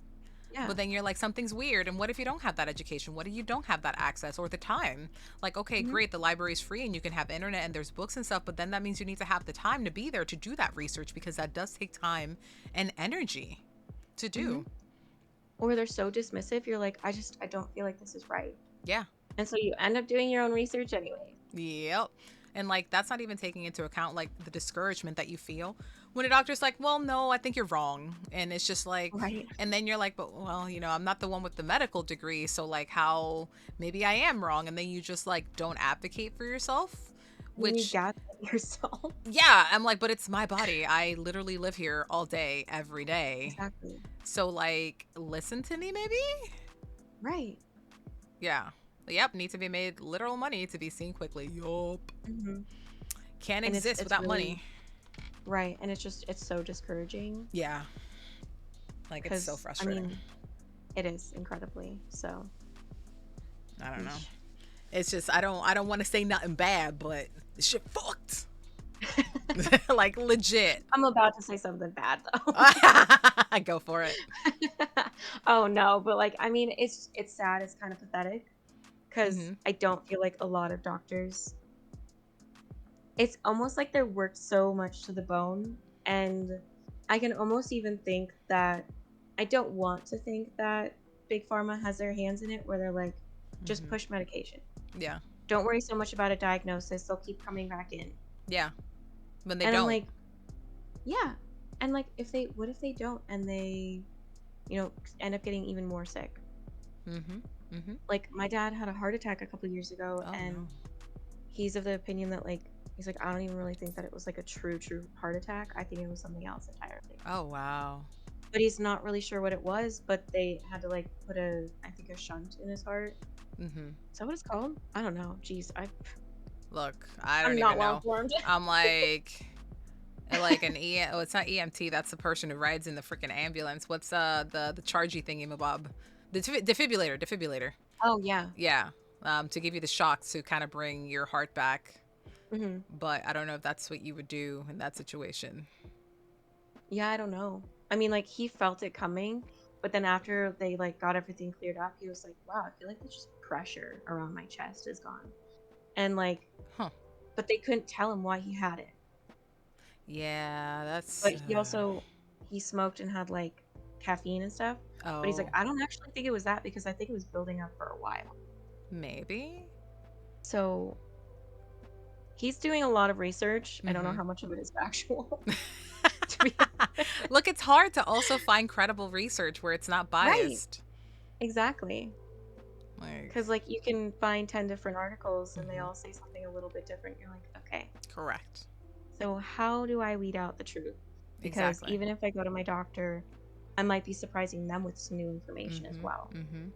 Yeah. But then you're like, something's weird. And what if you don't have that education? What if you don't have that access or the time? Like, okay, Hmm. great, the library's free and you can have internet and there's books and stuff, but then that means you need to have the time to be there to do that research, because that does take time and energy to Hmm. do. Or they're so dismissive, you're like, I don't feel like this is right. Yeah. And so you end up doing your own research anyway. Yep. And like, that's not even taking into account like the discouragement that you feel when a doctor's like, well, no, I think you're wrong. And it's just like, Right. and then you're like, but well, I'm not the one with the medical degree. So like, how maybe I am wrong. And then you just like don't advocate for yourself, Then you which, gaslight yourself. yeah, I'm like, but it's my body. I literally live here all day, every day. Exactly. So like, listen to me, maybe? Right. Yeah. Yep. Need to be made literal money to be seen quickly. Yup. Hmm. Can't And exist it's without really money. right. And it's so discouraging Yeah. Like, it's so because I frustrating. mean, it is incredibly so. I don't know. Yeesh. It's just, I don't want to say nothing bad, but this shit fucked. Like, legit. I'm about to say something bad though. Go for it. Oh no, but like I mean, it's sad. It's kind of pathetic because Mm-hmm. I don't feel like a lot of doctors. It's almost like they're worked so much to the bone, and I can almost even think that I don't want to think that big pharma has their hands in it, where they're like, just Mm-hmm. push medication. Yeah. Don't worry so much about a diagnosis. They'll keep coming back in. Yeah. When they And I'm don't. like, yeah. And like, what if they don't and they, end up getting even more sick? Mm-hmm. Mm-hmm. Like, my dad had a heart attack a couple years ago, Oh, and no. he's of the opinion that, like, he's like, I don't even really think that it was like a true heart attack. I think it was something else entirely. Oh, wow. But he's not really sure what it was, but they had to, like, put I think a shunt in his heart. Mm-hmm. Is that what it's called? I don't know. Jeez, Look, I I'm don't not even well know. informed. I'm like an oh, it's not EMT. That's the person who rides in the freaking ambulance. What's the chargy thingy mabob? The defibrillator. Oh, yeah. Yeah. To give you the shocks to kind of bring your heart back. Hmm. But I don't know if that's what you would do in that situation. Yeah, I don't know. I mean, like, he felt it coming, but then after they, like, got everything cleared up, he was like, wow, I feel like there's just pressure around my chest is gone. And, like, Huh. but they couldn't tell him why he had it. Yeah, that's. But he smoked and had, like, caffeine and stuff. But he's like, Oh, I don't actually think it was that because I think it was building up for a while. maybe. So he's doing a lot of research. I don't know Mm-hmm. how much of it is factual, to be honest. Look, it's hard to also find credible research where it's not Right. biased. Exactly. Like, Because, like, you can find 10 different articles and they Mhm. all say something a little bit different. You're like, okay, correct. so how do I weed out the truth? Because Exactly. even if I go to my doctor, I might be surprising them with some new information as Mm-hmm. well. Mm-hmm.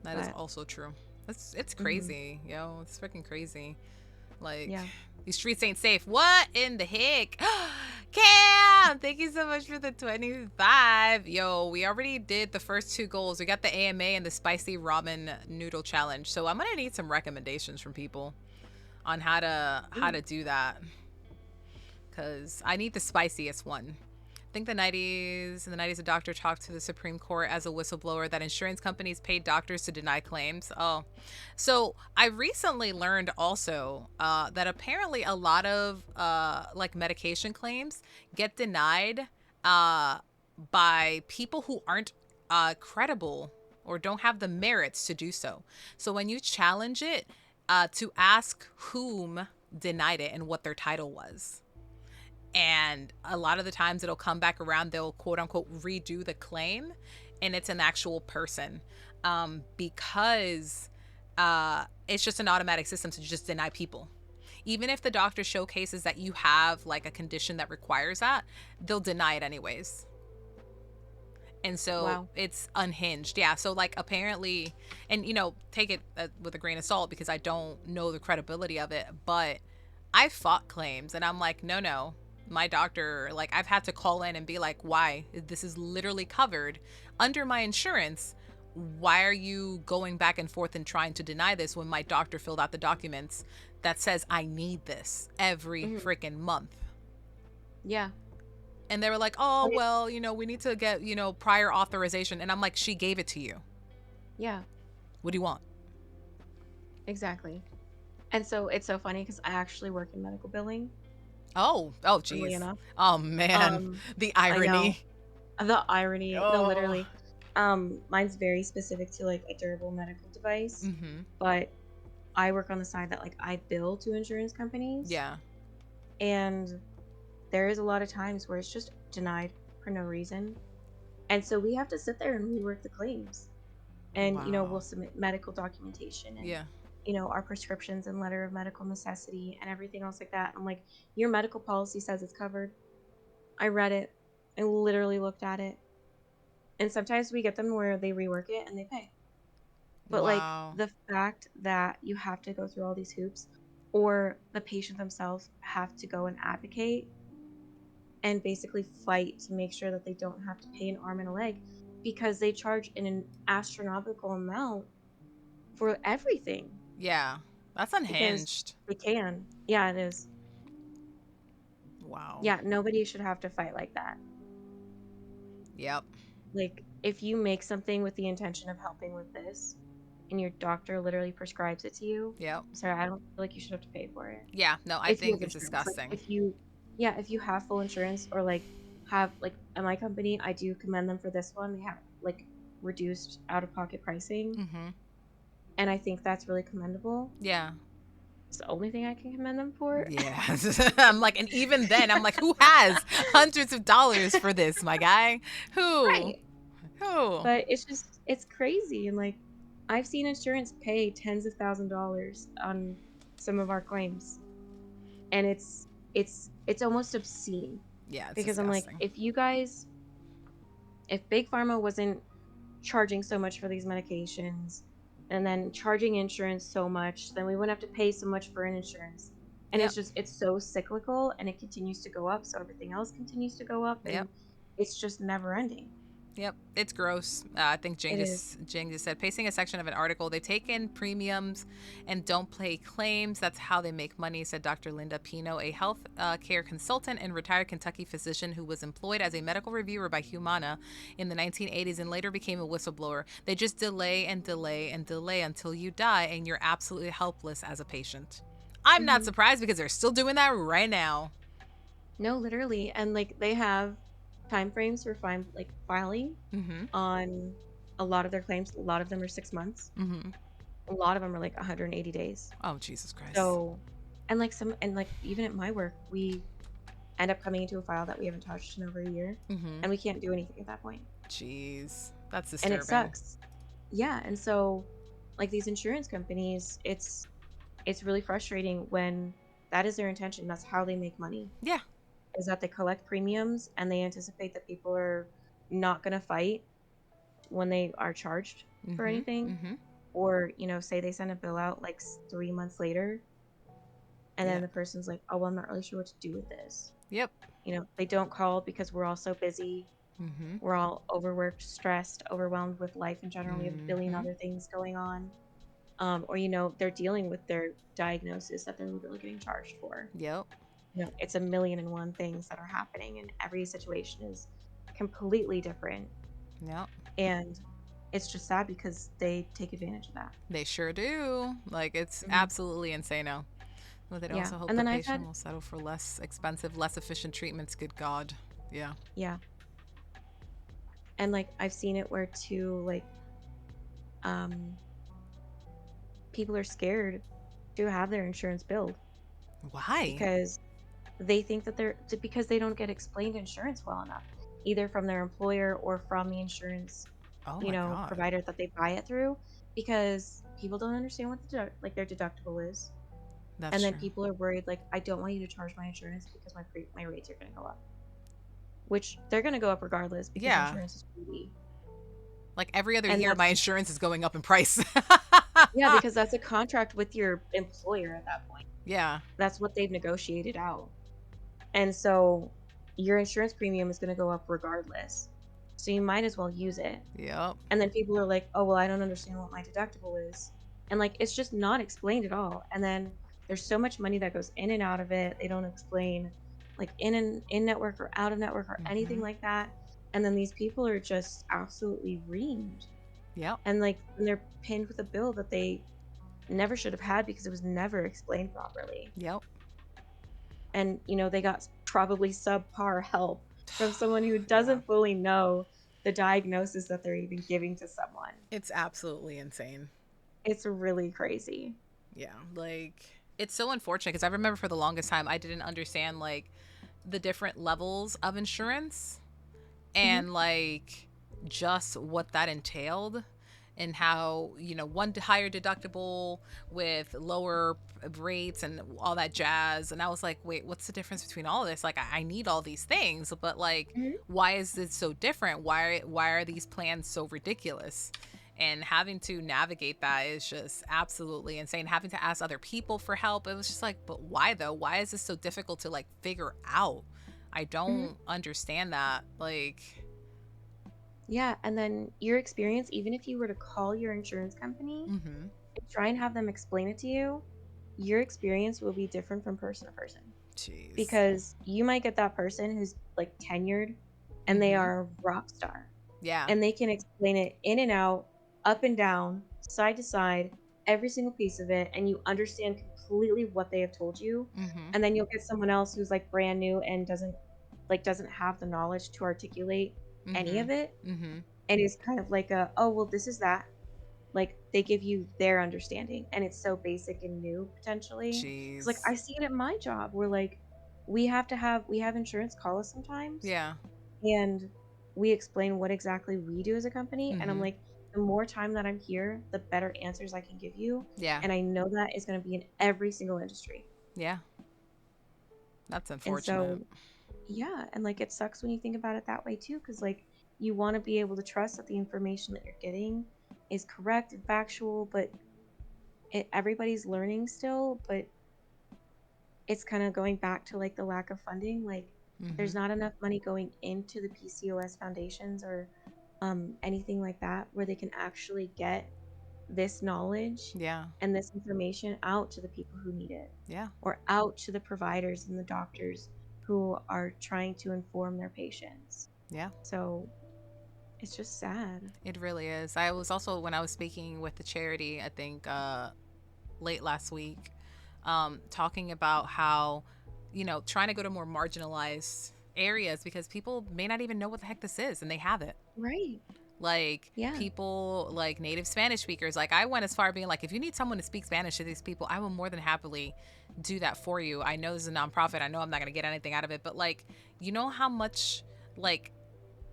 That is But also true. It's mhm, crazy, yo. It's freaking crazy. Like, yeah. these streets ain't safe. What in the heck? Cam, thank you so much for the 25. Yo, we already did the first two goals. We got the AMA and the spicy ramen noodle challenge. So I'm gonna need some recommendations from people on how Ooh. to do that, because I need the spiciest one. I think in the 90s, a doctor talked to the Supreme Court as a whistleblower that insurance companies paid doctors to deny claims. Oh, so I recently learned also that apparently a lot of like medication claims get denied by people who aren't credible or don't have the merits to do so. So when you challenge it, to ask whom denied it and what their title was. And a lot of the times it'll come back around, they'll quote unquote redo the claim, and it's an actual person, because it's just an automatic system to just deny people. Even if the doctor showcases that you have like a condition that requires that, they'll deny it anyways. And so Wow. it's unhinged. Yeah. So, like, apparently, and, take it with a grain of salt because I don't know the credibility of it, but I fought claims and I'm like, no, no. My doctor, like, I've had to call in and be like, why? This is literally covered under my insurance. Why are you going back and forth and trying to deny this when my doctor filled out the documents that says I need this every Hmm. freaking month? Yeah. And they were like, oh, And it, well, we need to get, prior authorization. And I'm like, she gave it to you. yeah, What do you want? exactly. And so it's so funny because I actually work in medical billing, Oh, funnily geez. enough. Oh, man. Um, The I know irony. the irony. No, Oh. literally. Mine's very specific to like a durable medical device, Mm-hmm. but I work on the side that like I bill to insurance companies, Yeah. and there is a lot of times where it's just denied for no reason. And so we have to sit there and rework the claims. And, we'll Wow. submit medical documentation and, Yeah. our prescriptions and letter of medical necessity and everything else like that. I'm like, your medical policy says it's covered. I read it. I literally looked at it. And sometimes we get them where they rework it and they pay. But like Wow. the fact that you have to go through all these hoops or the patient themselves have to go and advocate and basically fight to make sure that they don't have to pay an arm and a leg because they charge an astronomical amount for everything Yeah. That's because unhinged. they can. Yeah, it is. Wow. Yeah, nobody should have to fight like that. Yep. Like, if you make something with the intention of helping with this and your doctor literally prescribes it to you, Yep. I'm sorry, I don't feel like you should have to pay for it. Yeah. No, I If you think have it's insurance. Like, disgusting. yeah, if you have full insurance or like have, like, at my company, I do commend them for this one. They have like reduced out of pocket pricing. Mm-hmm. And I think that's really commendable. Yeah. It's the only thing I can commend them for. Yeah. I'm like, and even then, I'm like, who has hundreds of dollars for this, my guy? Who? Right. Who? But it's just it's crazy, and, like, I've seen insurance pay tens of $1,000s on some of our claims, and it's almost obscene Yeah, it's because I'm like, disgusting. if Big Pharma wasn't charging so much for these medications and then charging insurance so much, then we wouldn't have to pay so much for an insurance. And Yep. it's so cyclical and it continues to go up, so everything else continues to go up Yep. and it's just never ending. Yep, it's gross. I think It is. Jane just said pasting a section of an article. They take in premiums and don't pay claims. That's how they make money," said Dr. Linda Pino, a health care consultant and retired Kentucky physician who was employed as a medical reviewer by Humana in the 1980s and later became a whistleblower. They just delay and delay and delay until you die, and you're absolutely helpless as a patient. I'm not Mhm. surprised because they're still doing that right now. No, literally, and, like, they have time frames for filing Mm-hmm. on a lot of their claims. A lot of them are 6 months. Mm-hmm. A lot of them are, like, 180 days. Oh, Jesus Christ. So even at my work, we end up coming into a file that we haven't touched in over a year, Mm-hmm. and we can't do anything at that point, Jeez. That's and it disturbing. sucks. Yeah, and so, like, these insurance companies, it's really frustrating when that is their intention, that's how they make money, Yeah. is that they collect premiums and they anticipate that people are not gonna fight when they are charged for Mm-hmm. anything, Mm-hmm. or, say they send a bill out, like, 3 months later, and then Yep. the person's like, "Oh, well, I'm not really sure what to do with this." Yep. They don't call because we're all so busy. Mm-hmm. We're all overworked, stressed, overwhelmed with life in general. We have a billion Mm-hmm. other things going on. Or, they're dealing with their diagnosis that they're literally getting charged for. Yep. It's a million and one things that are happening, and every situation is completely different. Yep. And it's just sad because they take advantage of that. They sure do. Like, it's Mhm. absolutely insane. But they'd Yeah. also hope And the then I've patient had, will settle for less expensive, less efficient treatments. Good God. Yeah. yeah. And like, I've seen it where too, like, um, people are scared to have their insurance billed Why? because they think that because they don't get explained insurance well enough, either from their employer or from the insurance, Oh my God. provider that they buy it through, because people don't understand what their deductible is. That's And then true. people are worried, like, I don't want you to charge my insurance because my rates are going to go up. which they're going to go up regardless because Yeah. insurance is free. Like every other And year, that's, my insurance is going up in price. yeah, because that's a contract with your employer at that point. Yeah. That's what they've negotiated out. And so your insurance premium is going to go up regardless. So you might as well use it. Yep. And then people are like, oh, well, I don't understand what my deductible is. And like, it's just not explained at all. And then there's so much money that goes in and out of it. They don't explain like in network or out of network or anything like that. And then these people are just absolutely reamed. Yep. And like, when they're pinned with a bill that they never should have had because it was never explained properly. Yep. And, you know, they got probably subpar help from someone who doesn't fully know the diagnosis that they're even giving to someone. It's absolutely insane. It's really crazy. Yeah. Like, it's so unfortunate because I remember for the longest time, I didn't understand like the different levels of insurance and like just what that entailed. And how, you know, one higher deductible with lower rates and all that jazz. And I was like, wait, what's the difference between all of this? Like, I need all these things, but like, why is this so different? Why are these plans so ridiculous? And having to navigate that is just absolutely insane. Having to ask other people for help, it was just like, but why though? Why is this so difficult to like figure out? I don't understand that. Like, yeah, and then your experience, even if you were to call your insurance company and try and have them explain it to you, your experience will be different from person to person. Jeez. Because you might get that person who's like tenured and they are a rock star. Yeah. And they can explain it in and out, up and down, side to side, every single piece of it, and you understand completely what they have told you. And then you'll get someone else who's like brand new and doesn't have the knowledge to articulate any of it, and is kind of like a, oh well, this is that, like they give you their understanding and it's so basic and new potentially. Jeez. It's like I see it at my job where like we have insurance call us sometimes, yeah, and we explain what exactly we do as a company, and I'm like, the more time that I'm here, the better answers I can give you. Yeah. And I know that is going to be in every single industry. Yeah. That's unfortunate. And so, yeah, and like it sucks when you think about it that way too, because like you want to be able to trust that the information that you're getting is correct and factual, but everybody's learning still. But it's kind of going back to like the lack of funding. Like there's not enough money going into the PCOS foundations or anything like that where they can actually get this knowledge and this information out to the people who need it. Yeah. Or out to the providers and the doctors who are trying to inform their patients. Yeah. So it's just sad. It really is. I was also, when I was speaking with the charity, I think late last week, talking about how, you know, trying to go to more marginalized areas because people may not even know what the heck this is and they have it. Right. Like people like native Spanish speakers, like I went as far being like, if you need someone to speak Spanish to these people, I will more than happily do that for you. I know this is a nonprofit. I know I'm not going to get anything out of it, but like, you know how much like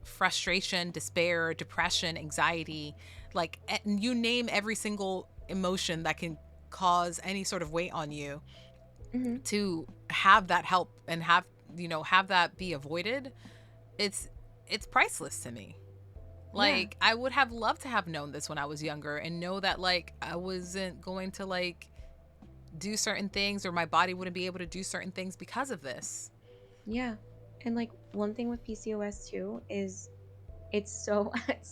frustration, despair, depression, anxiety, like you name every single emotion that can cause any sort of weight on you, to have that help and have that be avoided. It's priceless to me. Like I would have loved to have known this when I was younger and know that like I wasn't going to like do certain things or my body wouldn't be able to do certain things because of this. Yeah. And like one thing with PCOS too is it's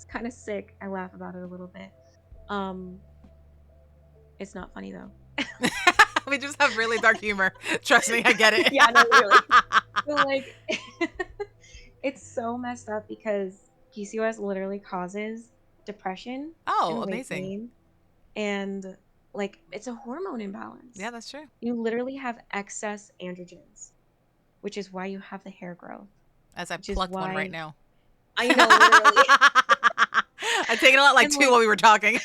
kind of sick. I laugh about it a little bit. It's not funny though. We just have really dark humor. Trust me, I get it. Yeah, no, really. So like it's so messed up because PCOS literally causes depression. Oh, and amazing. weight gain, and like it's a hormone imbalance. Yeah, that's true. You literally have excess androgens, which is why you have the hair growth. As I plucked one right now. I know, literally. I've taken a lot like two while we were talking.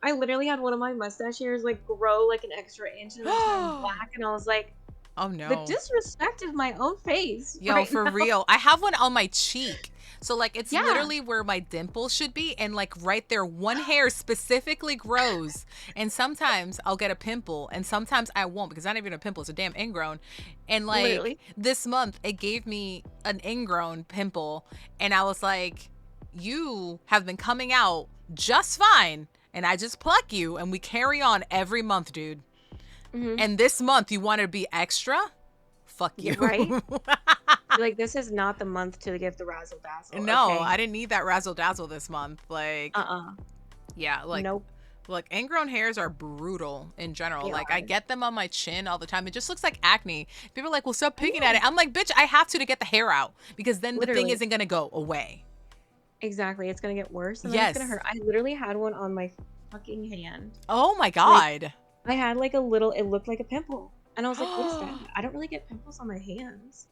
I literally had one of my mustache hairs like grow like an extra inch and it was black, and I was like, oh no. The disrespect of my own face. Yo, for real. I have one on my cheek. So like it's Yeah. literally where my dimple should be, and like right there one hair specifically grows. And sometimes I'll get a pimple and sometimes I won't, because it's not even a pimple, it's a damn ingrown. And like Literally. this month it gave me an ingrown pimple, and I was like, you have been coming out just fine, and I just pluck you and we carry on every month, dude. And this month you want to be extra? Fuck you. Right? You're like, this is not the month to give the razzle dazzle. No, Okay? I didn't need that razzle dazzle this month. Like, yeah, like, Nope. Like ingrown hairs are brutal in general. They Like are. I get them on my chin all the time. It just looks like acne. People are like, well, stop picking at it. I'm like, bitch, I have to get the hair out, because then the thing Literally. isn't gonna go away. Exactly. It's gonna get worse, and then Yes. it's gonna hurt. I literally had one on my fucking hand. Oh my God. I had like a little, it looked like a pimple. And I was like, what is that? I don't really get pimples on my hands.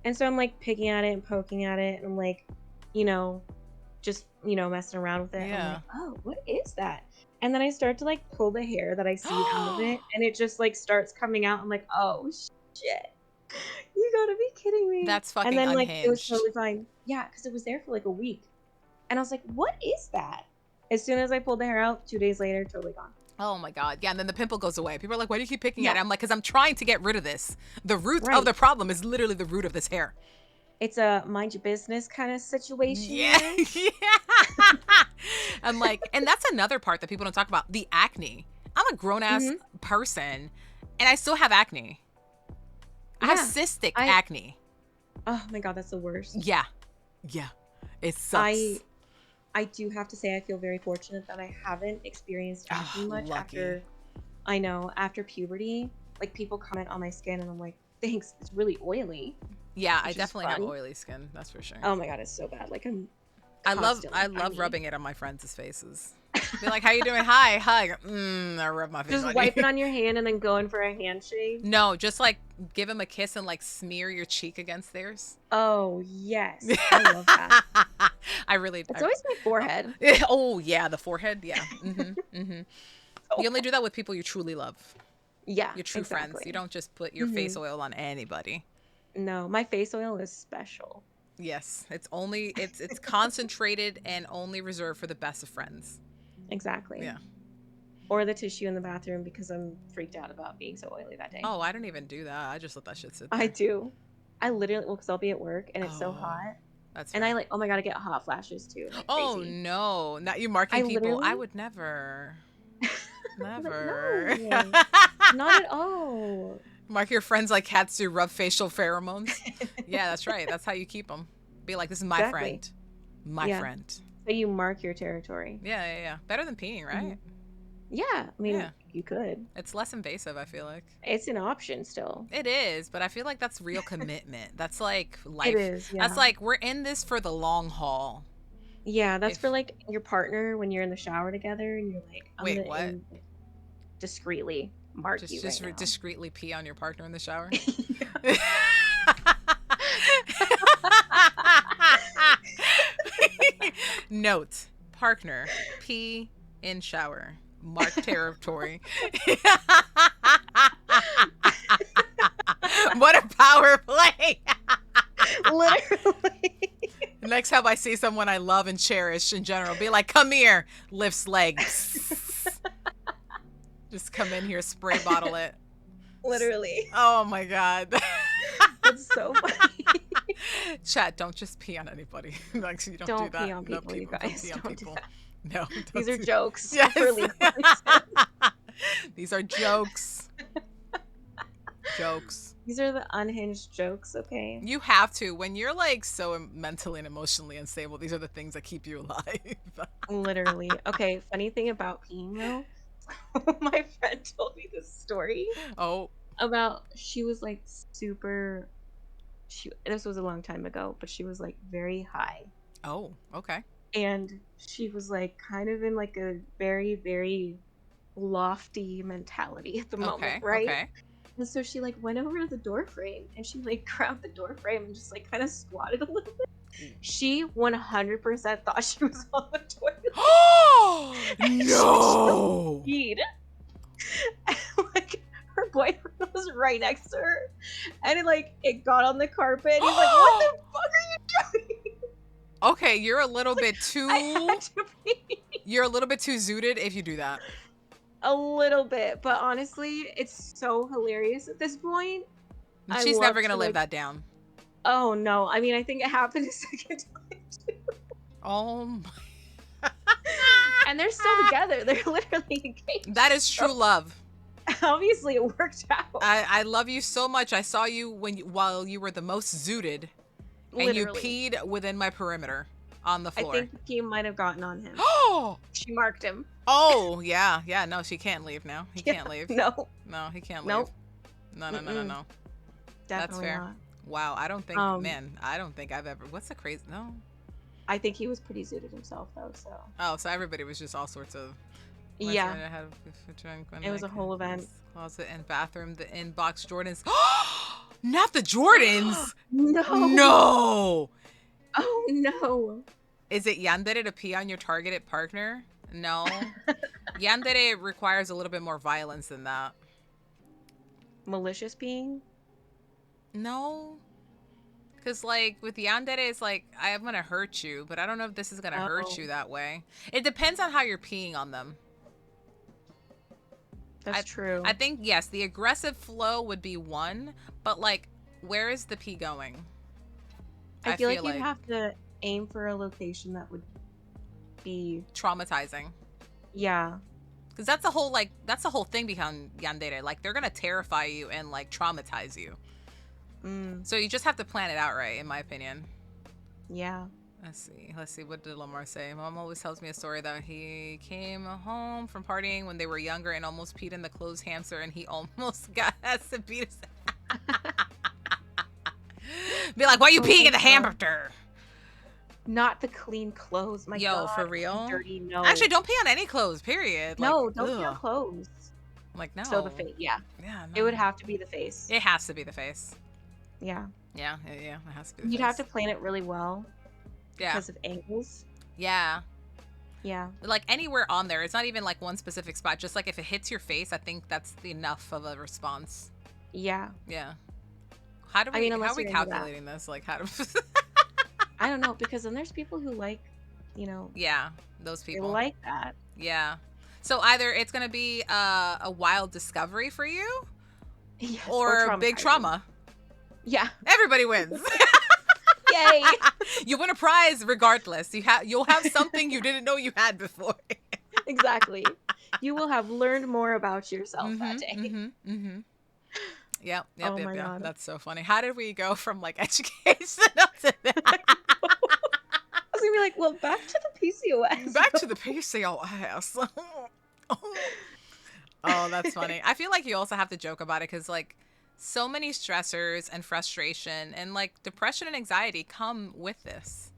And so I'm like picking at it and poking at it, and I'm like, just, messing around with it. And I'm Yeah. like, oh, what is that? And then I start to like pull the hair that I see out of it, and it just like starts coming out. I'm like, oh shit. You gotta be kidding me. That's fucking And then like it was unhinged. totally fine. Yeah, because it was there for like a week. And I was like, what is that? As soon as I pulled the hair out, 2 days later, totally gone. Oh my God. Yeah, and then the pimple goes away. People are like, why do you keep picking at it? Yeah. I'm like, because I'm trying to get rid of this. The root Right. of the problem is literally the root of this hair. It's a mind your business kind of situation. Yeah. there. Yeah. I'm like, and that's another part that people don't talk about, the acne. I'm a grown ass person and I still have acne. I have Yeah. cystic I- acne. Oh my god, that's the worst. Yeah. Yeah. It sucks. I do have to say I feel very fortunate that I haven't experienced acne much lucky. after puberty. Like people comment on my skin and I'm like, thanks, it's really oily. Yeah, I which is definitely have fun. oily skin. That's for sure. Oh my god, it's so bad. Like I love constantly rubbing it on my friends' faces. Be like, how you doing? Hi, hug. I rub my face just on wipe you. it on your hand and then going for a handshake. No, just like give him a kiss and like smear your cheek against theirs. Oh yes, I love that. I really. It's always my forehead. Oh yeah, the forehead. Yeah. You only do that with people you truly love, Yeah, your true friends. exactly. You don't just put your face oil on anybody. No, my face oil is special. Yes, it's concentrated and only reserved for the best of friends. Exactly. Yeah. Or the tissue in the bathroom because I'm freaked out about being so oily that day. Oh, I don't even do that. I just let that shit sit there. I do. I literally, because I'll be at work and it's so hot. That's And fair. I like, oh my god, I get hot flashes too. Like Oh crazy. no! Not you marking I people. I literally- would never. I'm like, Never. no, not at all. Mark your friends like cats do. Rub facial pheromones. Yeah, that's right. That's how you keep them. Be like, this is my Exactly. friend. My Yeah. friend. So you mark your territory. Yeah. Better than peeing, right? Yeah, I mean, Yeah. you could. It's less invasive, I feel like. It's an option still. It is, but I feel like that's real commitment. That's like life. It is. Yeah. That's like, we're in this for the long haul. Yeah, that's if- for like your partner when you're in the shower together and you're like, I'm Wait, gonna what? discreetly mark you Just right now. discreetly pee on your partner in the shower. Note, partner, pee in shower, mark territory. What a power play. Literally. Next time I see someone I love and cherish in general, be like, come here, lifts legs. Just come in here, spray bottle it. Literally. Oh my God. That's so funny. Chat, don't just pee on anybody. Like, you don't do Don't that. pee on No, people, you don't guys. pee on Don't do people. that. No, These don't are do- jokes. Yes. For legal reasons. These are jokes. Jokes. These are the unhinged jokes, okay? You have to. When you're like so mentally and emotionally unstable, these are the things that keep you alive. Literally. Okay, funny thing about peeing though. My friend told me this story Oh, about she was like super this was a long time ago, but she was like very high. oh, okay. And she was like kind of in like a very, very lofty mentality at the moment, Okay, right? okay. And so she like went over to the door frame and she like grabbed the door frame and just like kind of squatted a little bit. She 100% thought she was on the toilet. Oh, no. Peed. And, like her boyfriend was right next to her, and it got on the carpet. He's like, "What the fuck are you doing?" Okay, you're a little bit I too. had to pee. You're a little bit too zooted if you do that. A little bit, but honestly, it's so hilarious at this point. I She's never love gonna to live like. that down. Oh no! I mean, I think it happened a second time, Oh my. and they're still together. They're literally That engaged. is true So love. obviously, it worked out. I love you so much. I saw you while you were the most zooted, and you Literally, peed within my perimeter on the I floor. think he might have gotten on him. Oh, She marked him. oh yeah, yeah. No, she can't leave now. He Yeah. can't leave. No. No, he can't leave. Nope. No, no, no, no, Mm-mm. no. That's Definitely fair. not. Wow, I don't think, Um, man, I don't think I've ever. What's the crazy? No. I think he was pretty zooted himself though. So Oh, so everybody was just all sorts of. yeah, I had a drink one it was a night, whole event. closet and bathroom, the inbox Jordans. Not the Jordans. No. No. Oh no. Is it yandere to pee on your targeted partner? No. Yandere requires a little bit more violence than that. Malicious being? No. Because, like, with yandere, it's like, I'm going to hurt you, but I don't know if this is going to hurt you that way. It depends on how you're peeing on them. That's true. I think, yes, the aggressive flow would be one, but, like, where is the pee going? I feel like you'd have to aim for a location that would be traumatizing. Yeah. Because that's the whole thing behind yandere. Like, they're going to terrify you and, like, traumatize you. So you just have to plan it out right, in my opinion. Yeah. Let's see. What did Lamar say? Mom always tells me a story that he came home from partying when they were younger and almost peed in the clothes hamster, and he almost got us to beat us. Be like, why are you peeing in the hamster? Not the clean clothes. My God. For real? Dirty, no. Actually, don't pee on any clothes, period. No, like, don't pee on clothes. Like, no. So the face, yeah. Yeah, no. It would have to be the face. It has to be the face. Yeah. Yeah, it has to be the You'd face. have to plan it really well. Yeah. Because of angles. Yeah. Yeah. Like, anywhere on there. It's not even, like, one specific spot. Just, like, if it hits your face, I think that's enough of a response. Yeah. Yeah. How are we calculating this? Like, how do... I don't know, because then there's people who like, Yeah, those people. They like that. Yeah. So either it's going to be a wild discovery for you, yes, or big trauma. Yeah. Everybody wins. Yay. You win a prize regardless. You'll have something you didn't know you had before. Exactly. You will have learned more about yourself that day. Yep. God. That's so funny. How did we go from like education up to that? I was gonna be like, well, back to the PCOS. Back to the PCOS. Oh, that's funny. I feel like you also have to joke about it because like so many stressors and frustration and like depression and anxiety come with this,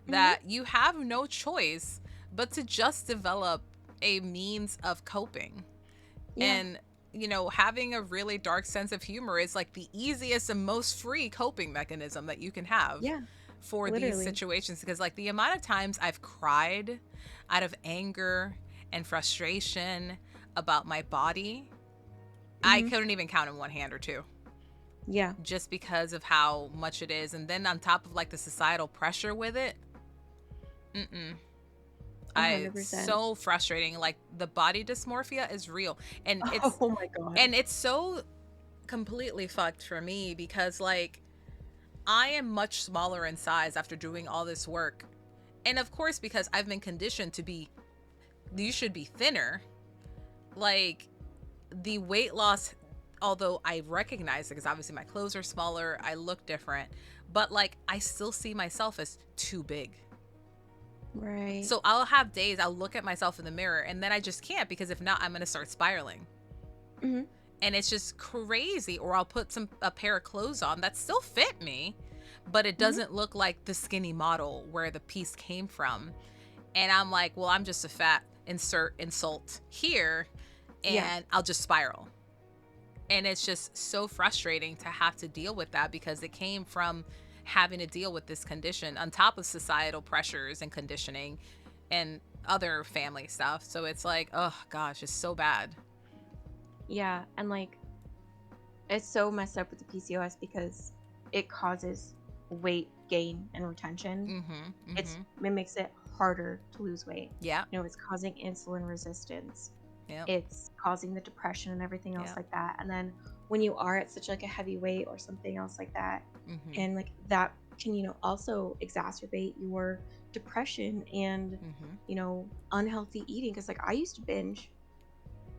that you have no choice but to just develop a means of coping. And having a really dark sense of humor is like the easiest and most free coping mechanism that you can have for these situations. Because like the amount of times I've cried out of anger and frustration about my body, I couldn't even count in one hand or two. Yeah. Just because of how much it is. And then on top of like the societal pressure with it, it's so frustrating. Like the body dysmorphia is real, and it's oh my God, and it's so completely fucked for me because like I am much smaller in size after doing all this work, and of course because I've been conditioned to be, you should be thinner. Like the weight loss, although I recognize it because obviously my clothes are smaller, I look different, but like I still see myself as too big. Right. So I'll have days I'll look at myself in the mirror and then I just can't, because if not, I'm going to start spiraling. And it's just crazy. Or I'll put a pair of clothes on that still fit me, but it doesn't look like the skinny model where the piece came from. And I'm like, well, I'm just a fat insult here, and I'll just spiral. And it's just so frustrating to have to deal with that because it came from having to deal with this condition on top of societal pressures and conditioning and other family stuff. So it's like, oh gosh, it's so bad. Yeah. And like, it's so messed up with the PCOS because it causes weight gain and retention. It makes it harder to lose weight. Yeah. It's causing insulin resistance. Yeah. It's causing the depression and everything else Yep. like that. And then when you are at such like a heavy weight or something else like that, and like that can, also exacerbate your depression and, unhealthy eating. Cause like I used to binge.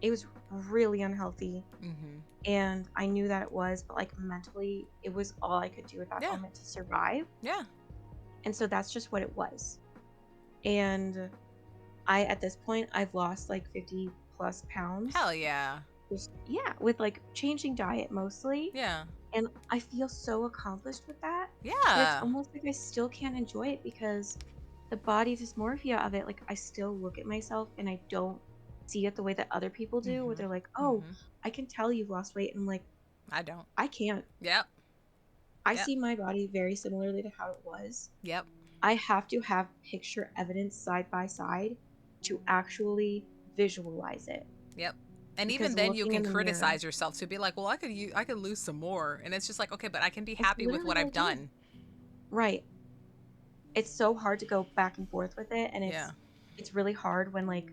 It was really unhealthy. And I knew that it was, but like mentally, it was all I could do at that Yeah. moment to survive. Yeah. And so that's just what it was. And at this point, I've lost like 50 plus pounds. Hell yeah. Yeah, with like changing diet mostly. Yeah. And I feel so accomplished with that. Yeah. But it's almost like I still can't enjoy it because the body dysmorphia of it, like I still look at myself and I don't see it the way that other people do, where they're like, oh, I can tell you've lost weight. And I'm like, I don't. I can't. Yep. I see my body very similarly to how it was. Yep. I have to have picture evidence side by side to actually visualize it. Yep. And even then you can criticize yourself to be like, well, I could lose some more. And it's just like, okay, but I can be happy with what I've done. Right. It's so hard to go back and forth with it. And it's really hard when like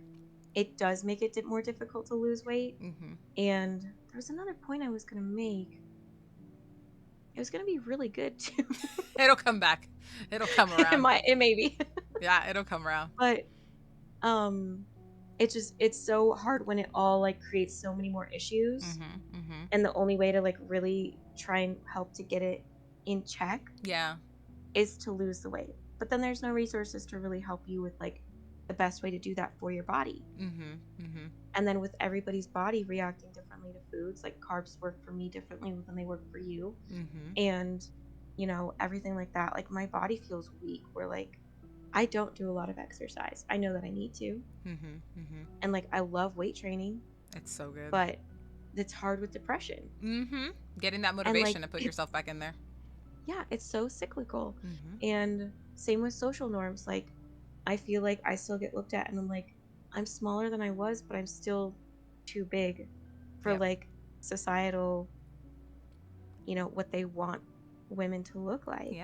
it does make it more difficult to lose weight. And there was another point I was going to make. It was going to be really good too. It'll come back. It'll come around. It may be. Yeah, it'll come around. But it's so hard when it all like creates so many more issues. And the only way to like really try and help to get it in check is to lose the weight. But then there's no resources to really help you with like the best way to do that for your body. And then with everybody's body reacting differently to foods, like carbs work for me differently than they work for you. And everything like that, like my body feels weak where like I don't do a lot of exercise. I know that I need to. And like I love weight training. It's so good. But it's hard with depression. Getting that motivation to put yourself back in there. Yeah, it's so cyclical. And same with social norms. Like I feel like I still get looked at and I'm like, I'm smaller than I was, but I'm still too big for like societal, what they want women to look like.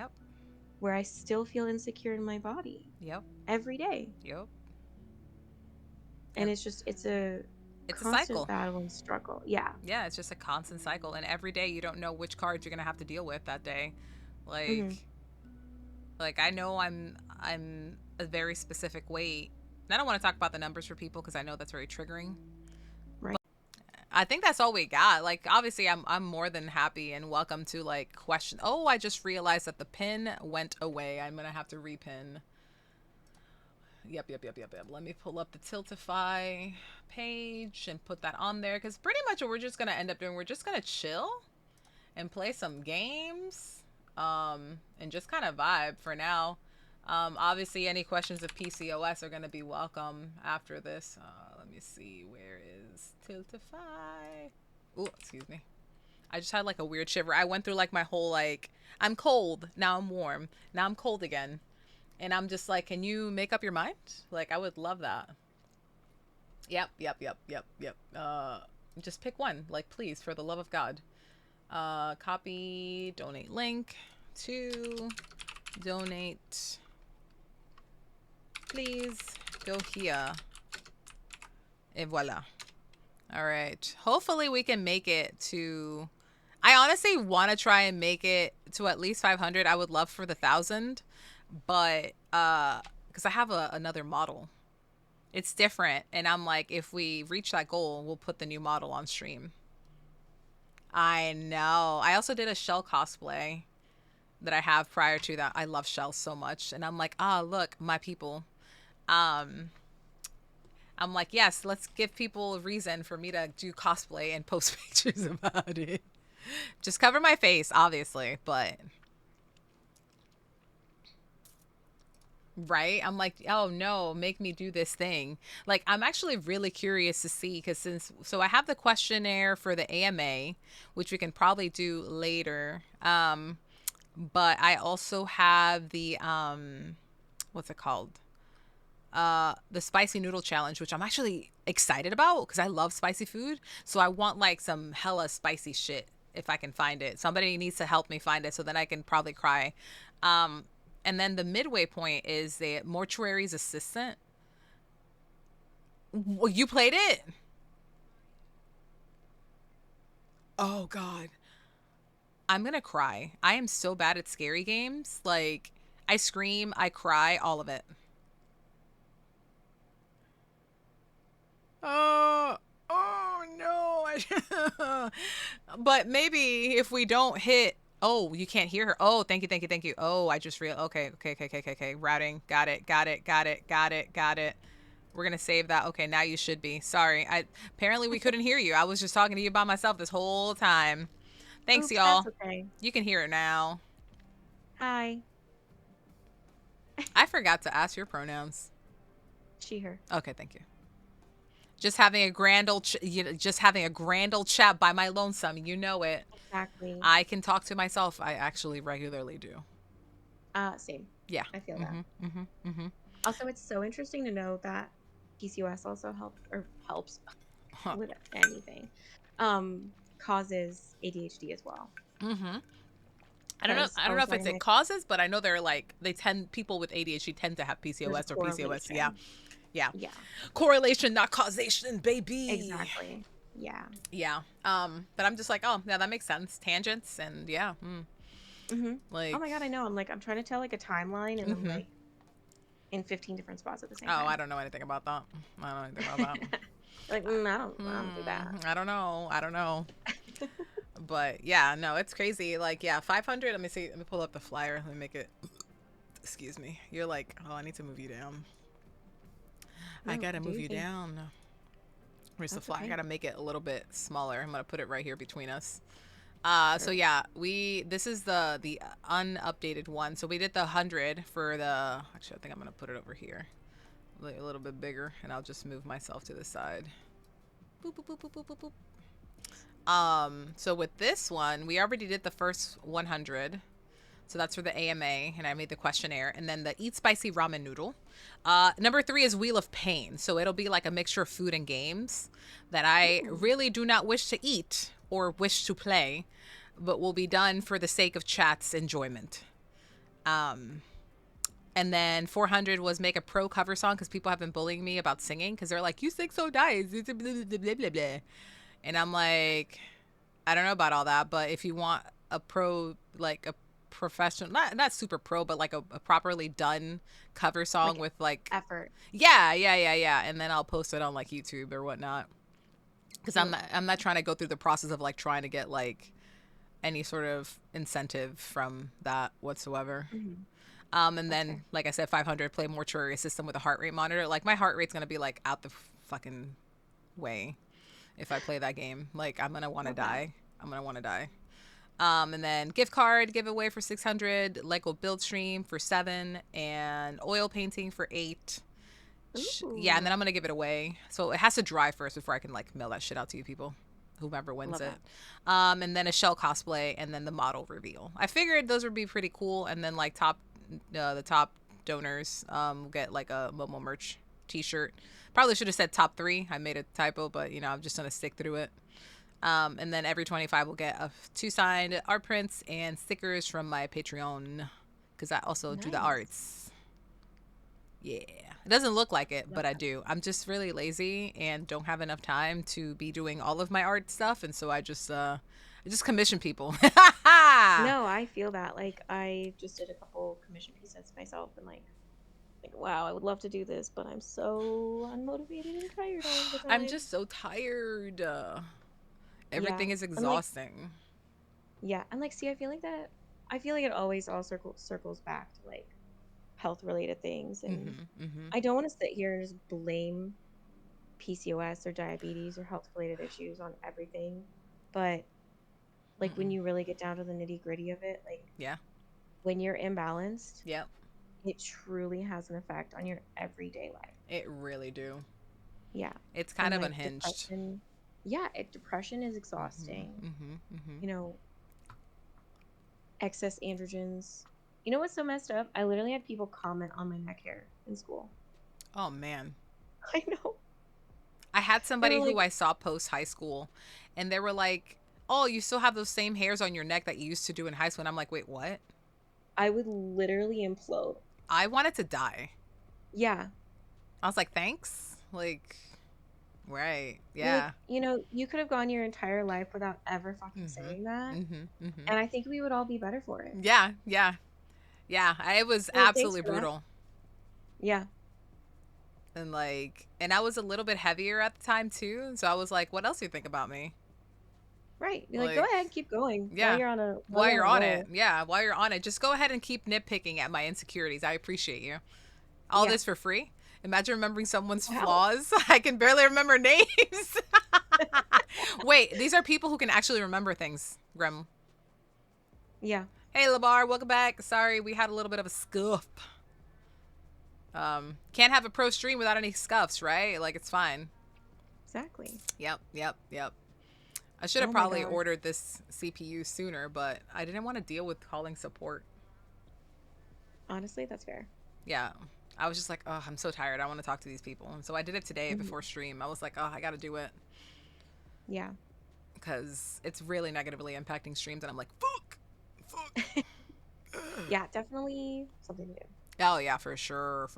Where I still feel insecure in my body. Every day. And it's a constant cycle. Battle and struggle. Yeah. Yeah, it's just a constant cycle. And every day you don't know which cards you're gonna have to deal with that day. Like I know I'm a very specific weight. And I don't want to talk about the numbers for people because I know that's very triggering. Right. I think that's all we got. Like obviously I'm more than happy and welcome to like question. Oh, I just realized that the pin went away. I'm gonna have to repin. Yep. Let me pull up the Tiltify page and put that on there because pretty much what we're just gonna end up doing, we're just gonna chill and play some games and just kind of vibe for now. Obviously any questions of PCOS are going to be welcome after this. Let me see, where is Tiltify? Oh, excuse me. I just had like a weird shiver. I went through like my whole like, I'm cold, now I'm warm, now I'm cold again. And I'm just like, can you make up your mind? Like, I would love that. Yep. Just pick one, like, please, for the love of God. Copy, donate link to donate. Please go here. Et voila. All right. Hopefully we can make it to... I honestly want to try and make it to at least 500. I would love for the 1,000. But because I have another model. It's different. And I'm like, if we reach that goal, we'll put the new model on stream. I know. I also did a Shell cosplay that I have prior to that. I love Shell so much. And I'm like, look, my people. I'm like, yes, let's give people a reason for me to do cosplay and post pictures about it. Just cover my face, obviously, but... Right? I'm like, oh no, make me do this thing. Like, I'm actually really curious to see, because so I have the questionnaire for the AMA, which we can probably do later. But I also have the, what's it called? The spicy noodle challenge, which I'm actually excited about because I love spicy food. So I want like some hella spicy shit if I can find it. Somebody needs to help me find it so then I can probably cry. Um, and then the midway point is the mortuary's assistant. You played it? Oh God. I'm gonna cry. I am so bad at scary games. Like, I scream, I cry, all of it. Oh, oh no. But maybe if we don't hit. Oh, you can't hear her. Oh, thank you, thank you, thank you. Oh, I just real. Okay, okay, okay, okay, okay, okay. Routing. Got it, got it, got it, got it, got it. We're gonna save that. Okay, now you should be. Sorry. I apparently we couldn't hear you. I was just talking to you by myself this whole time. Thanks, Oops, that's y'all. okay. You can hear it now. Hi. I forgot to ask your pronouns. She, her. Okay, thank you. Just having a grand old, just having a grand old chat by my lonesome. You know it. Exactly. I can talk to myself. I actually regularly do. Same. Yeah. I feel Mm-hmm, that. mm-hmm, mm-hmm. Also, it's so interesting to know that PCOS also helps Huh. with anything. Causes ADHD as well. Mm-hmm. I don't know. Because I I don't know was if it's talking to it causes, but I know they're like people with ADHD tend to have there's a PCOS or PCOS. Yeah, correlation. yeah. Yeah, Correlation, not causation, baby. exactly. Yeah. Yeah. But I'm just like, oh, yeah, that makes sense. Tangents and yeah. Oh Like. my god, I know. I'm like, I'm trying to tell like a timeline, and I'm Mm-hmm. like in 15 different spots at the same Oh, I time. don't know anything about that. I don't know anything about that. Like, I don't do that. I don't know. I don't know. But yeah, no, it's crazy. Like, yeah, 500. Let me see. Let me pull up the flyer. Let me make it. Excuse me. You're like, oh, I need to move you down. I No, gotta do move you you think down. Where's the that's flyer? I okay? gotta make it a little bit smaller. I'm gonna put it right here between us. So Sure. yeah, this is the unupdated one. So we did the 100 for the. Actually, I think I'm gonna put it over here, a little bit bigger, and I'll just move myself to the side. Boop boop boop boop boop boop boop. So with this one, we already did the first 100. So that's for the AMA, and I made the questionnaire. And then the Eat Spicy Ramen Noodle. Number 3 is Wheel of Pain. So it'll be like a mixture of food and games that I Ooh. really do not wish to eat or wish to play, but will be done for the sake of chat's enjoyment. And then 400 was make a pro cover song because people have been bullying me about singing because they're like, you sing so nice. Blah, blah, blah, blah, blah. And I'm like, I don't know about all that, but if you want a pro, like a professional, not super pro, but like a properly done cover song Like with like, effort. yeah, and then I'll post it on like YouTube or whatnot. Because Ooh. I'm not trying to go through the process of like trying to get like any sort of incentive from that whatsoever. Mhm. And That's then, fair. like I said, 500 play mortuary system with a heart rate monitor. Like my heart rate's gonna be like out the fucking way if I play that game. Like I'm gonna want to Love that. die. I'm gonna want to die. And then gift card giveaway for 600, Lego build stream for 7, and oil painting for 8. Yeah, and Ooh. then I'm gonna give it away. So it has to dry first before I can like mail that shit out to you people, whomever wins Love it. that. And then a shell cosplay, and then the model reveal. I figured those would be pretty cool. And then like the top donors will get like a Momo merch T-shirt. Probably should have said top 3. I made a typo, but I'm just gonna stick through it. And then every 25 will get 2 signed art prints and stickers from my Patreon because I also do the Nice. arts. Yeah. It doesn't look like it, Love but I that. do. I'm just really lazy and don't have enough time to be doing all of my art stuff, and so I just commission people. No, I feel that. Like I just did a couple commission pieces myself, and like wow, I would love to do this, but I'm so unmotivated and tired all of the I'm time. just so tired. Yeah, Everything is and like exhausting. yeah, and like see, I feel like that. I feel like it always all circles back to like health related things, and Mhm. Mhm. I don't want to sit here and just blame PCOS or diabetes or health related issues on everything, but like when Mm-mm. you really get down to the nitty gritty of it, like Yeah. when you're imbalanced, Yep. it truly has an effect on your everyday life. It really do. Yeah. It's kind And of like unhinged. depression, yeah, depression is Mhm. exhausting. Mhm. Mhm. You know, excess androgens. You know what's so messed up? I literally had people comment on my neck hair in school. Oh man. I know. I had They were somebody like, who I saw post high school, and they were like, oh, you still have those same hairs on your neck that you used to do in high school. And I'm like, wait, what? I would literally implode. I wanted to die. Yeah. I was like, thanks. Like, right. You're like, Yeah. you could have gone your entire life without ever fucking Mm-hmm. saying that. Mm-hmm. Mm-hmm. And I think we would all be better for it. Yeah. Yeah. Yeah. It was Like, thanks absolutely for that. brutal. Yeah. And I was a little bit heavier at the time too. So I was like, what else do you think about me? Right. You're like, go Like, ahead, keep going. yeah. While While you're you're on a on it. roll. Yeah. While you're on it, just go ahead and keep nitpicking at my insecurities. I appreciate you. All Yeah. this for free. Imagine remembering someone's Wow. flaws. I can barely remember names. Wait, these are people who can actually remember things, Grim. Yeah. Hey, Labar, welcome back. Sorry, we had a little bit of a scuff. Can't have a pro stream without any scuffs, right? Like, it's fine. Exactly. Yep. I should have Oh my probably God. ordered this CPU sooner, but I didn't want to deal with calling support. Honestly, that's fair. Yeah. I was just like, oh, I'm so tired. I want to talk to these people. And so I did it today before stream. I was like, oh, I got to do it. Yeah. Because it's really negatively impacting streams. And I'm like, fuck. Yeah, definitely something to do. Oh, yeah, for sure.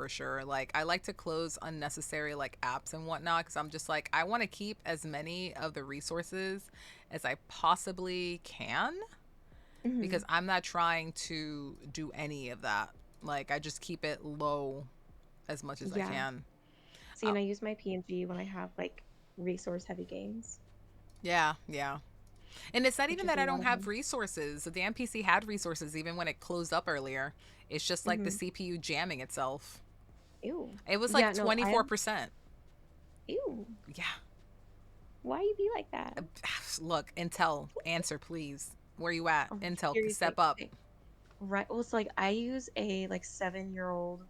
Like, I like to close unnecessary, like, apps and whatnot. Because I'm just like, I want to keep as many of the resources as I possibly can. Because I'm not trying to do any of that. Like, I just keep it low as much as I can. See, and I use my PNG when I have, like, resource-heavy games. Yeah. And it's not even that I don't have them. resources. The NPC had resources even when it closed up earlier. It's just like the CPU jamming itself. Ew. It was like 24%. Ew. Yeah. Why you be like that? Look, Intel, answer please. Where you at? Oh, Intel, seriously. step up. Right. Well, it's like I use a like 7-year-old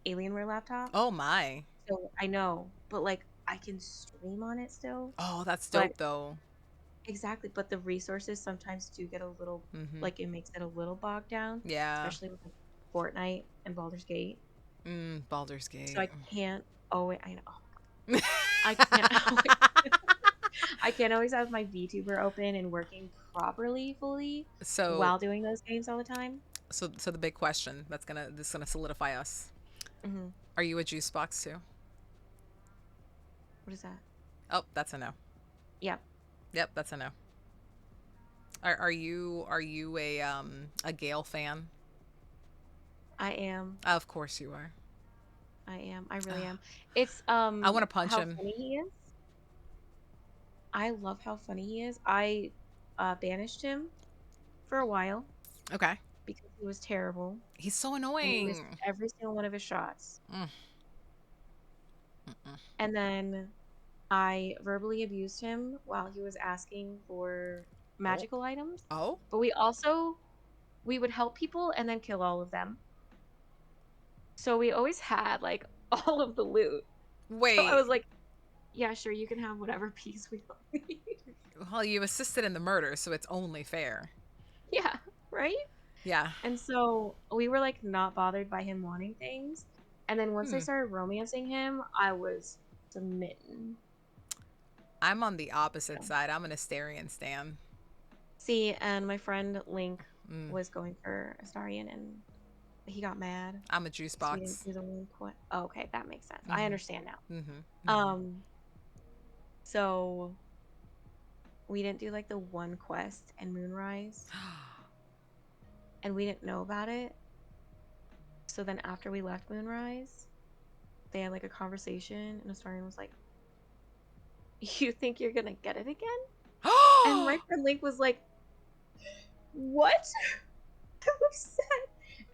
Alienware laptop. Oh my. So I know, but like I can stream on it still. Oh, that's dope though. Exactly, but the resources sometimes do get a little like it makes it a little bogged down. Yeah. Especially with like, Fortnite and Baldur's Gate. Baldur's Gate. So I can't always. I know. I can't. I can't always have my VTuber open and working properly fully while doing those games all the time. So the big question this is gonna solidify us. Are you a juice box too? What is that? Oh, that's a no. Yep. Yep, that's a no. Are you a Gale fan? I am. Of course you are. I am. I really am. It's I want to punch how him. funny he is. I love how funny he is. I banished him for a while. Okay. Because he was terrible. He's so annoying. And he missed every single one of his shots. And then I verbally abused him while he was asking for magical items. Oh. But we would help people and then kill all of them. So we always had like all of the loot. Wait. So I was like, yeah, sure, you can have whatever piece we need. Well, you assisted in the murder, so it's only fair. Yeah, right? Yeah. And so we were like not bothered by him wanting things. And then once I started romancing him, I was smitten. I'm on the opposite side. I'm an Astarion stan. See, and my friend Link was going for Astarion and he got mad. I'm a juice box. Oh, okay, that makes sense. I understand now. So we didn't do like the one quest in Moonrise. And we didn't know about it. So then after we left Moonrise, they had like a conversation and Astarion was like, you think you're gonna get it again? And my friend Link was like, what? I'm upset.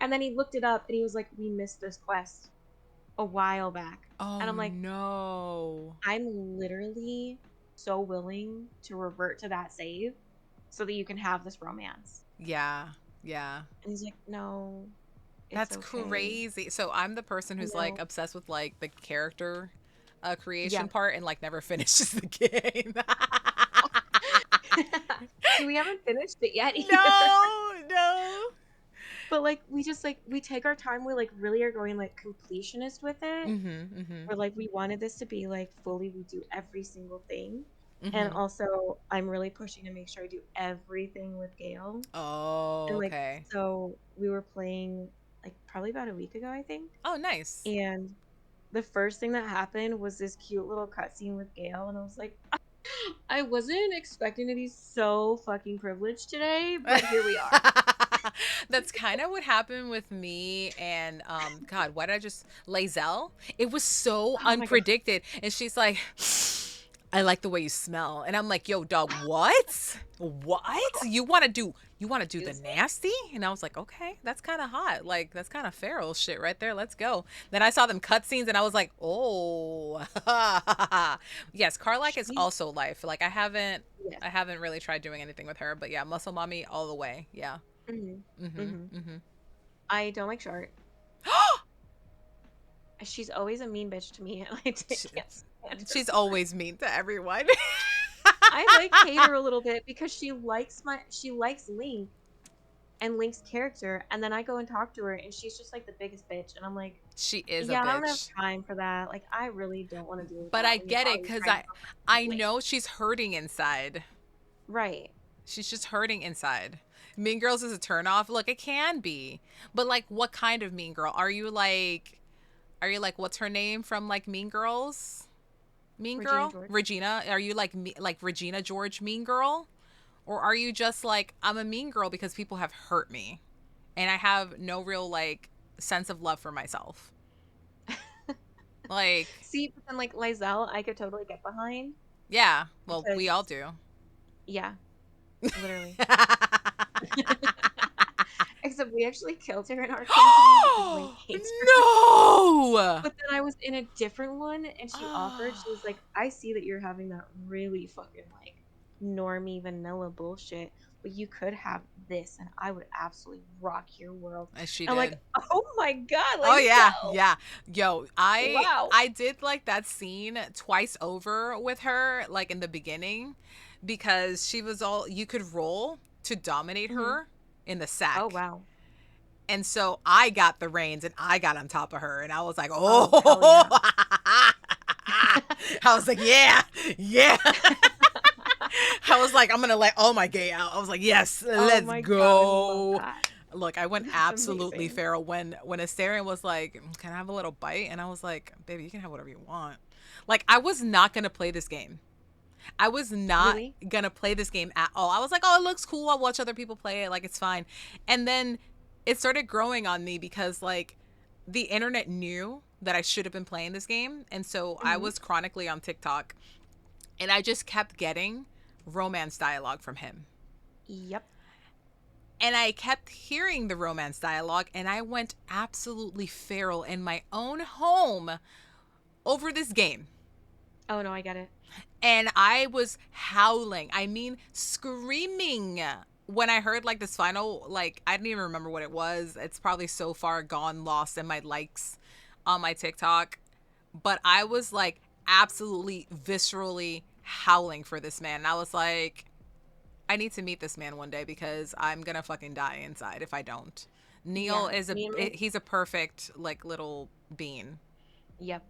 And then he looked it up and he was like, we missed this quest a while back. Oh, and I'm like, no. I'm literally so willing to revert to that save so that you can have this romance. Yeah. And he's like, no. That's okay. Crazy. So I'm the person who's like obsessed with like the character creation part and like never finishes the game. We haven't finished it yet either. No. But like we just like we take our time. We like really are going like completionist with it. Where like we wanted this to be like fully we do every single thing. And Mm-hmm. also, I'm really pushing to make sure I do everything with Gale. Oh, And like, okay. so we were playing like probably about a week ago, I think. Oh, nice. And the first thing that happened was this cute little cutscene with Gale, and I was like, I wasn't expecting to be so fucking privileged today, but here we are. That's kind of what happened with me and God, why did I just Lazelle? It was so Oh my god. unpredicted. And she's like, I like the way you smell. And I'm like, yo, dog, what? What? You wanna do the Excuse me? nasty? And I was like, okay, that's kind of hot. Like that's kind of feral shit right there. Let's go. Then I saw them cutscenes and I was like, oh yes, Carlac is She's also life. Like I haven't yes. I haven't really tried doing anything with her, but yeah, muscle mommy all the way. Yeah. Hmm. Mhm. Hmm. Mhm. I don't like Shart. She's always a mean bitch to me, and I She- can't stand her She's for it. always mean to everyone. I like hate her a little bit because she likes Link and Link's character, and then I go and talk to her, and she's just like the biggest bitch, and I'm like, She is a yeah, I don't have bitch. time for that. Like, I really don't want to deal with But that I when you're get it already cuz trying to I comfort I Link. know she's hurting inside. Right. She's just hurting inside. Mean Girls is a turnoff. Look, it can be. But like what kind of mean girl? Are you like what's her name from like Mean Girls? Mean Regina Girl? George. Regina? Are you like Regina George Mean Girl? Or are you just like I'm a mean girl because people have hurt me and I have no real like sense of love for myself? Like, See, but then like Lizelle, I could totally get behind yeah, well, we all because do. yeah, literally. Except we actually killed her in our campaign because Link hates her. No! But then I was in a different one and she offered, she was like, I see that you're having that really fucking like normie vanilla bullshit, but you could have this and I would absolutely rock your world. As she I'm like, did. oh my god, Oh like yeah, so yeah. Yo, I wow. I did like that scene twice over with her, like in the beginning, because she was all you could roll to dominate Hmm. her in the Oh sack. wow. And so I got the reins and I got on top of her and I was like, Oh hell oh, yeah. I was like, yeah, yeah. I was like, I'm gonna let all my gay out. I was like, yes, Oh let's my god, I love go. that. Look, I went That's absolutely amazing. feral when Asterion was like, "Can I have a little bite?" And I was like, "Baby, you can have whatever you want." Like I was not gonna play this game. I was not Really? gonna play this game at all. I was like, "Oh, it looks cool. I'll watch other people play it. Like it's fine." And then it started growing on me because like the internet knew that I should have been playing this game, and so I Hmm. was chronically on TikTok, and I just kept getting romance dialogue from him. Yep. And I kept hearing the romance dialogue, and I went absolutely feral in my own home over this game. Oh no, I get it. And I was howling. I mean, screaming when I heard like this final, like, I didn't even remember what it was. It's probably so far gone, lost in my likes on my TikTok. But I was like absolutely viscerally howling for this man. And I was like, I need to meet this man one day because I'm gonna fucking die inside if I don't. Neil Yeah. is Me and my he's a perfect like little bean. yep.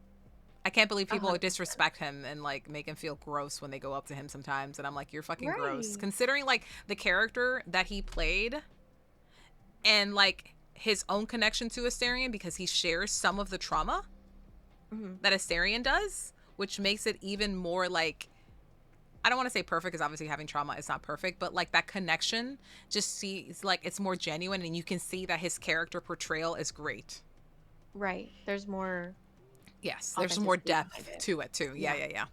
I can't believe people 100%. disrespect him and like make him feel gross when they go up to him sometimes, and I'm like, you're fucking gross. Right. Considering like the character that he played and like his own connection to Asterion because he shares some of the trauma Hmm. that Asterion does, which makes it even more like I don't want to say perfect because obviously having trauma is not perfect, but like that connection just sees like it's more genuine and you can see that his character portrayal is great. Right. There's more Yes, there's more authenticity behind depth it. to it too. Yeah, Yeah. yeah, yeah.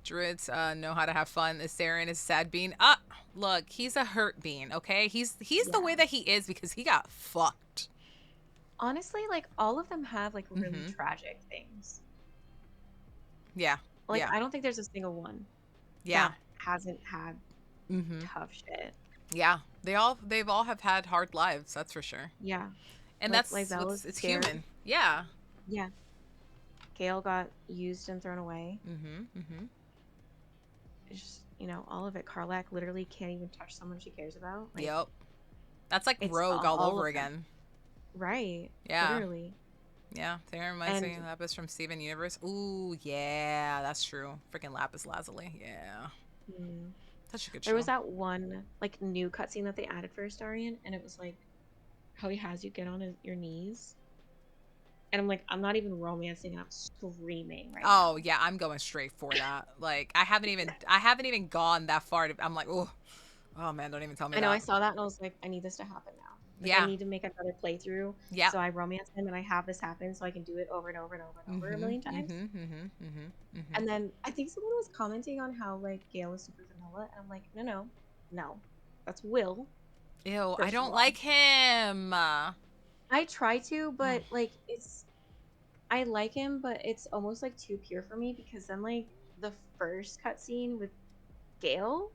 Druids know how to have fun. Asterion is a sad bean. Ah, look, he's a hurt bean. Okay, he's the way Yeah. that he is because he got fucked. Honestly, like all of them have like really Mm-hmm. tragic things. Yeah, Like yeah, I don't think there's a single one yeah. that hasn't had Mm-hmm. tough shit. Yeah, they've all have had hard lives. That's for sure. Yeah. And Like that's Lizelle what's is it's scared. human. Yeah. Yeah. Gale got used and thrown away. Mm-hmm. Mm-hmm. It's just, all of it. Carlac literally can't even touch someone she cares about. Like Yep. That's like it's Rogue all all over of them. again. Right. Yeah. Literally. Yeah. That reminds me And of Lapis from Steven Universe. Ooh, yeah, that's true. Freaking Lapis Lazuli. Yeah. Hmm. Such a good There was show. that one like new cutscene that they added for Astarion, and it was like how he has you get on your knees, and I'm like, I'm not even romancing, and I'm screaming right Oh now. yeah, I'm going straight for that. Like I haven't even gone that far. I'm like, oh man, don't even tell me I know I that. saw that and I was like, I need this to happen now. Like I Yeah. need to make another playthrough Yeah. so I romance him and I have this happen so I can do it over and over and over and over a Mhm. million times. Mhm. Mhm. Mhm. Mhm. And then I think someone was commenting on how like Gale is super vanilla, and I'm like, no, no, no, that's Will. Ew, I First of don't all, like him. I try to, but like I like him, but it's almost like too pure for me because then like the first cutscene with Gale,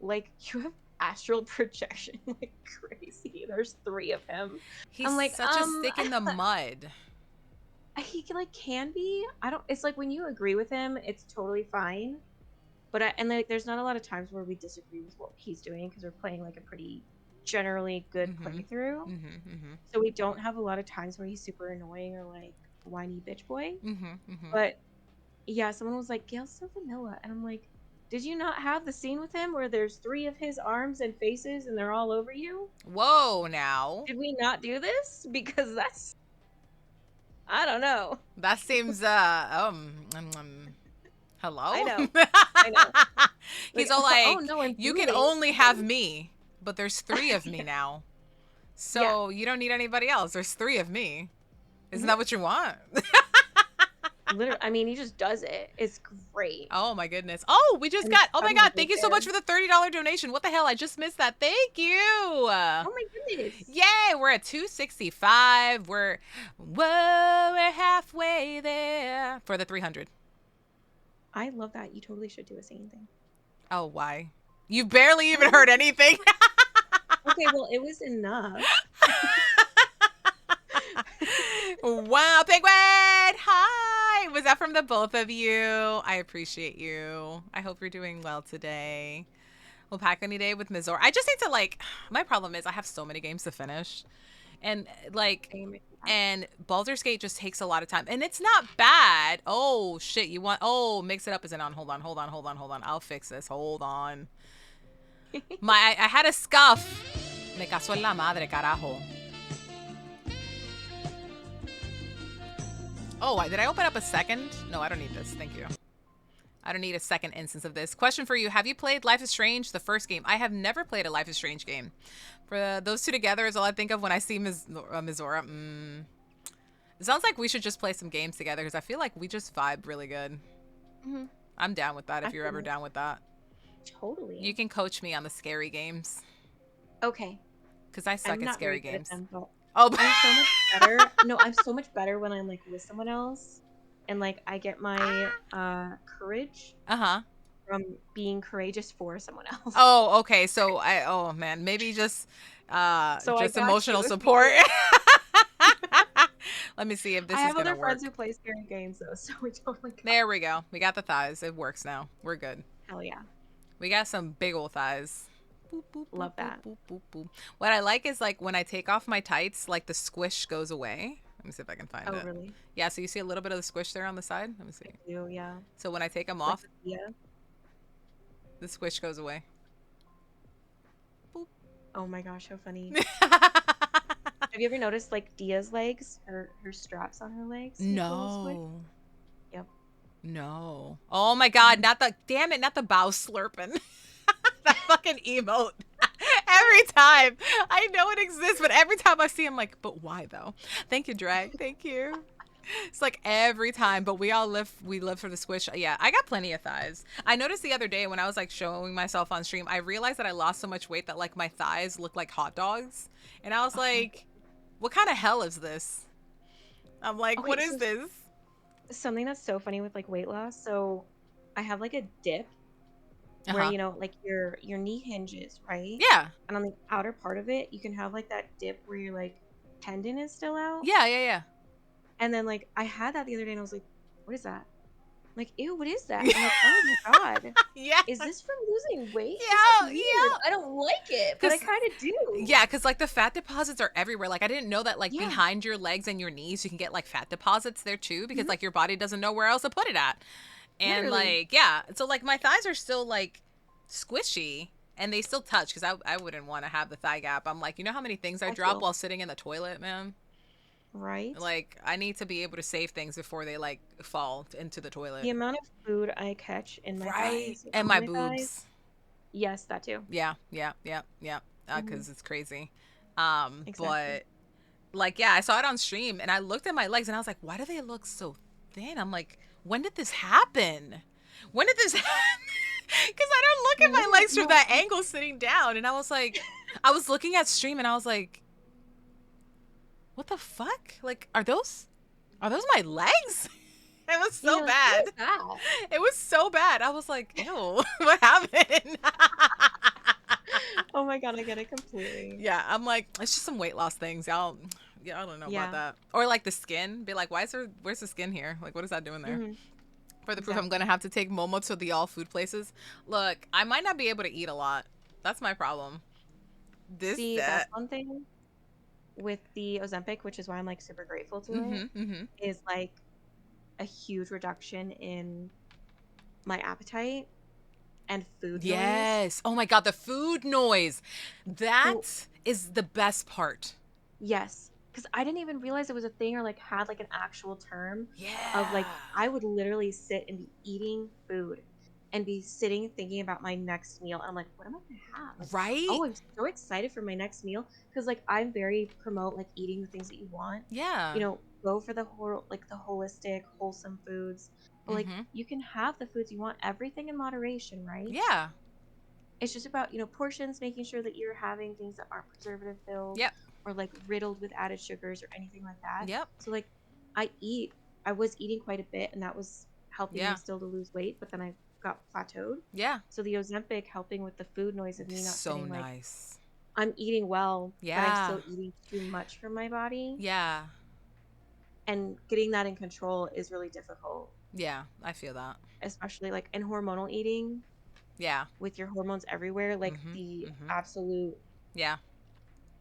like you have astral projection like crazy. There's three of him. He's I'm like, such a stick in the mud. he like can be. I don't. It's like when you agree with him, it's totally fine. But and like, there's not a lot of times where we disagree with what he's doing because we're playing like a pretty generally good Mhm. playthrough. Mhm. Mhm. So we don't have a lot of times where he's super annoying or like whiny bitch boy. Mhm. Mhm. But yeah, someone was like, Gail's so vanilla. And I'm like, did you not have the scene with him where there's three of his arms and faces and they're all over you? Whoa, now. Did we not do this? Because that's, I don't know. That seems I hello? know. I know. Like, He's all oh like, no, I'm you can doing only have something. me, but there's three of me Yeah. now. Yeah. So you don't need anybody else. There's three of me. Isn't Hmm. that what you want? Literally, I mean, he just does it. It's great. Oh my goodness. Oh, we just And he's got, oh my suddenly God. right Thank you so there. much for the $30 donation. What the hell? I just missed that. Thank you. Oh my goodness. Yay. We're at 265. We're halfway there for the 300. I love that. You totally should do a singing thing. Oh, why? You barely I even don't know. heard anything. Okay, well, it was enough. Wow, Penguin! Hi! Was that from the both of you? I appreciate you. I hope you're doing well today. We'll pack any day with Mizor. I just need to, like, my problem is I have so many games to finish. And, like, Same. and Baldur's Gate just takes a lot of time. And it's not bad. Oh, shit. Mix it up isn't on. Hold on. I'll fix this. Hold on. I had a scuff. Me caso en la madre, carajo. Oh, did I open up a second? No, I don't need this. Thank you. I don't need a second instance of this. Question for you. Have you played Life is Strange, the first game? I have never played a Life is Strange game. For those two together is all I think of when I see Mizora. It sounds like we should just play some games together because I feel like we just vibe really good. Hmm. I'm down with that if I you're feel ever it. down with that. Totally. You can coach me on the scary games Okay. because I suck I'm at not very scary good at games. them, but Oh, I'm so much better. No, I'm so much better when I'm like with someone else and like I get my courage uh-huh. from being courageous for someone else. Oh, okay. So oh man, maybe So I just got you emotional if you support. need. Let me see if I this is have gonna other friends work. who play scary games though, so we totally got. There we go. We got the thighs. It works now. We're good. Hell yeah. We got some big old thighs. Boop, boop, boop, Love boop, that. boop, boop, boop. What I like is like when I take off my tights, like the squish goes away. Let me see if I can find Oh it. really? Yeah, so you see a little bit of the squish there on the side? Let me I see. do, yeah. So when I take them Like off, yeah. the squish goes away. Boop. Oh my gosh, how funny. Have you ever noticed like Dia's legs, her straps on her legs make a little squish? No. Yep. No. Oh my God, not the bow slurping. That fucking emote. Every time. I know it exists, but every time I see him, like, but why though? Thank you, Drag. Thank you. It's like every time, but we live for the squish. Yeah, I got plenty of thighs. I noticed the other day when I was like showing myself on stream, I realized that I lost so much weight that like my thighs look like hot dogs. And I was Oh my like, what kind of hell is this? I'm like, what Okay, is so this? something that's so funny with like weight loss. So I have like a dip where Uh-huh. like your knee hinges, right? Yeah. And on the outer part of it, you can have like that dip where your like tendon is still out. Yeah. And then like I had that the other day and I was like, what is that? I'm like, ew, what is that? I'm like, oh my God. Yeah. Is this from losing weight? This Yeah, is weird. yeah. I don't like it, but I 'Cause- kind of do. Yeah, because like the fat deposits are everywhere. Like I didn't know that like Yeah. behind your legs and your knees you can get like fat deposits there too because Mhm. like your body doesn't know where else to put it at. And Literally. like, yeah, so like my thighs are still like squishy and they still touch because I wouldn't want to have the thigh gap. I'm like, you know how many things I I drop feel while sitting in the toilet, man? right. Like, I need to be able to save things before they like fall into the The toilet. amount of food I catch in my Right. thighs, And on my my thighs. boobs. Yes, that too. Yeah, yeah, yeah, yeah. Hmm. Because it's crazy. Exactly. But like, yeah, I saw it on stream and I looked at my legs and I was like, why do they look so thin? I'm like, when did this happen? When did this happen? Because I don't look at my Literally, legs from no. that angle sitting down. And I was like, I was looking at stream and I was like, what the fuck? Like, are those my legs? It was Yeah, so you're like, what bad. is that? It was so bad. I was like, ew, what happened? Oh my God, I get it completely. Yeah, I'm like, it's just some weight loss things. Y'all, yeah, I don't know about Yeah. that. Or like the skin. Be like, where's the skin here? Like, what is that doing there? Hmm. For the proof, I'm gonna Exactly. have to take Momo to the all food places. Look, I might not be able to eat a lot. That's my problem. This, See, that's that. one thing with the Ozempic, which is why I'm like super grateful to it, Mm-hmm, mm-hmm. is like a huge reduction in my appetite and food noise. Yes. Oh my God, the food noise. That So, is the best part. yes, because I didn't even realize it was a thing or like had like an actual term of like Yeah. I would literally sit and be eating food and be sitting thinking about my next meal. And I'm like, what am I gonna have? Like, Right? oh, I'm so excited for my next meal because like I'm very promote like eating the things that you want. Yeah. You know, go for the whole like the holistic, wholesome foods. But like Mm-hmm. you can have the foods you want, everything in moderation, right? Yeah. It's just about, portions, making sure that you're having things that aren't preservative filled Yep. or like riddled with added sugars or anything like that. Yep. So like I eat, I was eating quite a bit and that was helping me Yeah. still to lose weight, but then I got plateaued. Yeah. So the Ozempic helping with the food noise of me not So sitting like nice. I'm eating well, but I'm Yeah. still eating too much for my body. Yeah. And getting that in control is really difficult, Yeah. I feel that. especially like in hormonal eating Yeah. with your hormones everywhere, like Mm-hmm. the Mm-hmm. absolute Yeah.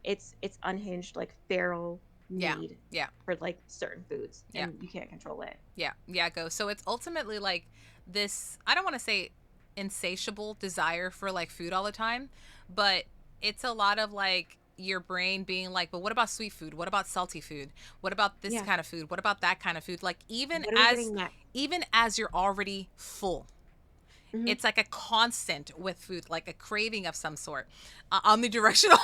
it's unhinged like feral Yeah. need Yeah. for like certain foods Yeah. and you can't control it. Yeah. Yeah. Go. So it's ultimately like this, I don't want to say insatiable desire for like food all the time, but it's a lot of like your brain being like, but what about sweet food? What about salty food? What about this Yeah. kind of food? What about that kind of food? Like What are we getting next? even as you're already full, Hmm. it's like a constant with food, like a craving of some sort, omnidirectional.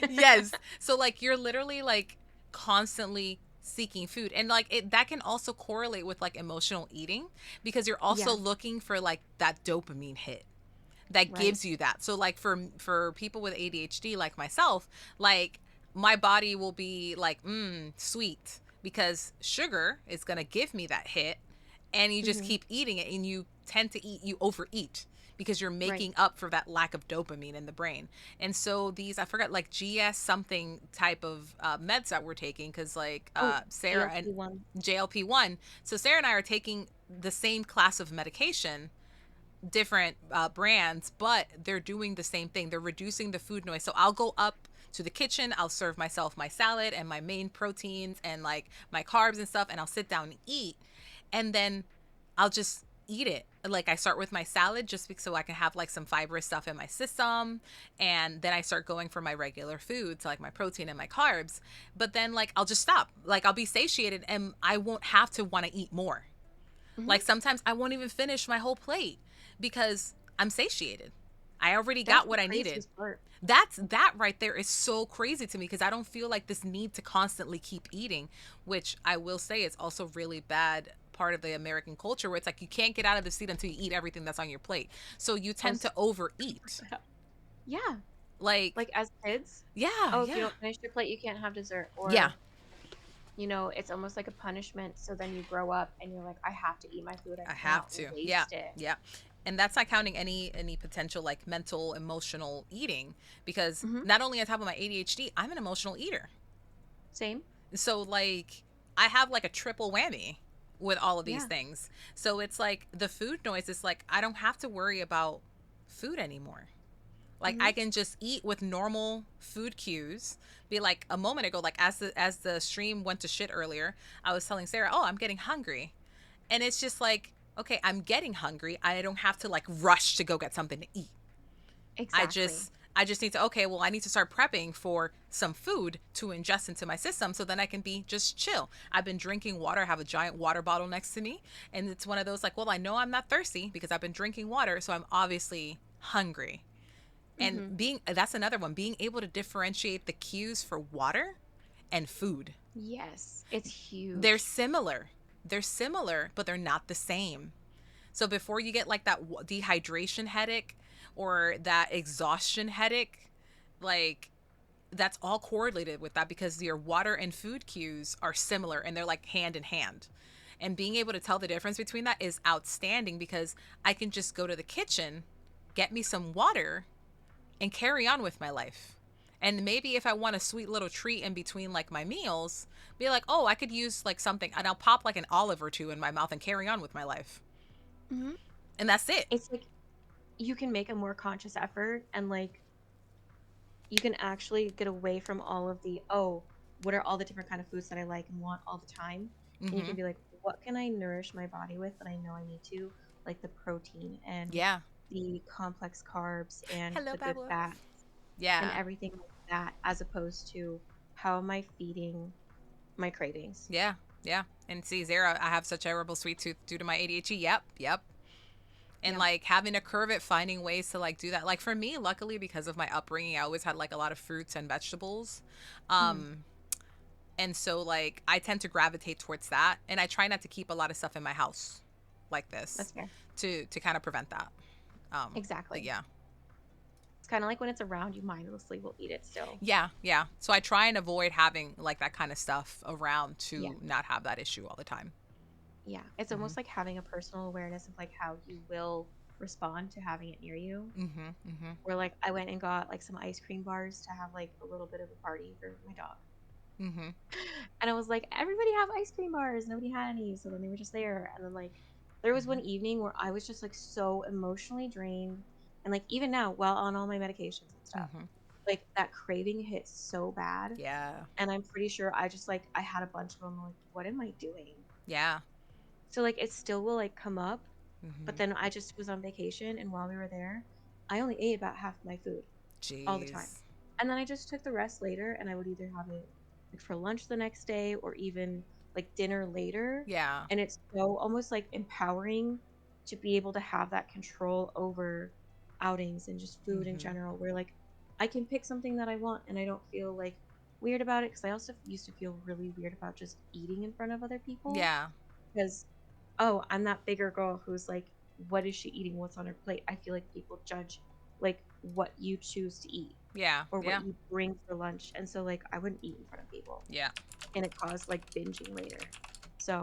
Yes. So like you're literally like constantly seeking food, and like that can also correlate with like emotional eating because you're also Yeah. looking for like that dopamine hit that Right. gives you that. So like for people with ADHD like myself, like my body will be like sweet because sugar is going to give me that hit, and you just Hmm. keep eating it and you tend to eat, you overeat because you're Right. making up for that lack of dopamine in the brain. And so these, I forgot, like GS something type of meds that we're taking, because like Oh, Sarah and GLP-1. JLP-1. So Sarah and I are taking the same class of medication, different brands, but they're doing the same thing. They're reducing the food noise. So I'll go up to the kitchen, I'll serve myself my salad and my main proteins and like my carbs and stuff, and I'll sit down and eat. And then I'll just eat it. Like I start with my salad just so I can have like some fibrous stuff in my system, and then I start going for my regular foods, like my protein and my carbs. But then like I'll just stop. Like I'll be satiated and I won't have to want to eat more. Like Hmm. sometimes I won't even finish my whole plate because I'm satiated. I already That's got the what I needed. craziest part. That right there is so crazy to me because I don't feel like this need to constantly keep eating, which I will say is also really bad part of the American culture, where it's like you can't get out of the seat until you eat everything that's on your plate. So you Oh, tend to overeat. yeah. Like, Like as kids, yeah, oh, if you yeah. don't finish your plate, you can't have dessert. Yeah. Or, it's almost like a punishment. So then you grow up and you're like, I have to eat my food. I I have cannot to. Yeah. waste it. Yeah. And that's not counting any potential like mental emotional eating, because Hmm. not only on top of my ADHD, I'm an emotional eater. Same. So like I have like a triple whammy with all of these Yeah. things. So it's like the food noise is like I don't have to worry about food anymore. Like Hmm. I can just eat with normal food cues. Be like a moment ago, like as the stream went to shit earlier, I was telling Sarah, "Oh, I'm getting hungry." And it's just like, okay, I'm getting hungry. I don't have to like rush to go get something to eat. I Exactly. just I just need to, okay, well, I need to start prepping for some food to ingest into my system so then I can be just chill. I've been drinking water, I have a giant water bottle next to me, and it's one of those like, well, I know I'm not thirsty because I've been drinking water, so I'm obviously hungry. And Hmm. that's another one, being able to differentiate the cues for water and food. Yes, it's They're huge. similar. They're similar, but they're not the same. So before you get like that dehydration headache or that exhaustion headache, like that's all correlated with that because your water and food cues are similar and they're like hand in hand. And being able to tell the difference between that is outstanding because I can just go to the kitchen, get me some water, and carry on with my life. And maybe if I want a sweet little treat in between like my meals, be like, oh, I could use like something, and I'll pop like an olive or two in my mouth and carry on with my life. Hmm. And that's it. It's like you can make a more conscious effort, and like you can actually get away from all of the, oh, what are all the different kind of foods that I like and want all the time? And you Mm-hmm. can be like, what can I nourish my body with that I know I need to, like the protein and Yeah. the complex carbs and Hello, the good Pablo. fats and Yeah. everything like that, as opposed to how am I feeding my cravings? Yeah. Yeah. And see, Zara, I have such a terrible sweet tooth due to my ADHD. Yep. Yep. And Yeah. like having to curve it, finding ways to like do that. Like for me, luckily, because of my upbringing, I always had like a lot of fruits and vegetables. Hmm. Um, and so like I tend to gravitate towards that. And I try not to keep a lot of stuff in my house like this That's fair. to kind of prevent that. But Exactly. yeah. It's kind of like when it's around, you mindlessly will eat it still. Yeah, yeah. So I try and avoid having like that kind of stuff around Yeah. to not have that issue all the time. Yeah. It's Mhm. almost like having a personal awareness of like how you will respond to having it near you. Mhm. Mhm. Where like I went and got like some ice cream bars to have like a little bit of a party for my dog. Mhm. And I was like, everybody have ice cream bars. Nobody had any. So then they were just there. And then like there was one Mhm. evening where I was just like so emotionally drained. And like even now, while on all my medications and stuff, Mhm. like that craving hit so bad. Yeah. And I'm pretty sure I just like I had a bunch of them like, what am I doing? Yeah. So like it still will like come up, but Mhm. then I just was on vacation and while we were there, I only ate about half my food all the time. Jeez. And then I just took the rest later and I would either have it like for lunch the next day or even like dinner later. Yeah. And it's so almost like empowering to be able to have that control over outings and just food in Mhm. general, where like I can pick something that I want and I don't feel like weird about it. Cause I also used to feel really weird about just eating in front of other people Yeah. because, oh, I'm that bigger girl who's like, what is she eating? What's on her plate? I feel like people judge like what you choose to eat Yeah. or what Yeah. you bring for lunch. And so like I wouldn't eat in front of people Yeah. and it caused like binging later. So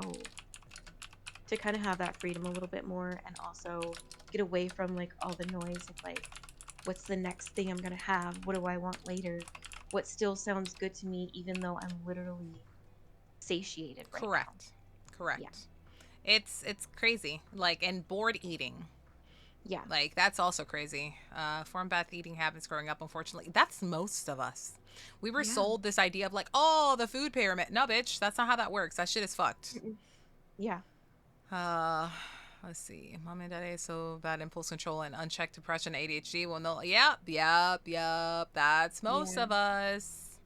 to kind of have that freedom a little bit more and also get away from like all the noise of like what's the next thing I'm going to have? What do I want later? What still sounds good to me even though I'm literally satiated right now. Correct. Yeah. Correct. It's crazy. Like, and bored eating. Yeah. Like that's also crazy. Form bath eating habits growing up, unfortunately. That's most of us. We were Yeah. sold this idea of like, oh, the food pyramid. No, bitch, that's not how that works. That shit is fucked. Mm-mm. Yeah. Uh, let's see. Mom and daddy so bad impulse control and unchecked depression, ADHD. Well, no, yep, yep, yep. That's most Yeah. of us.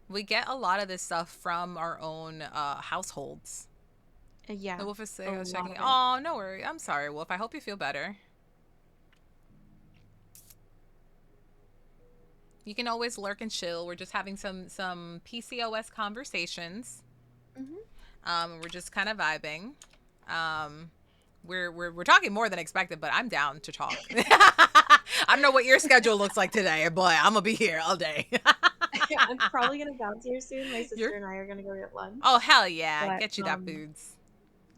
We get a lot of this stuff from our own households. The Yeah. wolf is sick. A I was lot checking. of it. Oh, no worry. I'm sorry, Wolf. I hope you feel better. You can always lurk and chill. We're just having some PCOS conversations. Hmm. We're just kind of vibing. Um, we're talking more than expected, but I'm down to talk. I don't know what your schedule looks like today, but I'm gonna be here all day. I'm probably gonna bounce here soon. My You're sister and I are gonna go get oh lunch. hell yeah, But get you that foods.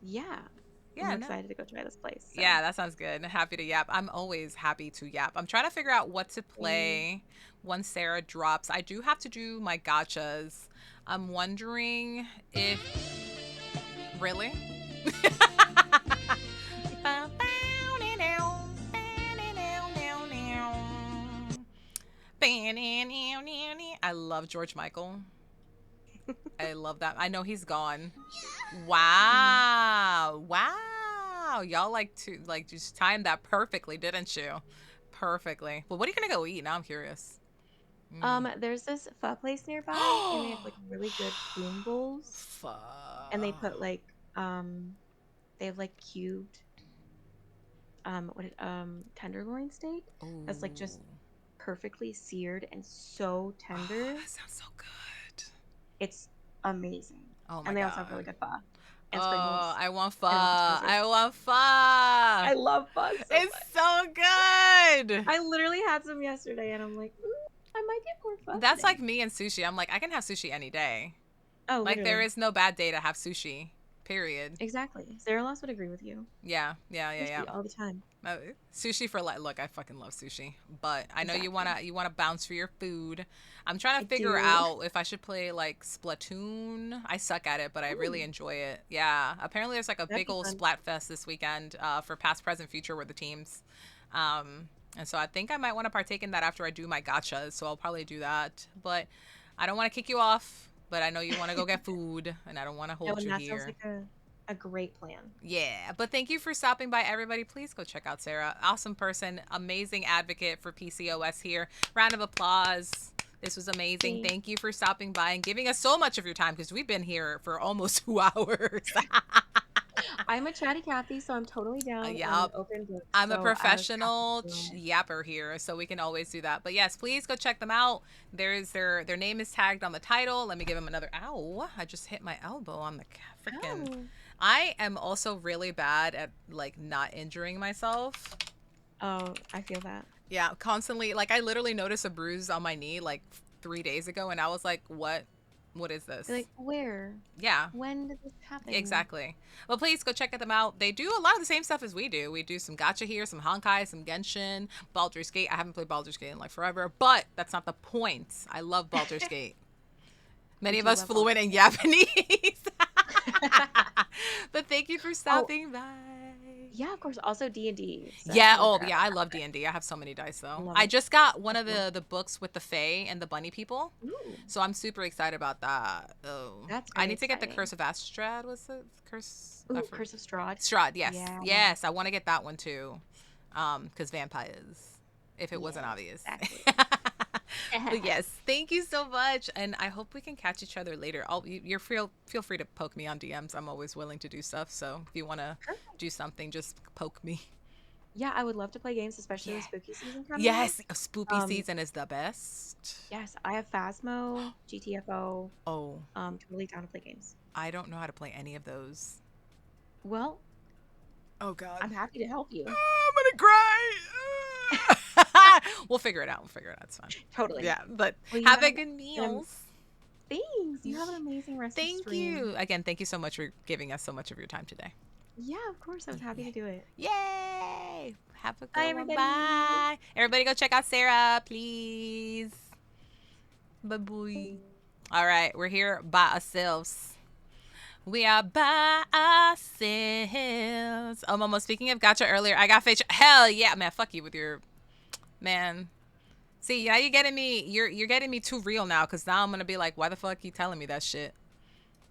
yeah. I'm Yeah, no. excited to go try this place. So Yeah, that sounds good. Happy to yap. I'm always happy to yap. I'm trying to figure out what to same. play once Sarah drops. I do have to do my gotchas. I'm wondering if really. I love George Michael. I love that. I know he's gone. Mm. Wow. Wow. Y'all just timed that perfectly, didn't you? Perfectly. Well, what are you gonna go eat? Now I'm curious. There's this pho place nearby, and they have like really good poon bowls, and they put Fuck. like they have like cubed tenderloin steak that's like Ooh. just perfectly seared and so Oh, tender. that sounds so good. It's amazing. Oh my And they also have really god. good pho and spring Oh, rolls I want pho. and appetizers. I want pho. I love pho so It's much. so good. I literally had some yesterday, and I'm like, I might get more pho That's like today. me and sushi. I'm like, I can have sushi any day. Oh, Like, there literally. is no bad day to have sushi. Period. Exactly. Sarah Loss would agree with you. Yeah, yeah, yeah, yeah. Sushi all the time. Uh, Sushi for like, look, I fucking love sushi, but I know Exactly. you wanna bounce for your food. I'm trying I to figure do. out if I should play like Splatoon. I suck at it, but I really Ooh, enjoy it. Yeah, apparently there's like a that'd big be old fun. Splatfest this weekend for past, present, future were the teams. And so I think I might want to partake in that after I do my gotchas. So I'll probably do that, but I don't want to kick you off. But I know you want to go get food, and I don't want to No, hold and you that sounds here. like a great plan. Yeah, but thank you for stopping by, everybody. Please go check out Sarah. Awesome person, amazing advocate for PCOS here. Round of applause. This was amazing. Thanks. Thank you for stopping by and giving us so much of your time because we've been here for almost 2 hours. I'm a chatty Cathy, so I'm totally down, and I'm Yeah, an open book. I'm a So as Cathy professional said, yapper here, so we can always do that. But yes, please go check them out. There's their name is tagged on the title. Let me give them another. Ow! I just hit my elbow on the freaking. oh, I am also really bad at like not injuring myself. oh, I feel that. Yeah, constantly. Like I literally noticed a bruise on my knee like 3 days ago, and I was like, "What? What is Be this?" like, where? Yeah, When did this happen? exactly. Well, please go check them out. They do a lot of the same stuff as we do. We do some gacha here, some Honkai, some Genshin, Baldur's Gate. I haven't played Baldur's Gate in like forever, but that's not the point. I love Baldur's Gate. We Many of do us love all fluent in Japanese. But thank you for Oh, stopping by. yeah, of course. Also D&D. So Yeah, totally oh forgot yeah, I about love that. D&D. I have so many dice though. Love I it. just got one That's of cool. the books with the Fae and the bunny people. Ooh, So I'm super excited about that. Oh, that's I very need to get the Curse exciting. of Astrad. What's the Curse? Ooh, Curse of Strahd. Strahd. Yes, Yeah. yes. I want to get that one too. Because vampires. If it wasn't Yes, obvious. exactly. But yes, thank you so much, and I hope we can catch each other later. You're feel free to poke me on DMs. I'm always willing to do stuff. So if you want to Perfect. do something, just poke me. Yeah, I would love to play games, especially Yeah. with spooky season coming up. Yes, spoopy Um, season is the best. yes, I have Phasmo, GTFO. Oh, Totally down to play games. I don't know how to play any of those. Well, Oh God. I'm happy to help you. I'm gonna cry. We'll figure it out. We'll figure it out. It's fine. Totally. Yeah, but Well, you have a have good an meals. thanks. You have an amazing rest of Thank you. stream. Again, thank you so much for giving us so much of your time today. Yeah, of course. I was happy to do it. Yay! Have a Bye, good one. everybody. Bye. Everybody go check out Sarah, please. Bye bye. All right, we're here by ourselves. We are by ourselves. Oh, Momo, speaking of gotcha earlier, I got face. Hell yeah, man. Fuck you with your man. See, now you're getting me. You're getting me too real now, because now I'm gonna be like, why the fuck you telling me that shit?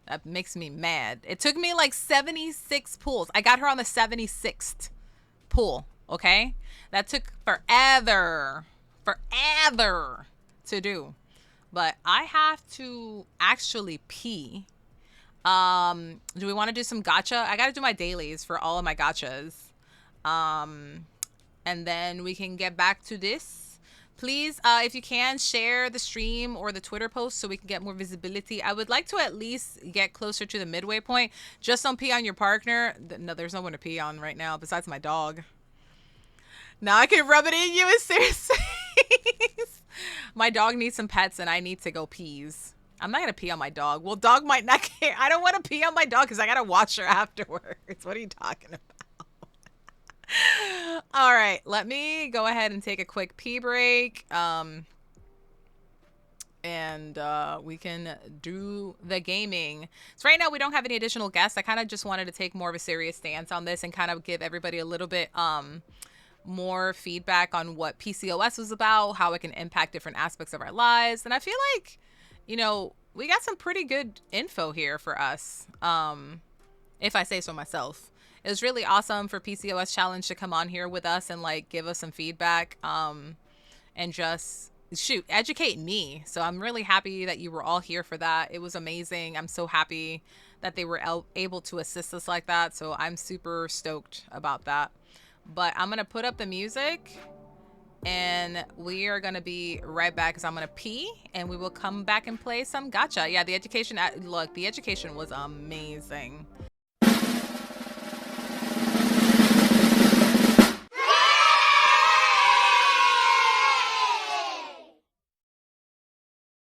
That makes me mad. It took me like 76 pulls. I got her on the 76th pull. Okay, that took forever to do. But I have to actually pee. Do we want to do some gotcha? I got to do my dailies for all of my gotchas. And then we can get back to this. Please, if you can, share the stream or the Twitter post so we can get more visibility. I would like to at least get closer to the midway point. Just don't pee on your partner. No, there's no one to pee on right now besides my dog. Now I can rub it in you in serious face. My dog needs some pets and I need to go pees. I'm not going to pee on my dog. Well, dog might not care. I don't want to pee on my dog because I got to watch her afterwards. What are you talking about? All right, let me go ahead and take a quick pee break. And we can do the gaming. So right now we don't have any additional guests. I kind of just wanted to take more of a serious stance on this and kind of give everybody a little bit more feedback on what PCOS was about, how it can impact different aspects of our lives. And I feel like, got some pretty good info here for us. If I say so myself. It was really awesome for PCOS Challenge to come on here with us and like give us some feedback, and just educate me. So I'm really happy that you were all here for that. It was amazing. I'm so happy that they were able to assist us like that. So I'm super stoked about that. But I'm going to put up the music and we are going to be right back because I'm going to pee and we will come back and play some gacha. Yeah, the education, look, the education was amazing.